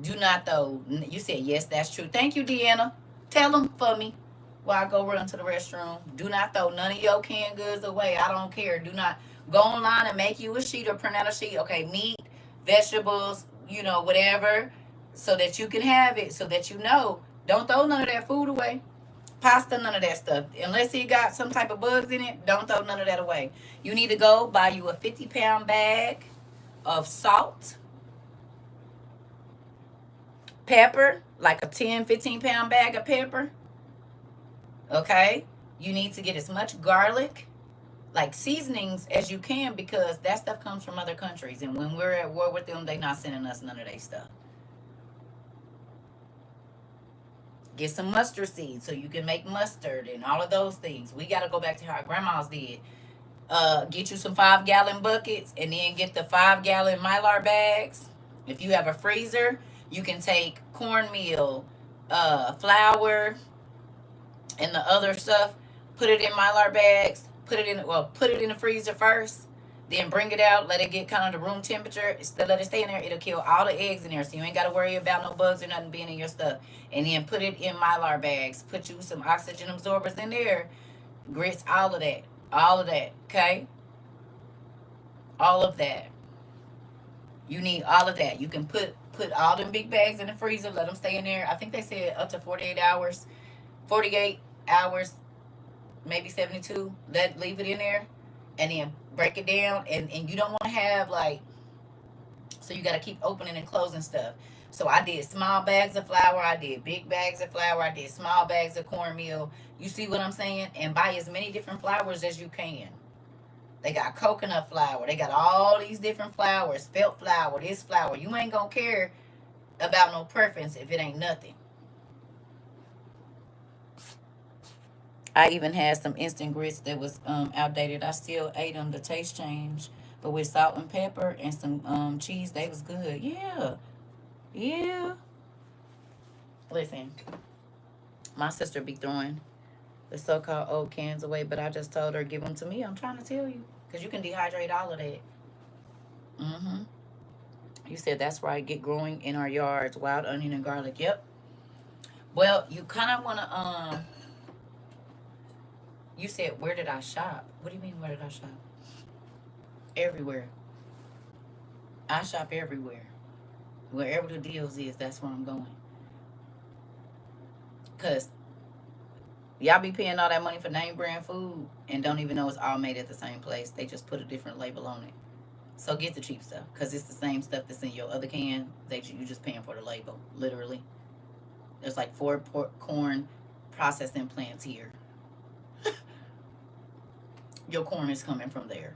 Do not, though. You said, yes, that's true. Thank you, Deanna. Tell them for me while I go run to the restroom. Do not throw none of your canned goods away. I don't care. Do not go online and make you a sheet or print out a sheet. Okay, meat, vegetables, whatever, so that you can have it, so that you know. Don't throw none of that food away. Pasta, none of that stuff. Unless it got some type of bugs in it, don't throw none of that away. You need to go buy you a 50-pound bag of salt, pepper, like a 10, 15-pound bag of pepper. Okay? You need to get as much garlic, like seasonings, as you can, because that stuff comes from other countries. And when we're at war with them, they not sending us none of their stuff. Get some mustard seeds so you can make mustard and all of those things. We got to go back to how our grandmas did. Get you some 5-gallon buckets, and then get the 5-gallon Mylar bags. If you have a freezer, you can take cornmeal, flour, and the other stuff. Put it in Mylar bags. put it in the freezer first, then bring it out, let it get kind of the room temperature. Let it stay in there. It'll kill all the eggs in there, so you ain't got to worry about no bugs or nothing being in your stuff. And then put it in Mylar bags. Put you some oxygen absorbers in there. Grits, all of that. Okay, all of that. You need all of that. You can put all them big bags in the freezer. Let them stay in there. I think they said up to 48 hours. 48 hours, maybe 72. Leave it in there, and then break it down. And you don't want to have like, so you got to keep opening and closing stuff. So I did small bags of flour, I did big bags of flour, I did small bags of cornmeal. You see what I'm saying? And buy as many different flours as you can. They got coconut flour. They got all these different flours, spelt flour, this flour. You ain't gonna care about no preference if it ain't nothing. I even had some instant grits that was outdated. I still ate them. The taste changed, but with salt and pepper and some cheese, they was good. Yeah, yeah. Listen, my sister be throwing the so-called old cans away, but I just told her give them to me. I'm trying to tell you, cause you can dehydrate all of that. Mm-hmm. You said that's right. Get growing in our yards, wild onion and garlic. Yep. Well, you kind of want to You said where did I shop? What do you mean where did I shop? Everywhere. I shop everywhere. Wherever the deals is, that's where I'm going. Cause y'all be paying all that money for name brand food and don't even know it's all made at the same place. They just put a different label on it. So get the cheap stuff, cause it's the same stuff that's in your other can. You just paying for the label, literally. There's like four corn processing plants here. Your corn is coming from there.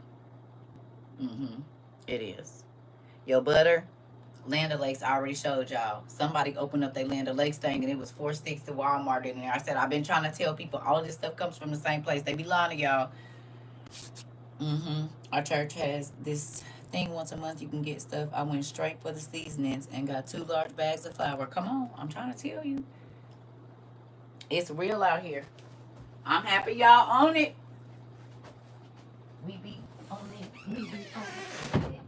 Mm-hmm. It is. Your butter, Land O'Lakes, I already showed y'all. Somebody opened up their Land O'Lakes thing and it was 4 sticks to Walmart in there. I said, I've been trying to tell people all of this stuff comes from the same place. They be lying to y'all. Mm-hmm. Our church has this thing once a month you can get stuff. I went straight for the seasonings and got 2 large bags of flour. Come on, I'm trying to tell you. It's real out here. I'm happy y'all own it. We be on it. We be on it.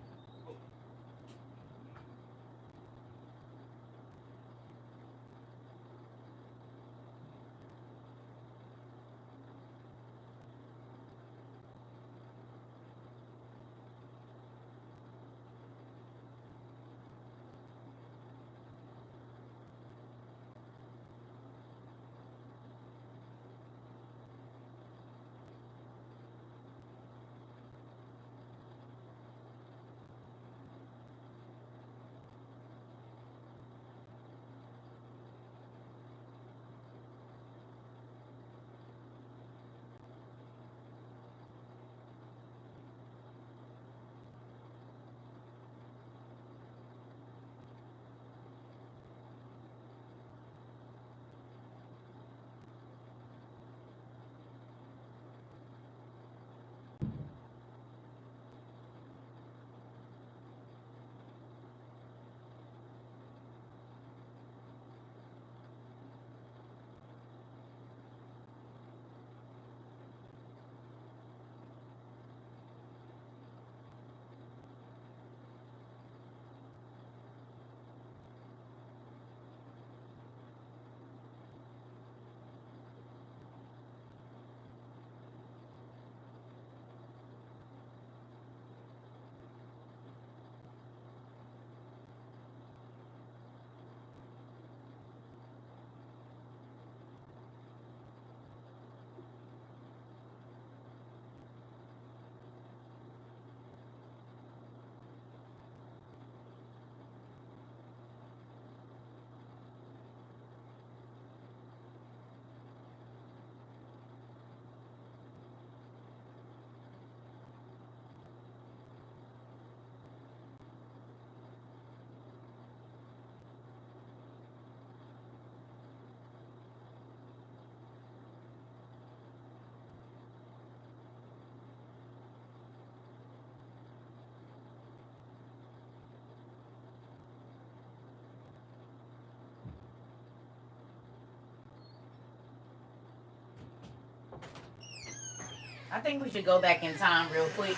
I think we should go back in time real quick.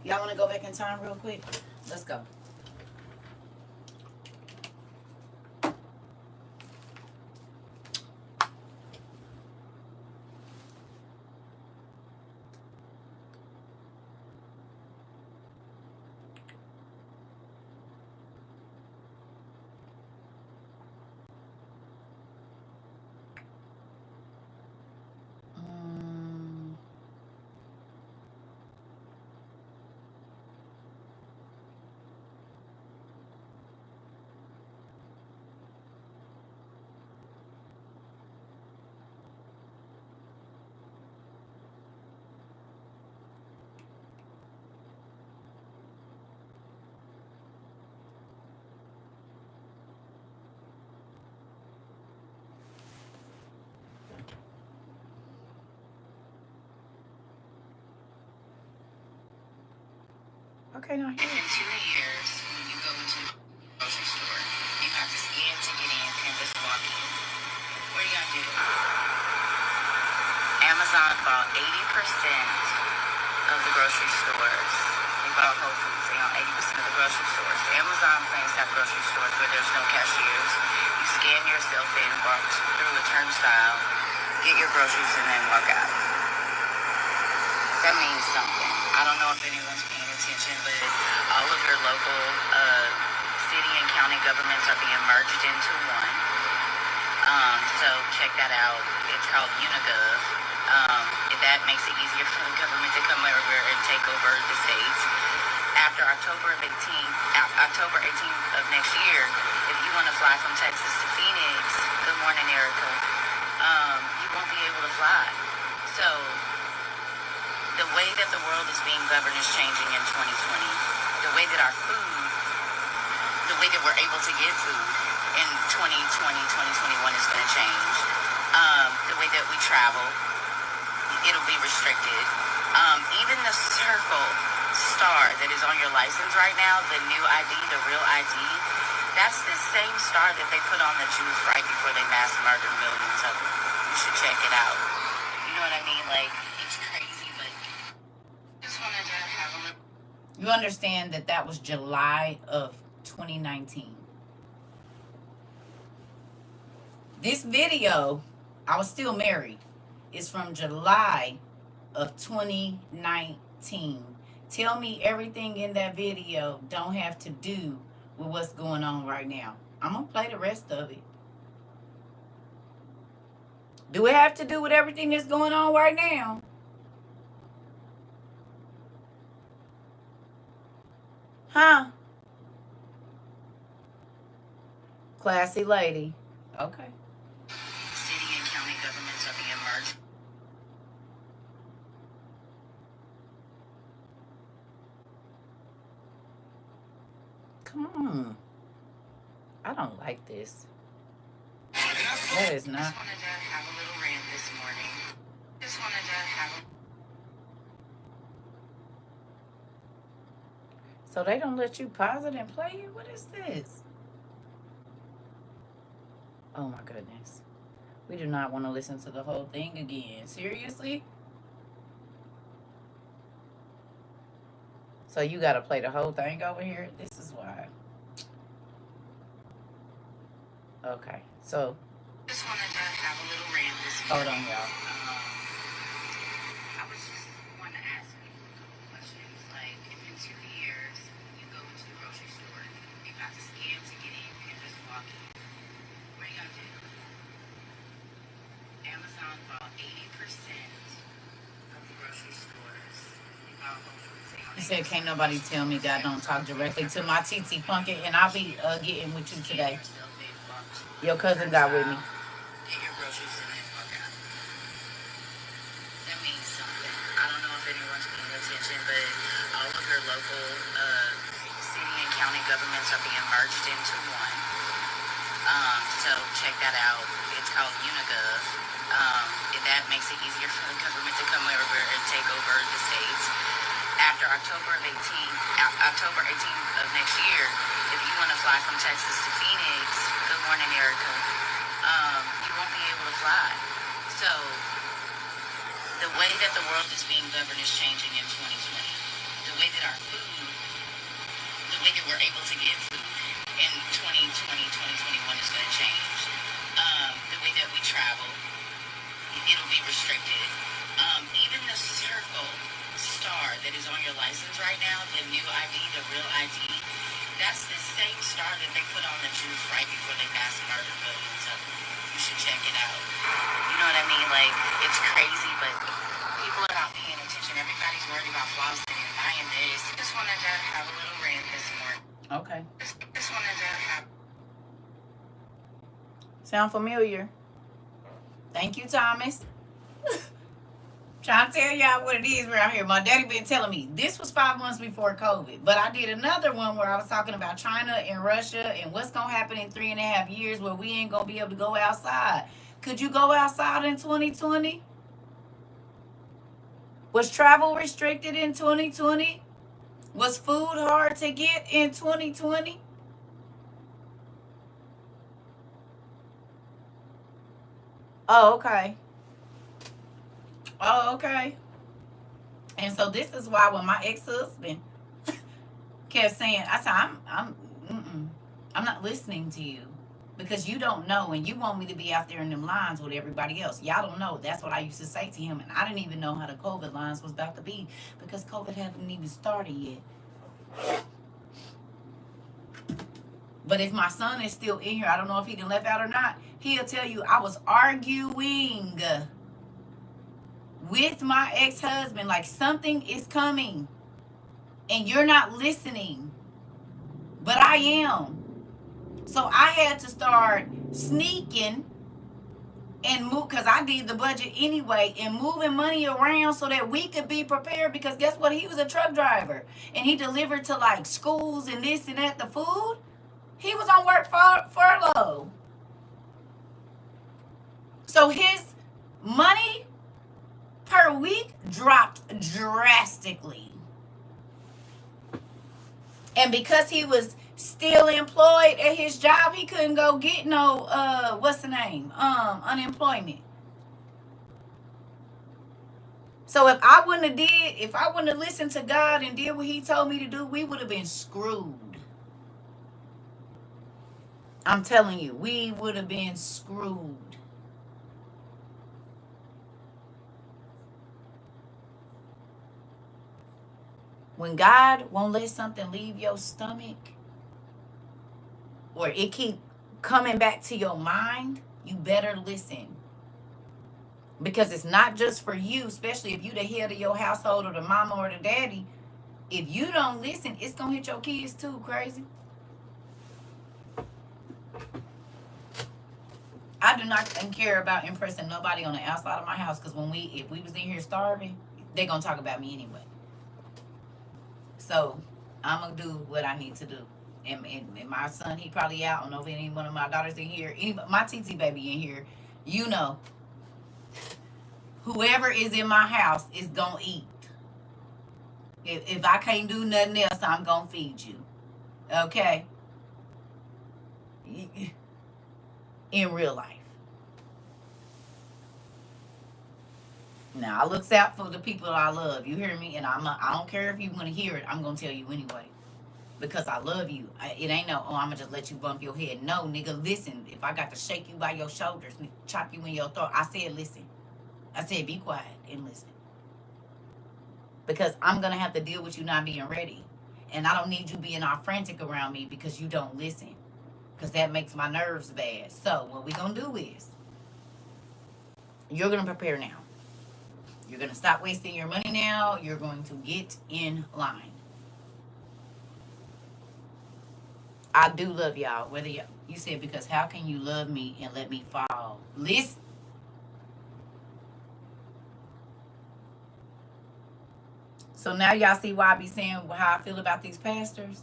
Y'all want to go back in time real quick? Let's go. Okay, now here. In 2 years, when you go into the grocery store, you have to scan to get in and just walk in. What are you gonna do? Amazon bought 80% of the grocery stores. They bought Whole Foods. They own 80% of the grocery stores. The Amazon plans to have grocery stores where there's no cashiers. You scan yourself in, walk through a turnstile, get your groceries, and then walk out. That means something. I don't know if anyone's paying attention, but all of your local city and county governments are being merged into one. So check that out. It's called Unigov. That makes it easier for the government to come over and take over the states. After October 18th of next year, if you want to fly from Texas to Phoenix, good morning, Erica, you won't be able to fly. So the way that the world is being governed is changing in 2020. The way that our food, the way that we're able to get food in 2020, 2021 is going to change. The way that we travel, it'll be restricted. Even the circle star that is on your license right now, the new ID, the real ID, that's the same star that they put on the Jews right before they mass murdered millions of them. You should check it out. You know what I mean? Like, it's crazy, but just wanted to have a little. You understand that that was July of 2019. This video, I was still married, is from July of 2019. Tell me everything in that video don't have to do with what's going on right now. I'm going to play the rest of it. Do it have to do with everything that's going on right now? Huh? Classy lady. Okay. City and county governments are being merged. Come on. I don't like this. That is not. Just wanted to have a little rant this morning. Just wanted to have So they don't let you pause it and play it? What is this? Oh my goodness. We do not want to listen to the whole thing again. Seriously? So you got to play the whole thing over here? This is why. Okay. So. Just wanted to have a little rant this Hold morning. on, y'all. I was just wanting to ask you a couple questions. Like, if in 2 years you go into the grocery store, you got to scan to get in and just walk in, what are you gonna do? Amazon bought 80% of the grocery stores. They bought Whole Foods. He said, can't nobody tell me God don't talk directly to my TT Pumpkin, and I'll be getting with you today. Your cousin got with me. Get your groceries and then walk out. That means something. I don't know if anyone's paying attention, but all of your local city and county governments are being merged into one. So check that out. It's called Unigov. That makes it easier for the government to come over and take over the states. After October 18th of next year, if you want to fly from Texas to Phoenix, good morning, Erica, you won't be able to fly. So The way that the world is being governed is changing in 2020. The way that our food, the way that we're able to get food in 2020, 2021 is going to change. The way that we travel, it'll be restricted. Even the circle star that is on your license right now, the new ID, the real ID, that's the same star that they put on the Jews right before they mass murdered millions of them. You should check it out. You know what I mean? Like, it's crazy, but people are not paying attention. Everybody's worried about flossing and buying this. Just wanted to have a little rant this morning. Okay. Just wanted to have. Sound familiar? Thank you, Thomas. Trying to tell y'all what it is around here. My daddy been telling me this was 5 months before COVID, but I did another one where I was talking about China and Russia and what's gonna happen in 3.5 years where we ain't gonna be able to go outside. Could you go outside in 2020? Was travel restricted in 2020? Was food hard to get in 2020? Oh, okay. Oh, okay. And so this is why when my ex-husband kept saying, I said, I'm not listening to you because you don't know, and you want me to be out there in them lines with everybody else. Y'all don't know. That's what I used to say to him, and I didn't even know how the COVID lines was about to be because COVID hadn't even started yet. But if my son is still in here, I don't know if he done left out or not, he'll tell you I was arguing with my ex-husband like something is coming and you're not listening, but I am. So I had to start sneaking and move, because I did the budget anyway, and moving money around so that we could be prepared, because guess what, he was a truck driver and he delivered to like schools and this and that, the food. He was on work furlough, so his money per week dropped drastically. And because he was still employed at his job, he couldn't go get no unemployment. So if I wouldn't have listened to God and did what he told me to do, we would have been screwed. I'm telling you, we would have been screwed. When God won't let something leave your stomach, or it keep coming back to your mind, you better listen. Because it's not just for you, especially if you the head of your household or the mama or the daddy. If you don't listen, it's going to hit your kids too, crazy. I do not care about impressing nobody on the outside of my house, because if we was in here starving, they're going to talk about me anyway. So I'm going to do what I need to do. And my son, he probably out. I don't know if any one of my daughters in here, my TT baby in here, you know, whoever is in my house is going to eat. If I can't do nothing else, I'm going to feed you. Okay? In real life. Now, I looks out for the people that I love. You hear me? And I don't care if you want to hear it. I'm going to tell you anyway. Because I love you. It ain't no, I'm going to just let you bump your head. No, nigga, listen. If I got to shake you by your shoulders, chop you in your throat, I said listen. I said be quiet and listen. Because I'm going to have to deal with you not being ready. And I don't need you being all frantic around me because you don't listen. Because that makes my nerves bad. So what we're going to do is, you're going to prepare now. You're going to stop wasting your money now. You're going to get in line. I do love y'all. Whether you said, because how can you love me and let me fall? Listen. So now y'all see why I be saying how I feel about these pastors.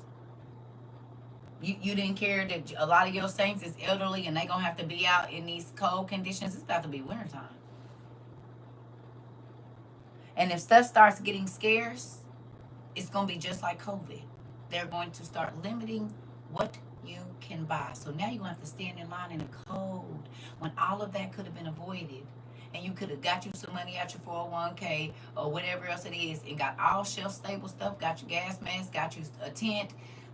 You didn't care that a lot of your saints is elderly and they going to have to be out in these cold conditions. It's about to be wintertime. And if stuff starts getting scarce, it's going to be just like COVID. They're going to start limiting what you can buy. So now you're going to have to stand in line in the cold when all of that could have been avoided. and you could have got you some money out your 401k or whatever else it is, and got all shelf stable stuff, got your gas mask, got you a tent,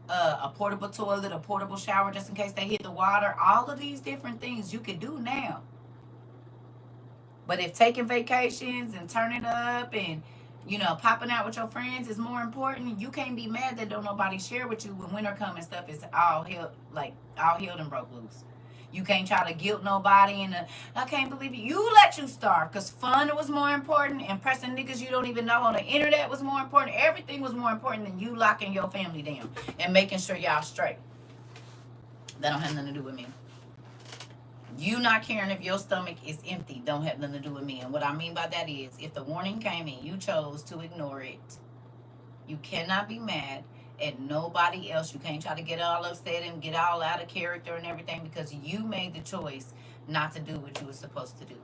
a portable toilet, a portable shower just in case they hit the water. All of these different things you could do now. But if taking vacations and turning up and, you know, popping out with your friends is more important, you can't be mad that don't nobody share with you when winter come and stuff is all hell, like all hell and broke loose. You can't try to guilt nobody and I can't believe you let you starve because fun was more important, and pressing niggas you don't even know on the internet was more important. Everything was more important than you locking your family down and making sure y'all straight. That don't have nothing to do with me. You not caring if your stomach is empty don't have nothing to do with me. And what I mean by that is, if the warning came and you chose to ignore it, you cannot be mad at nobody else. You can't try to get all upset and get all out of character and everything because you made the choice not to do what you were supposed to do.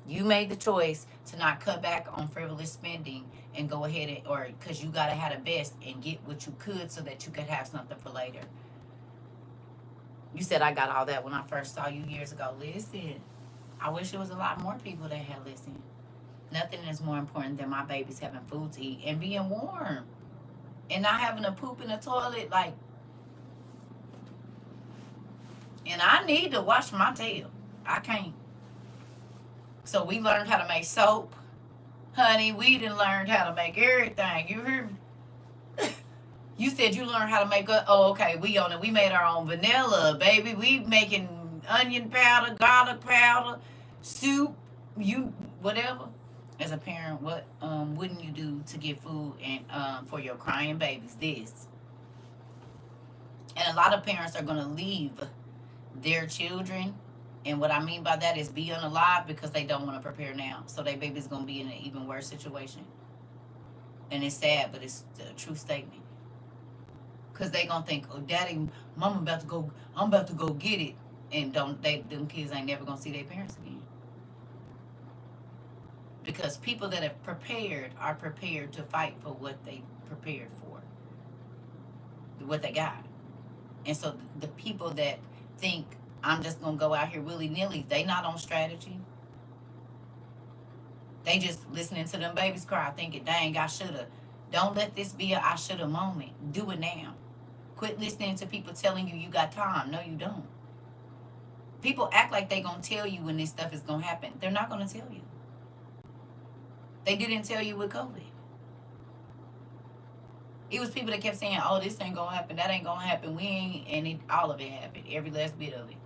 You made the choice to not cut back on frivolous spending and go ahead and, or because you got to have the best and get what you could so that you could have something for later. You said I got all that when I first saw you years ago. Listen, I wish there was a lot more people that had listened. Nothing is more important than my babies having food to eat and being warm. And not having to poop in the toilet, like. And I need to wash my tail. I can't. So we learned how to make soap. Honey, we done learned how to make everything. You hear me? You said you learned how to make a, oh, okay, we on it. We made our own vanilla, baby. We making onion powder, garlic powder, soup, you, whatever. As a parent, what wouldn't you do to get food and for your crying babies? This. And a lot of parents are going to leave their children. And what I mean by that is be unalive because they don't want to prepare now. So their baby's going to be in an even worse situation. And it's sad, but it's a true statement. Because they going to think, oh, daddy, mama about to go, I'm about to go get it. And them kids ain't never going to see their parents again. Because people that have prepared are prepared to fight for what they prepared for. What they got. And so the people that think, I'm just going to go out here willy-nilly, they not on strategy. They just listening to them babies cry, thinking, dang, I shoulda. Don't let this be a I shoulda moment. Do it now. Quit listening to people telling you you got time. No, you don't. People act like they going to tell you when this stuff is going to happen. They're not going to tell you. They didn't tell you with COVID. It was people that kept saying, oh, this ain't going to happen. That ain't going to happen. We ain't. And all of it happened. Every last bit of it.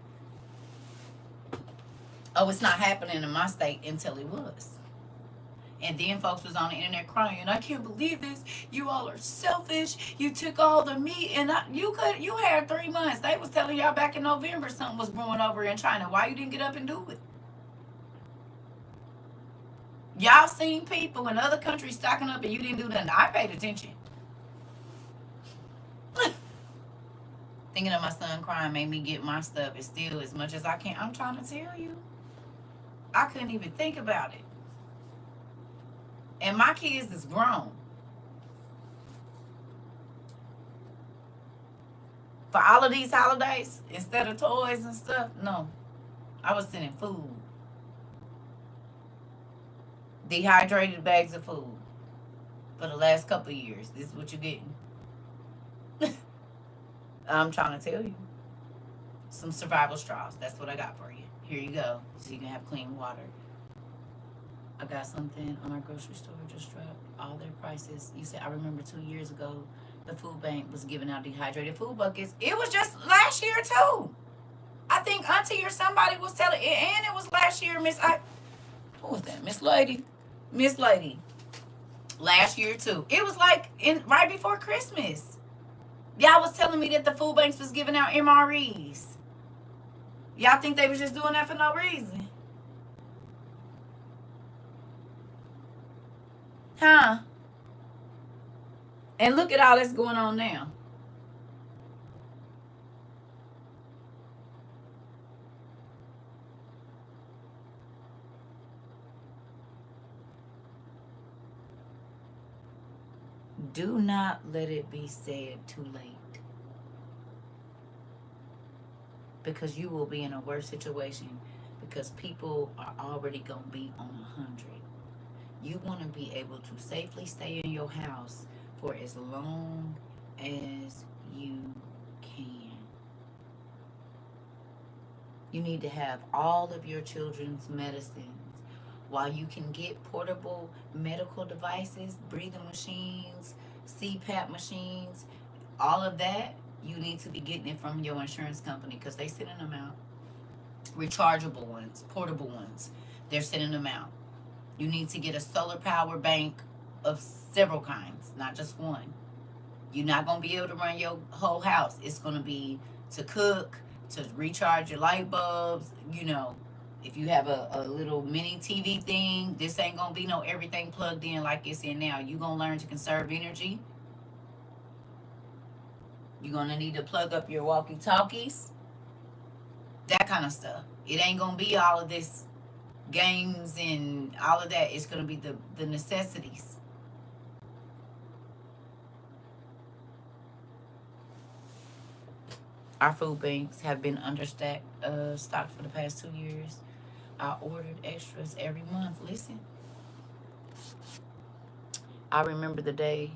Oh, it's not happening in my state until it was. And then folks was on the internet crying, I can't believe this. You all are selfish. You took all the meat and you had 3 months. They was telling y'all back in November something was brewing over in China. Why you didn't get up and do it? Y'all seen people in other countries stocking up and you didn't do nothing. I paid attention. Thinking of my son crying made me get my stuff and still as much as I can. I'm trying to tell you. I couldn't even think about it. And my kids is grown. For all of these holidays, instead of toys and stuff, no. I was sending food. Dehydrated bags of food. For the last couple of years. This is what you're getting. I'm trying to tell you. Some survival straws. That's what I got for you. Here you go. So you can have clean water. I got something on our grocery store, just dropped all their prices. You said, I remember 2 years ago, the food bank was giving out dehydrated food buckets. It was just last year too. I think Auntie or somebody was telling, and it was last year, who was that? Miss Lady. Last year too. It was like right before Christmas. Y'all was telling me that the food banks was giving out MREs. Y'all think they was just doing that for no reason? Huh? And look at all that's going on now. Do not let it be said too late. Because you will be in a worse situation because people are already going to be on 100. You want to be able to safely stay in your house for as long as you can. You need to have all of your children's medicines. While you can get portable medical devices, breathing machines, CPAP machines, all of that, you need to be getting it from your insurance company because they sending them out. Rechargeable ones, portable ones, they're sending them out. You need to get a solar power bank of several kinds, not just one. You're not going to be able to run your whole house. It's going to be to cook, to recharge your light bulbs. You know, if you have a little mini TV thing, this ain't going to be no everything plugged in like it's in now. You're going to learn to conserve energy. You're going to need to plug up your walkie-talkies. That kind of stuff. It ain't going to be all of this games and all of that. It's going to be the necessities. Our food banks have been stocked for the past 2 years. I ordered extras every month. Listen, I remember the day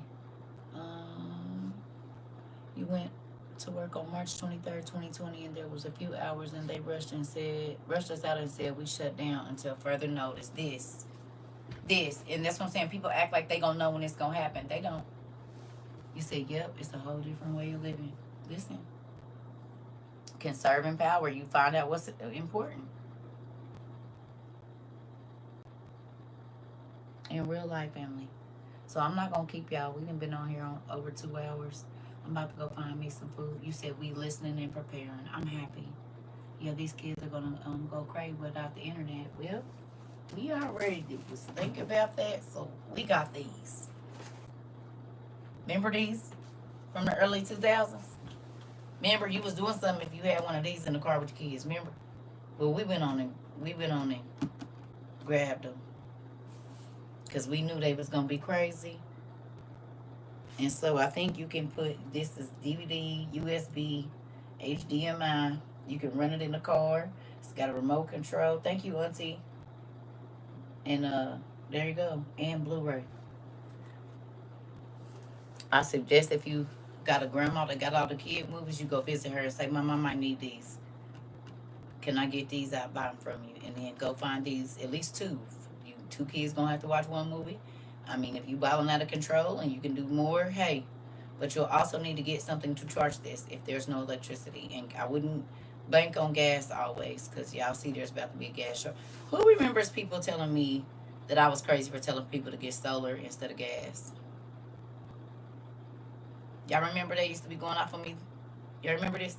you went to work on March 23rd, 2020, and there was a few hours, and they rushed us out and said we shut down until further notice. This, and that's what I'm saying. People act like they gonna know when it's gonna happen. They don't. You say, yep, it's a whole different way of living. Listen, conserving power. You find out what's important in real life, family. So I'm not gonna keep y'all. We done been on here on over 2 hours. I'm about to go find me some food. You said we listening and preparing. I'm happy. Yeah, these kids are gonna go crazy without the internet. Well, we already was thinking about that, so we got these. Remember these from the early 2000s? Remember, you was doing something if you had one of these in the car with your kids. Remember? Well, we went on and grabbed them because we knew they was gonna be crazy. And so I think you can put this is DVD, USB, HDMI. You can run it in the car. It's got a remote control. Thank you, Auntie. And there you go. And Blu-ray. I suggest if you got a grandma that got all the kid movies, you go visit her and say, Mom, I might need these. Can I get these? I'll buy them from you. And then go find these, at least two. You two kids gonna have to watch one movie. I mean, if you balling out of control and you can do more, hey. But you'll also need to get something to charge this if there's no electricity. And I wouldn't bank on gas always because y'all see there's about to be a gas shortage. Who remembers people telling me that I was crazy for telling people to get solar instead of gas? Y'all remember they used to be going off on me? Y'all remember this?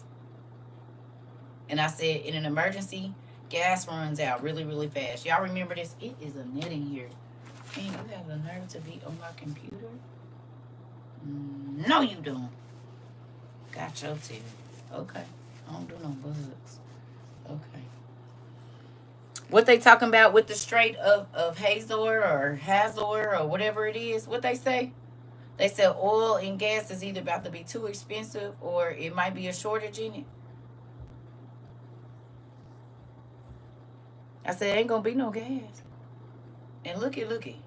And I said, in an emergency, gas runs out really, really fast. Y'all remember this? It is a net in here. And you have the nerve to be on my computer? No, you don't. Got your TV. Okay. I don't do no bugs. Okay. What they talking about with the Strait of Hazor or Hazor or whatever it is? What they say? They said oil and gas is either about to be too expensive or it might be a shortage in it. I said, ain't gonna be no gas. And looky.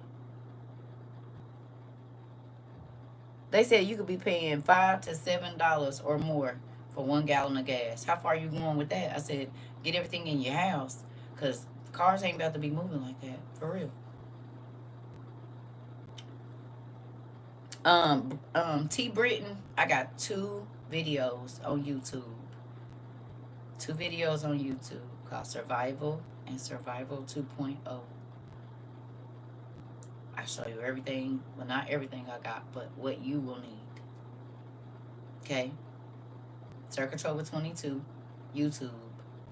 They said you could be paying $5 to $7 or more for 1 gallon of gas. How far are you going with that? I said, get everything in your house, because cars ain't about to be moving like that, for real. T. Britton, I got 2 videos on YouTube. 2 videos on YouTube called Survival and Survival 2.0. I show you everything, well, not everything I got, but what you will need. Okay? CERCA TROVA 22, YouTube,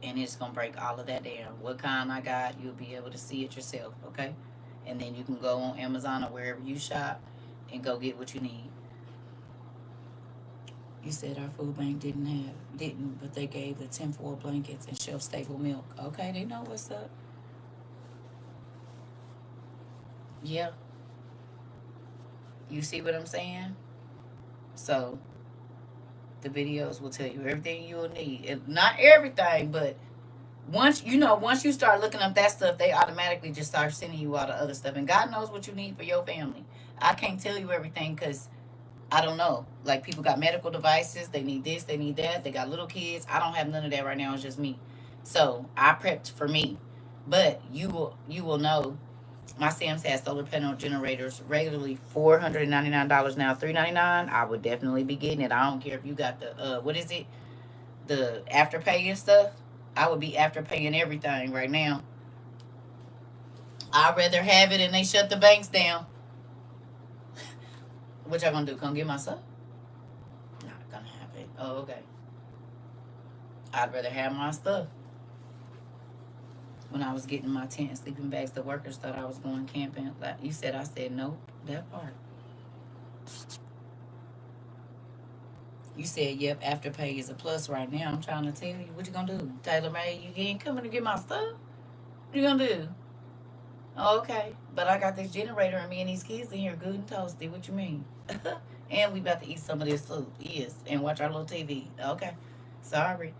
and it's going to break all of that down. What kind I got, you'll be able to see it yourself, okay? And then you can go on Amazon or wherever you shop and go get what you need. You said our food bank didn't, but they gave the tinfoil blankets and shelf-stable milk. Okay, they know what's up. Yeah. You see what I'm saying? So, the videos will tell you everything you'll need. And not everything, but Once you start looking up that stuff, they automatically just start sending you all the other stuff. And God knows what you need for your family. I can't tell you everything because I don't know. Like, people got medical devices, they need this, they need that, they got little kids. I don't have none of that right now. It's just me. So I prepped for me. But you will know. My Sam's has solar panel generators regularly $499 now, $399. I would definitely be getting it. I don't care if you got the what is it? The afterpay and stuff. I would be afterpaying everything right now. I'd rather have it and they shut the banks down. What y'all gonna do? Come get my stuff? Not gonna happen. Oh, okay. I'd rather have my stuff. When I was getting my tent and sleeping bags, the workers thought I was going camping. Like you said, I said nope. That part. You said, yep, afterpay is a plus right now. I'm trying to tell you. What you gonna do? Taylor May, you ain't coming to get my stuff? What you gonna do? Oh, okay. But I got this generator and me and these kids in here good and toasty. What you mean? And we about to eat some of this soup. Yes. And watch our little TV. Okay. Sorry.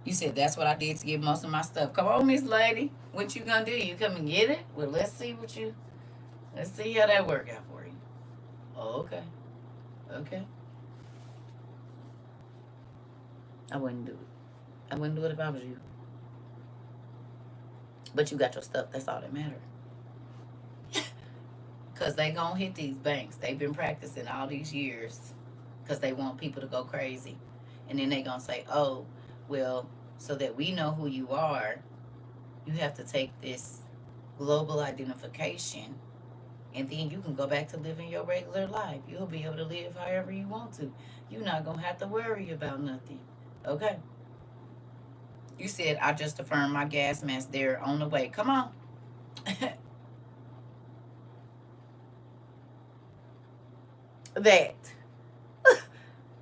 You said that's what I did to get most of my stuff. Come on, Miss Lady. What you gonna do? You come and get it? Well, let's see how that work out for you. Oh, okay. Okay. I wouldn't do it. I wouldn't do it if I was you. But you got your stuff. That's all that matters. Because they gonna hit these banks. They've been practicing all these years because they want people to go crazy. And then they gonna say, oh, well, so that we know who you are, you have to take this global identification, and then you can go back to living your regular life. You'll be able to live however you want to. You're not gonna have to worry about nothing. Okay. You said I just affirmed my gas mask. They're on the way. Come on. That.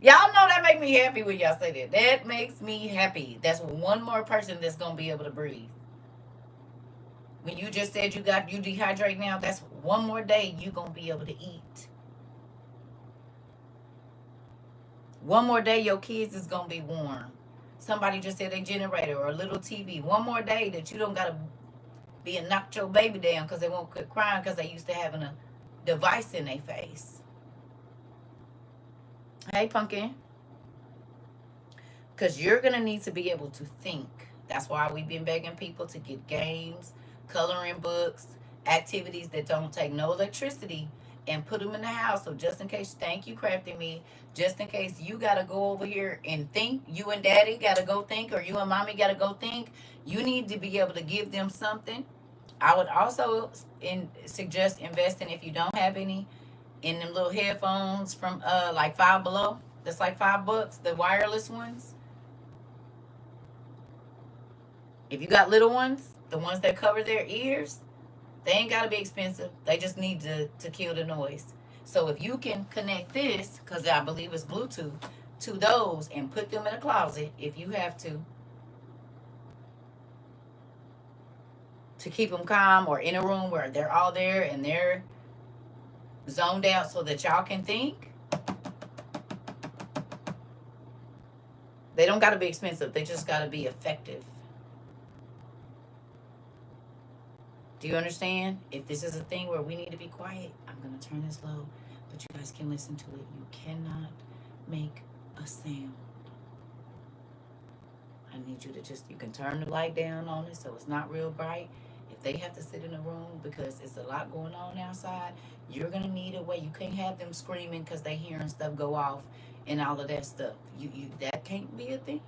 Y'all know that make me happy when y'all say that. That makes me happy. That's one more person that's gonna be able to breathe. When you just said you dehydrate now, that's one more day you gonna be able to eat. One more day your kids is gonna be warm. Somebody just said a generator or a little TV. One more day that you don't gotta be and knock your baby down because they won't quit crying because they used to having a device in their face. Hey, pumpkin. Because you're going to need to be able to think. That's why we've been begging people to get games, coloring books, activities that don't take no electricity, and put them in the house. So just in case, thank you, Crafty Me, just in case you got to go over here and think, you and daddy got to go think, or you and mommy got to go think, you need to be able to give them something. I would also suggest investing, if you don't have any, in them little headphones from like Five Below. That's like $5, the wireless ones. If you got little ones, the ones that cover their ears, they ain't got to be expensive. They just need to kill the noise. So if you can connect this, because I believe it's Bluetooth, to those and put them in a closet if you have to keep them calm, or in a room where they're all there and they're zoned out so that y'all can think. They don't got to be expensive. They just got to be effective. Do you understand? If this is a thing where we need to be quiet, I'm going to turn this low, but you guys can listen to it. You cannot make a sound. I need you to you can turn the light down on it so it's not real bright. If they have to sit in a room because it's a lot going on outside, you're going to need a way. You can't have them screaming because they hearing stuff go off and all of that stuff. That can't be a thing.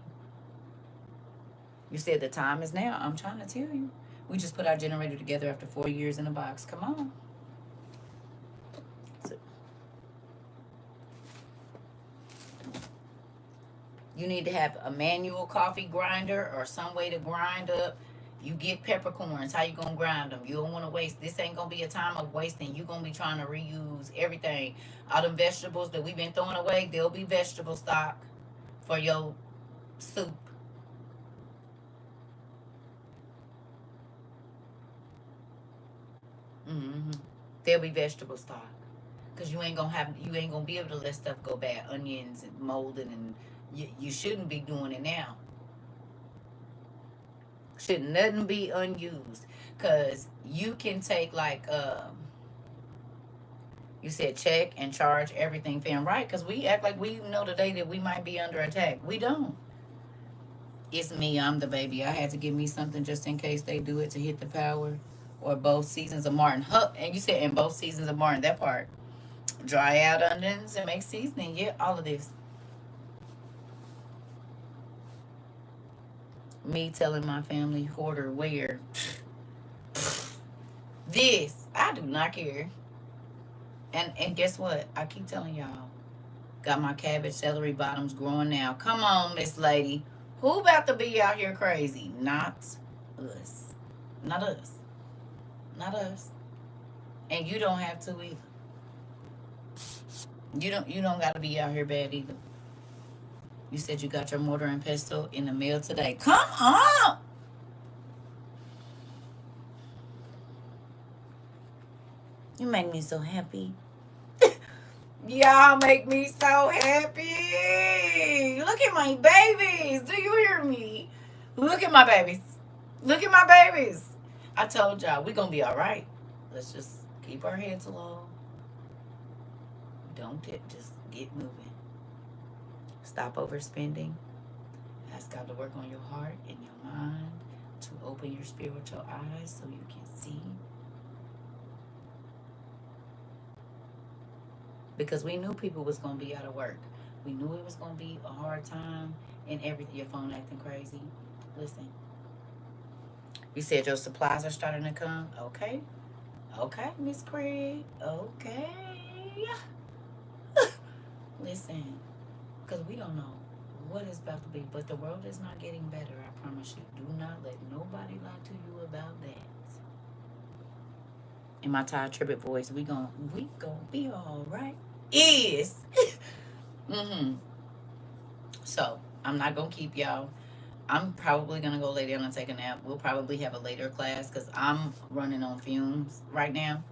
You said the time is now. I'm trying to tell you. We just put our generator together after 4 years in a box. Come on. You need to have a manual coffee grinder or some way to grind up. You get peppercorns. How you going to grind them? You don't want to waste. This ain't going to be a time of wasting. You're going to be trying to reuse everything. All them vegetables that we've been throwing away, there'll be vegetable stock for your soup. Mm-hmm. There'll be vegetable stock. Because you ain't gonna be able to let stuff go bad. Onions and molding, and you shouldn't be doing it now. Should nothing be unused. Because you can take, like, you said check and charge everything, fam, right? Because we act like we know today that we might be under attack. We don't. It's me, I'm the baby. I had to give me something just in case they do it to hit the power. Or both seasons of Martin. Huh, and you said in both seasons of Martin, that part. Dry out onions and make seasoning. Yeah, all of this. Me telling my family hoarder where. This. I do not care. And guess what? I keep telling y'all. Got my cabbage, celery bottoms growing now. Come on, Miss Lady. Who about to be out here crazy? Not us. Not us. Not us. And you don't have to either. You don't gotta be out here bad either. You said you got your mortar and pestle in the mail today. Come on! You make me so happy. Y'all make me so happy. Look at my babies. Do you hear me? Look at my babies. Look at my babies. I told y'all we gonna be all right. Let's just keep our heads low. Don't just get moving. Stop overspending. Ask God to work on your heart and your mind to open your spiritual eyes so you can see. Because we knew people was going to be out of work. We knew it was going to be a hard time and everything. Your phone acting crazy. Listen. You said your supplies are starting to come. Okay. Okay, Miss Craig. Okay. Listen. Because we don't know what it's about to be. But the world is not getting better. I promise you. Do not let nobody lie to you about that. In my Ty Tribbett voice, we gonna be all right. Is. So I'm not gonna keep y'all. I'm probably gonna go lay down and take a nap. We'll probably have a later class because I'm running on fumes right now.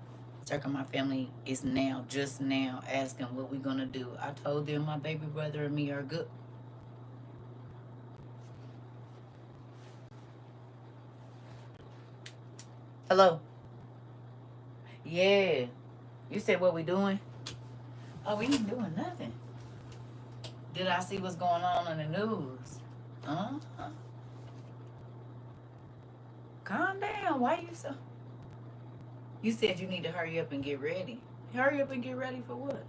CERCA, my family is just now asking what we're gonna do. I told them my baby brother and me are good. Hello. Yeah. You said what we doing? Oh, we ain't doing nothing. Did I see what's going on in the news? Uh-huh. Calm down. Why you so... You said you need to hurry up and get ready. Hurry up and get ready for what?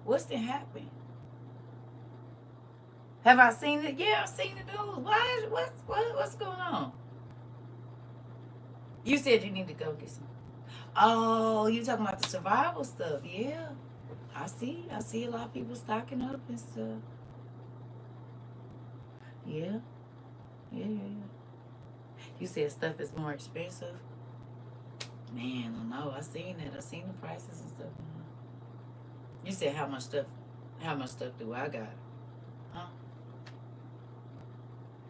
What's been happening? Have I seen it? Yeah, I've seen the news. What's going on? You said you need to go get some. Oh, you talking about the survival stuff? Yeah, I see. I see a lot of people stocking up and stuff. Yeah, yeah. You said stuff is more expensive. Man, I know. I seen it. I seen the prices and stuff. You said how much stuff do I got? Huh?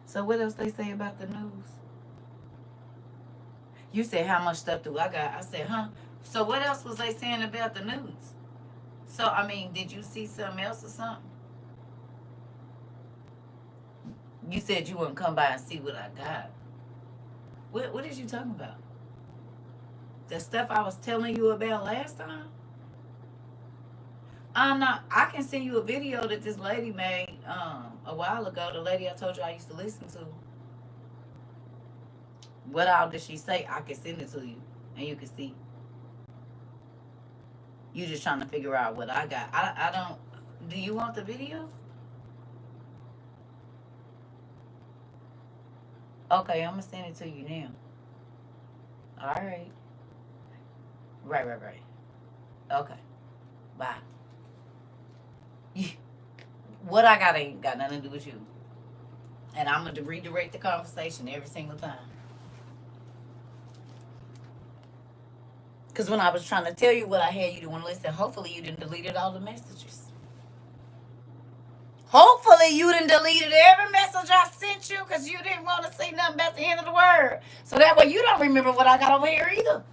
So what else they say about the news? You said how much stuff do I got? I said, huh? So what else was they saying about the news? So I mean, did you see something else or something? You said you wouldn't come by and see what I got. What is you talking about? The stuff I was telling you about last time? I'm not. I can send you a video that this lady made a while ago. The lady I told you I used to listen to. What all did she say? I can send it to you, and you can see. You just trying to figure out what I got. I don't. Do you want the video? Okay, I'm gonna send it to you now. All right. Right. Okay. Bye. What I got ain't got nothing to do with you. And I'm gonna redirect the conversation every single time. Because when I was trying to tell you what I had you doing, listen, hopefully you didn't deleted all the messages. Hopefully you didn't deleted every message I sent you because you didn't want to say nothing about the end of the word. So that way you don't remember what I got over here either.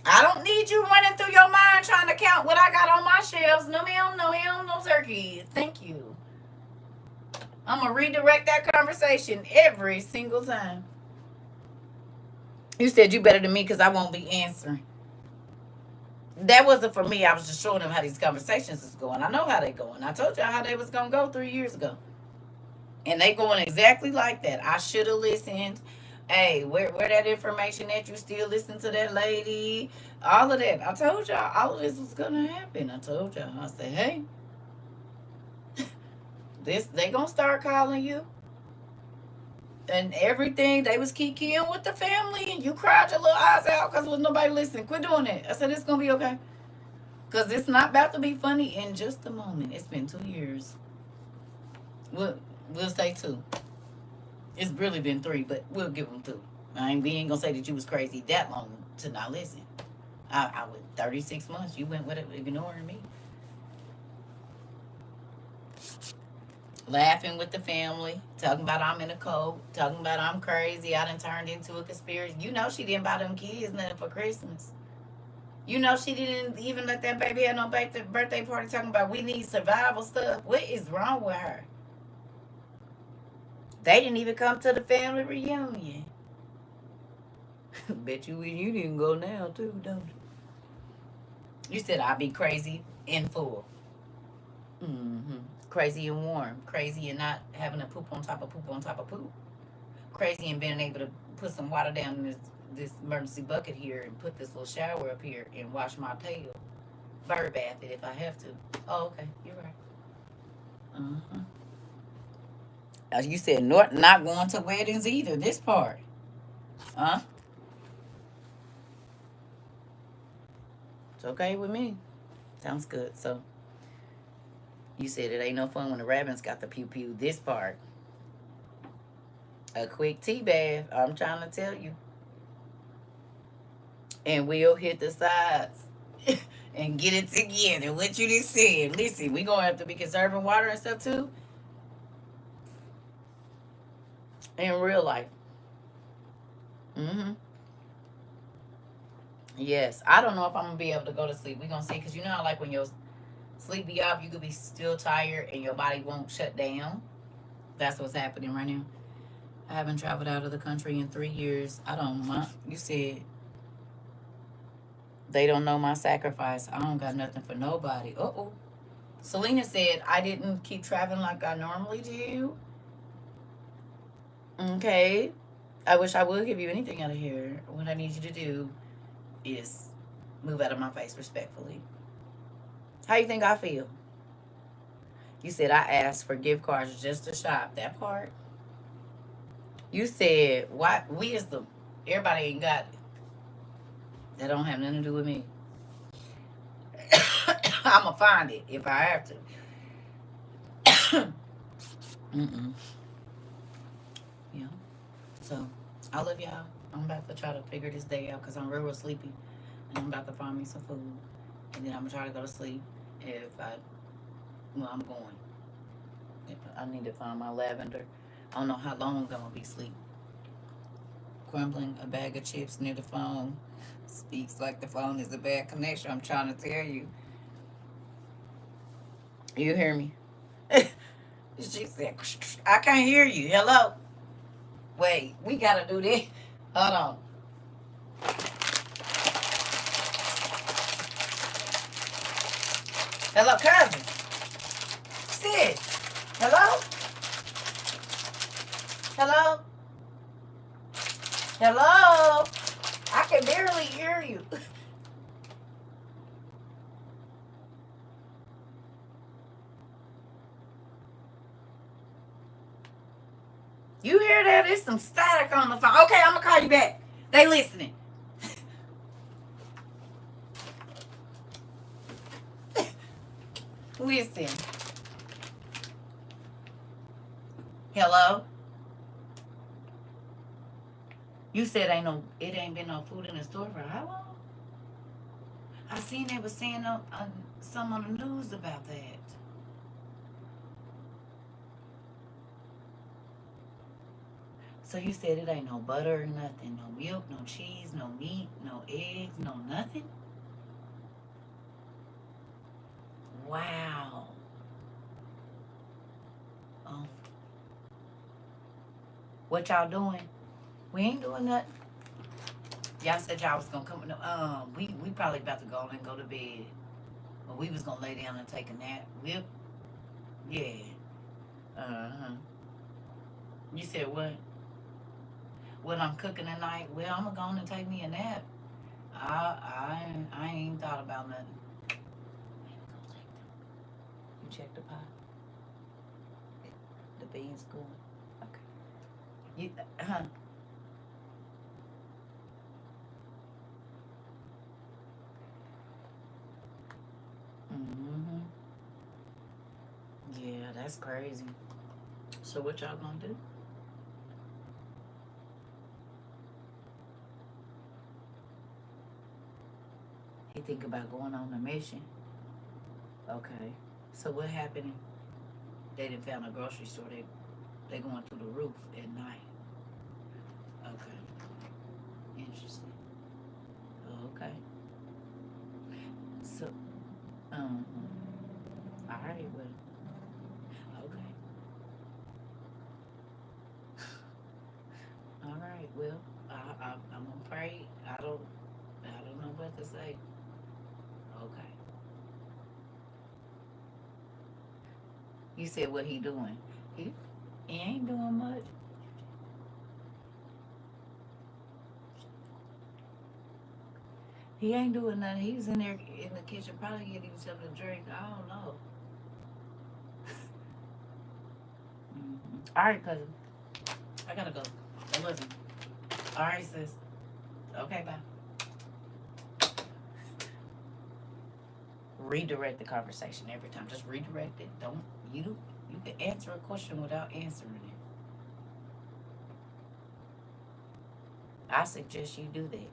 I don't need you running through your mind trying to count what I got on my shelves. No ma'am, no turkey. Thank you. I'm going to redirect that conversation every single time. You said you better than me because I won't be answering. That wasn't for me. I was just showing them how these conversations is going. I know how they going. I told y'all how they was going to go 3 years ago. And they going exactly like that. I should have listened. Hey, where that information that you still listen to that lady? All of that. I told y'all all of this was going to happen. I told y'all. I said, hey, they going to start calling you. And everything, they was kikiing with the family. And you cried your little eyes out because there was nobody listening. Quit doing it. I said, it's going to be okay. Because it's not about to be funny in just a moment. It's been 2 years. We'll say 2. It's really been 3, but we'll give them 2. We ain't gonna say that you was crazy that long to not listen. I went 36 months. You went with it, ignoring me, laughing with the family, talking about I'm in a cult, talking about I'm crazy. I done turned into a conspiracy. You know she didn't buy them kids nothing for Christmas. You know she didn't even let that baby have no birthday party. Talking about we need survival stuff. What is wrong with her? They didn't even come to the family reunion. Bet you didn't go now too, don't you? You said I'd be crazy in full. Crazy and warm. Crazy and not having a poop on top of poop on top of poop. Crazy and being able to put some water down in this emergency bucket here and put this little shower up here and wash my tail. Bird bath it if I have to. Oh, okay. You're right. You said not going to weddings either. This part. Huh? It's okay with me. Sounds good. So, you said it ain't no fun when the rabbits got the pew pew. This part. A quick tea bath. I'm trying to tell you. And we'll hit the sides and get it together. What you just said. Listen, we gonna have to be conserving water and stuff too. In real life. Yes. I don't know if I'm gonna be able to go to sleep. We gonna see, because you know how like when your sleep be off, you could be still tired and your body won't shut down. That's what's happening right now. I haven't traveled out of the country in 3 years. I don't mind. You said they don't know my sacrifice. I don't got nothing for nobody. Uh-oh. Selena said I didn't keep traveling like I normally do. Okay. I wish I would give you anything out of here. What I need you to do is move out of my face respectfully. How you think I feel? You said I asked for gift cards just to shop. That part. You said why we as the everybody ain't got it. That don't have nothing to do with me. I'ma find it if I have to. Yeah. So I love y'all. I'm about to try to figure this day out because I'm real sleepy, and I'm about to find me some food, and then I'm gonna try to go to sleep. I'm going. I need to find my lavender. I don't know how long I'm gonna be asleep. Crumbling a bag of chips near the phone. Speaks like the phone is a bad connection. I'm trying to tell you. You hear me? She said, I can't hear you. Hello? Wait, we gotta do this. Hold on. Hello, cousin. Sis. Hello? Hello? Hello? I can barely hear you. You hear that? There's some static on the phone. Okay, I'm gonna call you back. They listening. Listen. Hello? You said it ain't been no food in the store for how long? I seen they was saying some on the news about that. So you said it ain't no butter, nothing, no milk, no cheese, no meat, no eggs, no nothing? Wow. Oh, What y'all doing? We ain't doing nothing. Y'all said y'all was gonna come. We probably about to go on and go to bed. But we was gonna lay down and take a nap. Yeah. Uh-huh. You said what? What I'm cooking tonight? Well, I'm gonna go on and take me a nap. I ain't thought about nothing. You check the pot. The beans cool. Okay. You Mm-hmm. Yeah, that's crazy. So what y'all gonna do? He think about going on a mission. Okay. So what happened? They didn't found a grocery store. They going through the roof at night. Okay. Interesting. Okay. So um. All right. Well. Okay. All right. Well, I'm gonna pray. I don't know what to say. Okay. You said what he doing? He ain't doing much. He ain't doing nothing. He's in there in the kitchen, probably getting something to drink. I don't know. All right, cousin. I gotta go. I love you. All right, sis. Okay, bye. Redirect the conversation every time. Just redirect it. Don't you can answer a question without answering it. I suggest you do that.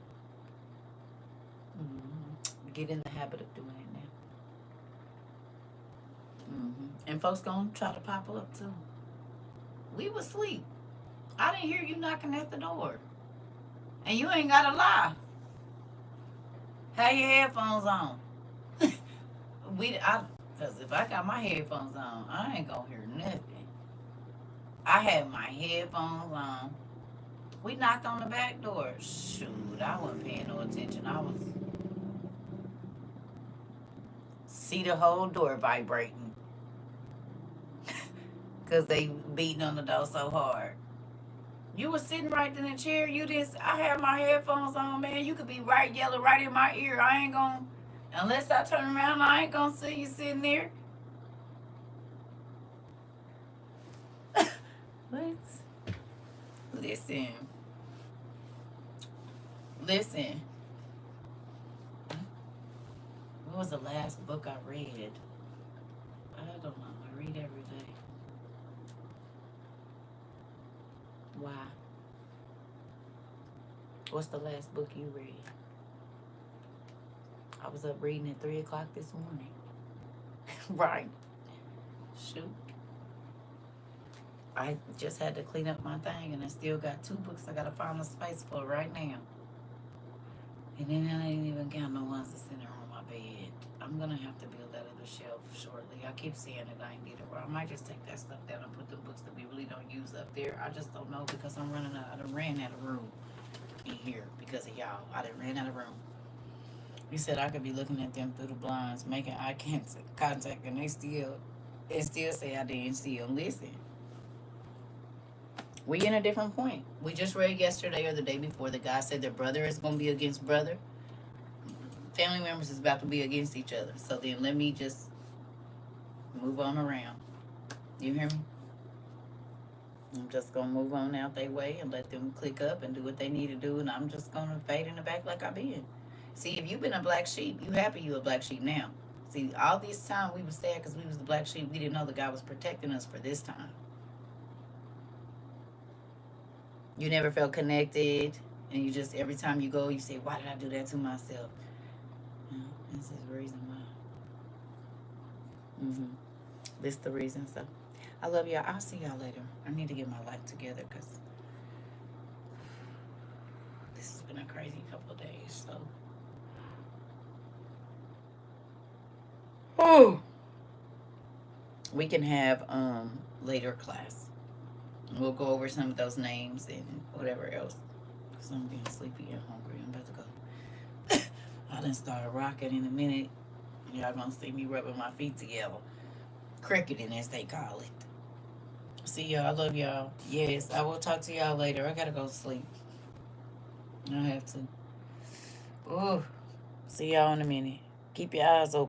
Get in the habit of doing it now. And folks gonna try to pop up too. We was asleep. I didn't hear you knocking at the door. And you ain't gotta lie. Have your headphones on. Cause if I got my headphones on, I ain't gonna hear nothing. I had my headphones on. We knocked on the back door. Shoot, I wasn't paying no attention. I was see the whole door vibrating. Cause they beating on the door so hard. You was sitting right in the chair. You didn't. I had my headphones on, man. You could be right yelling right in my ear. I ain't gonna, unless I turn around. I ain't gonna see you sitting there. What? Listen. Listen. What was the last book I read? I don't know. I read every day. Why? What's the last book you read? I was up reading at 3 o'clock this morning. Right. Shoot. I just had to clean up my thing, and I still got 2 books I gotta find a space for right now. And then I ain't even got no ones that's in there on my bed. I'm gonna have to build that other shelf shortly. I keep saying it, I ain't need it. Or I might just take that stuff down and put the books that we really don't use up there. I just don't know because I'm running out. I done ran out of room in here because of y'all. I done ran out of room. He said I could be looking at them through the blinds, making eye contact, and they still say I didn't see them. Listen, we in a different point. We just read yesterday or the day before the guy said that brother is gonna be against brother. Family members is about to be against each other. So then let me just move on around. You hear me? I'm just gonna move on out their way and let them click up and do what they need to do, and I'm just gonna fade in the back like I've been. See, if you've been a black sheep, you happy you a black sheep now. See, all this time we was sad because we was the black sheep. We didn't know the God was protecting us for this time. You never felt connected, and you just every time you go, you say, "Why did I do that to myself?" This is the reason why. This is the reason. So, I love y'all. I'll see y'all later. I need to get my life together because this has been a crazy couple of days. So, oh, we can have later class. We'll go over some of those names and whatever else. Because I'm getting sleepy and hungry. I'm about to go. I done started rocking in a minute. Y'all gonna see me rubbing my feet together. Cricketing, as they call it. See y'all. I love y'all. Yes, I will talk to y'all later. I gotta go to sleep. I have to. Ooh. See y'all in a minute. Keep your eyes open.